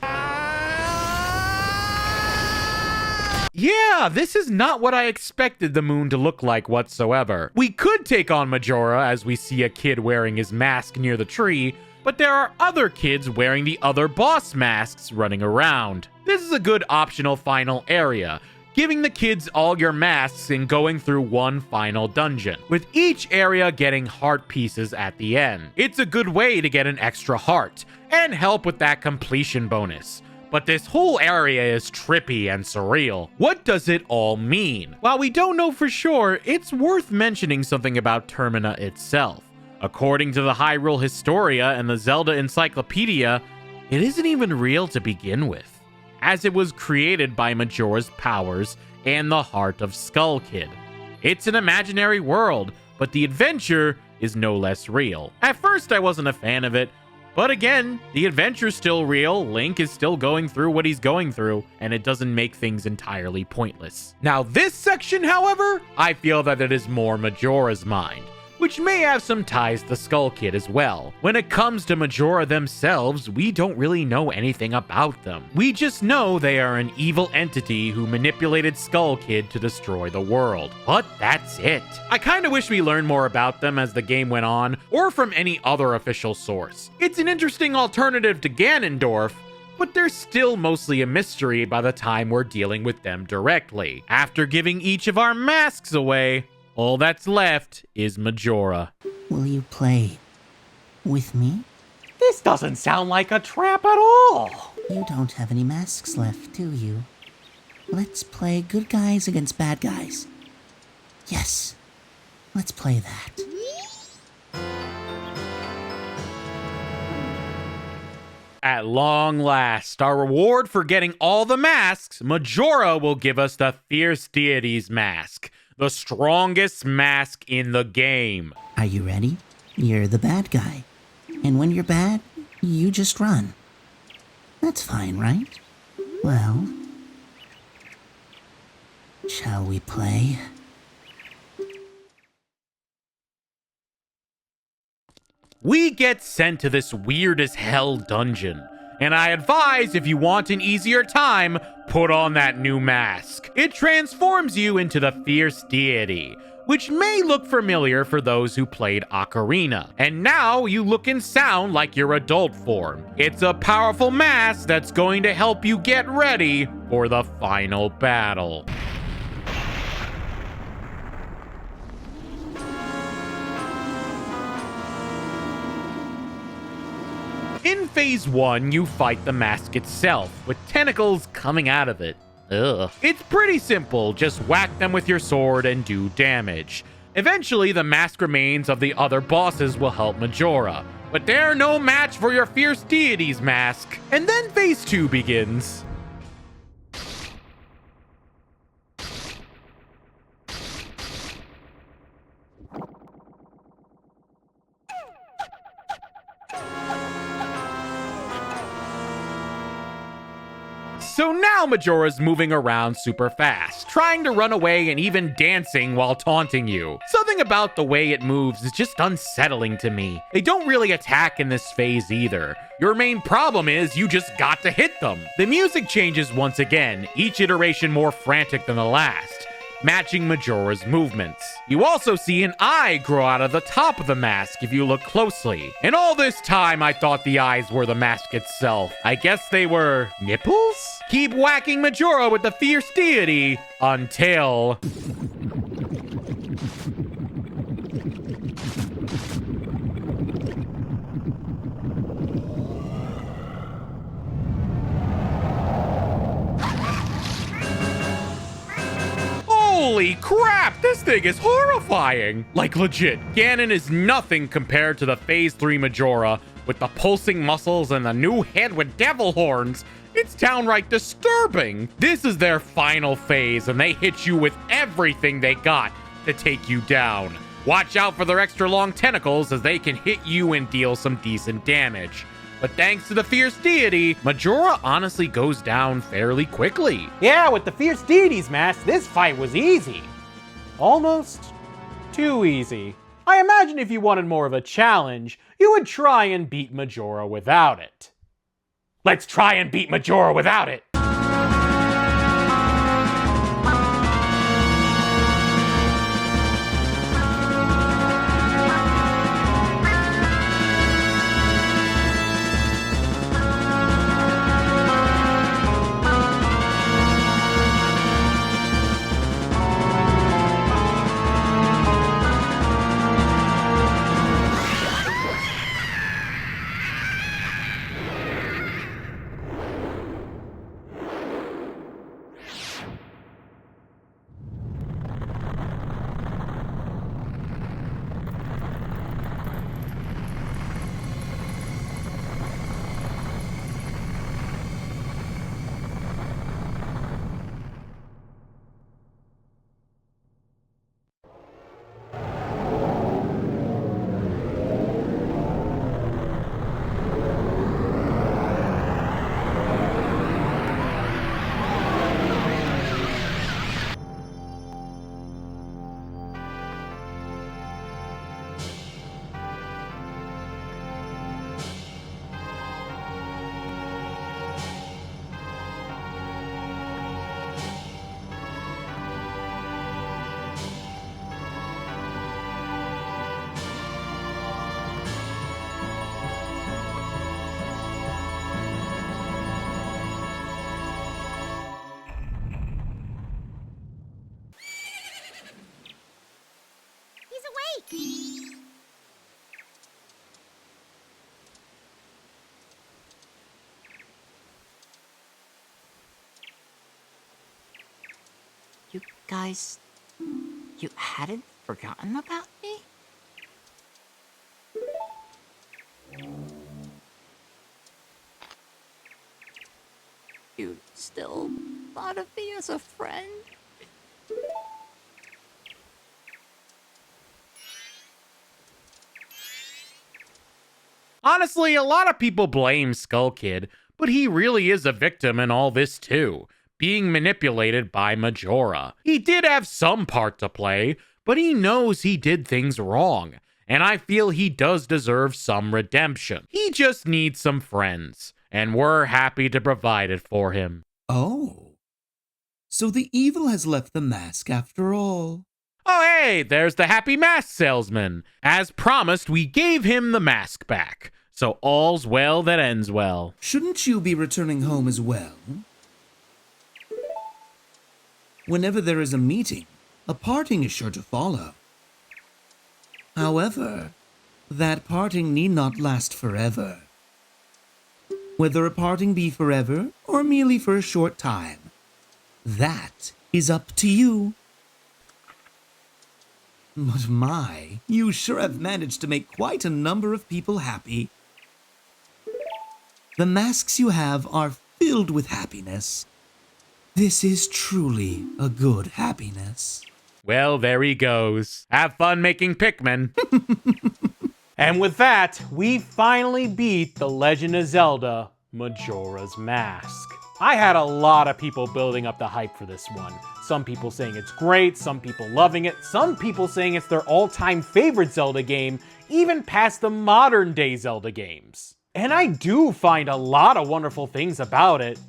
Yeah, this is not what I expected the moon to look like whatsoever. We could take on Majora as we see a kid wearing his mask near the tree, but there are other kids wearing the other boss masks running around. This is a good optional final area, giving the kids all your masks and going through one final dungeon, with each area getting heart pieces at the end. It's a good way to get an extra heart, and help with that completion bonus. But this whole area is trippy and surreal. What does it all mean? While we don't know for sure, it's worth mentioning something about Termina itself. According to the Hyrule Historia and the Zelda Encyclopedia, it isn't even real to begin with, as it was created by Majora's powers and the heart of Skull Kid. It's an imaginary world, but the adventure is no less real. At first, I wasn't a fan of it, but again, the adventure's still real, Link is still going through what he's going through, and it doesn't make things entirely pointless. Now this section, however, I feel that it is more Majora's mind, which may have some ties to Skull Kid as well. When it comes to Majora themselves, we don't really know anything about them. We just know they are an evil entity who manipulated Skull Kid to destroy the world. But that's it. I kinda wish we learned more about them as the game went on, or from any other official source. It's an interesting alternative to Ganondorf, but they're still mostly a mystery by the time we're dealing with them directly. After giving each of our masks away, all that's left is Majora. Will you play with me? This doesn't sound like a trap at all. You don't have any masks left, do you? Let's play good guys against bad guys. Yes, let's play that. At long last, our reward for getting all the masks, Majora will give us the Fierce Deity's mask. The strongest mask in the game. Are you ready? You're the bad guy. And when you're bad, you just run. That's fine, right? Well, shall we play? We get sent to this weird as hell dungeon. And I advise, if you want an easier time, put on that new mask. It transforms you into the Fierce Deity, which may look familiar for those who played Ocarina. And now you look and sound like your adult form. It's a powerful mask that's going to help you get ready for the final battle. In Phase 1, you fight the mask itself, with tentacles coming out of it. Ugh. It's pretty simple, just whack them with your sword and do damage. Eventually, the mask remains of the other bosses will help Majora, but they're no match for your fierce deity's mask. And then phase 2 begins. So now Majora's moving around super fast, trying to run away and even dancing while taunting you. Something about the way it moves is just unsettling to me. They don't really attack in this phase either. Your main problem is you just got to hit them. The music changes once again, each iteration more frantic than the last, matching Majora's movements. You also see an eye grow out of the top of the mask if you look closely. And all this time I thought the eyes were the mask itself. I guess they were nipples? Keep whacking Majora with the fierce deity until... Holy crap, this thing is horrifying! Like legit, Ganon is nothing compared to the Phase 3 Majora with the pulsing muscles and the new head with devil horns. It's downright disturbing. This is their final phase and they hit you with everything they got to take you down. Watch out for their extra long tentacles as they can hit you and deal some decent damage. But thanks to the fierce deity, Majora honestly goes down fairly quickly. Yeah, with the fierce deity's mask, this fight was easy. Almost too easy. I imagine if you wanted more of a challenge, you would try and beat Majora without it. Let's try and beat Majora without it! You guys, you hadn't forgotten about me? You still thought of me as a friend? Honestly, a lot of people blame Skull Kid, but he really is a victim in all this too, being manipulated by Majora. He did have some part to play, but he knows he did things wrong, and I feel he does deserve some redemption. He just needs some friends, and we're happy to provide it for him. Oh. So the evil has left the mask after all. Oh hey, there's the happy mask salesman. As promised, we gave him the mask back. So all's well that ends well. Shouldn't you be returning home as well? Whenever there is a meeting, a parting is sure to follow. However, that parting need not last forever. Whether a parting be forever or merely for a short time, That is up to you. But my, you sure have managed to make quite a number of people happy. The masks you have are filled with happiness. This is truly a good happiness. Well, there he goes. Have fun making Pikmin. And with that, we finally beat The Legend of Zelda Majora's Mask. I had a lot of people building up the hype for this one. Some people saying it's great, some people loving it, some people saying it's their all-time favorite Zelda game, even past the modern day Zelda games. And I do find a lot of wonderful things about it,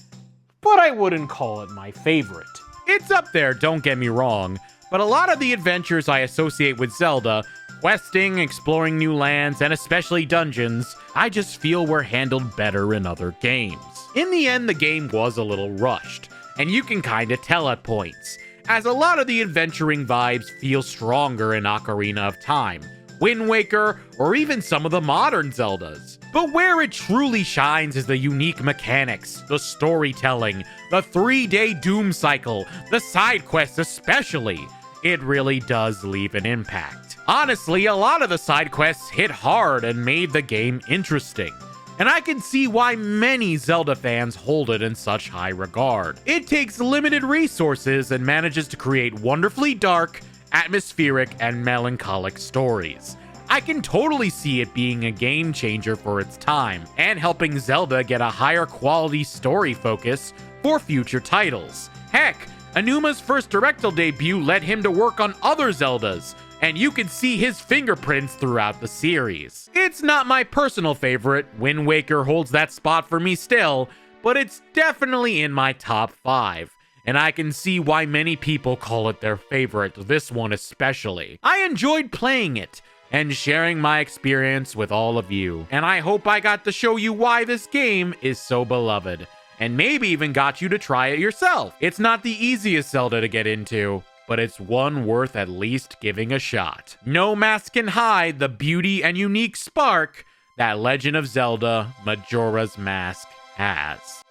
but I wouldn't call it my favorite. It's up there, don't get me wrong, but a lot of the adventures I associate with Zelda, questing, exploring new lands, and especially dungeons, I just feel were handled better in other games. In the end, the game was a little rushed, and you can kinda tell at points, as a lot of the adventuring vibes feel stronger in Ocarina of Time, Wind Waker, or even some of the modern Zeldas. But where it truly shines is the unique mechanics, the storytelling, the 3-day Doom cycle, the side quests especially. It really does leave an impact. Honestly, a lot of the side quests hit hard and made the game interesting. And I can see why many Zelda fans hold it in such high regard. It takes limited resources and manages to create wonderfully dark, atmospheric, and melancholic stories. I can totally see it being a game changer for its time, and helping Zelda get a higher quality story focus for future titles. Heck, Anuma's first directorial debut led him to work on other Zeldas, and you can see his fingerprints throughout the series. It's not my personal favorite, Wind Waker holds that spot for me still, but it's definitely in my top 5. And I can see why many people call it their favorite, this one especially. I enjoyed playing it and sharing my experience with all of you, and I hope I got to show you why this game is so beloved, and maybe even got you to try it yourself. It's not the easiest Zelda to get into, but it's one worth at least giving a shot. No mask can hide the beauty and unique spark that Legend of Zelda Majora's Mask has.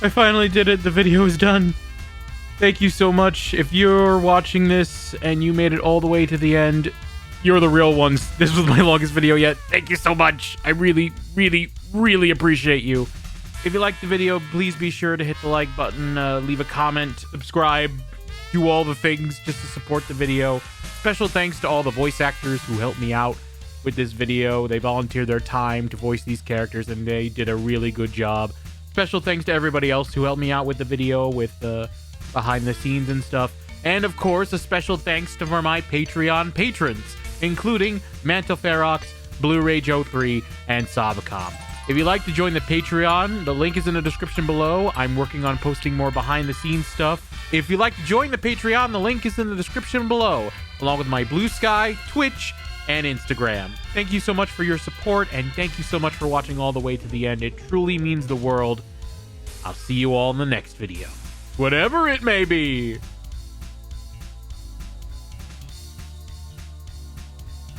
I finally did it. The video is done. Thank you so much. If you're watching this and you made it all the way to the end, you're the real ones. This was my longest video yet. Thank you so much. I really, really, really appreciate you. If you liked the video, please be sure to hit the like button, leave a comment, subscribe, do all the things just to support the video. Special thanks to all the voice actors who helped me out with this video. They volunteered their time to voice these characters, and they did a really good job. Special thanks to everybody else who helped me out with the video, with the behind the scenes and stuff. And of course, a special thanks to my Patreon patrons, including Mantelferox, BlueRage03, and Saavikam. If you'd like to join the Patreon, the link is in the description below. I'm working on posting more behind the scenes stuff. If you'd like to join the Patreon, the link is in the description below, along with my Blue Sky, Twitch, and Instagram. Thank you so much for your support, and thank you so much for watching all the way to the end. It truly means the world. I'll see you all in the next video, whatever it may be.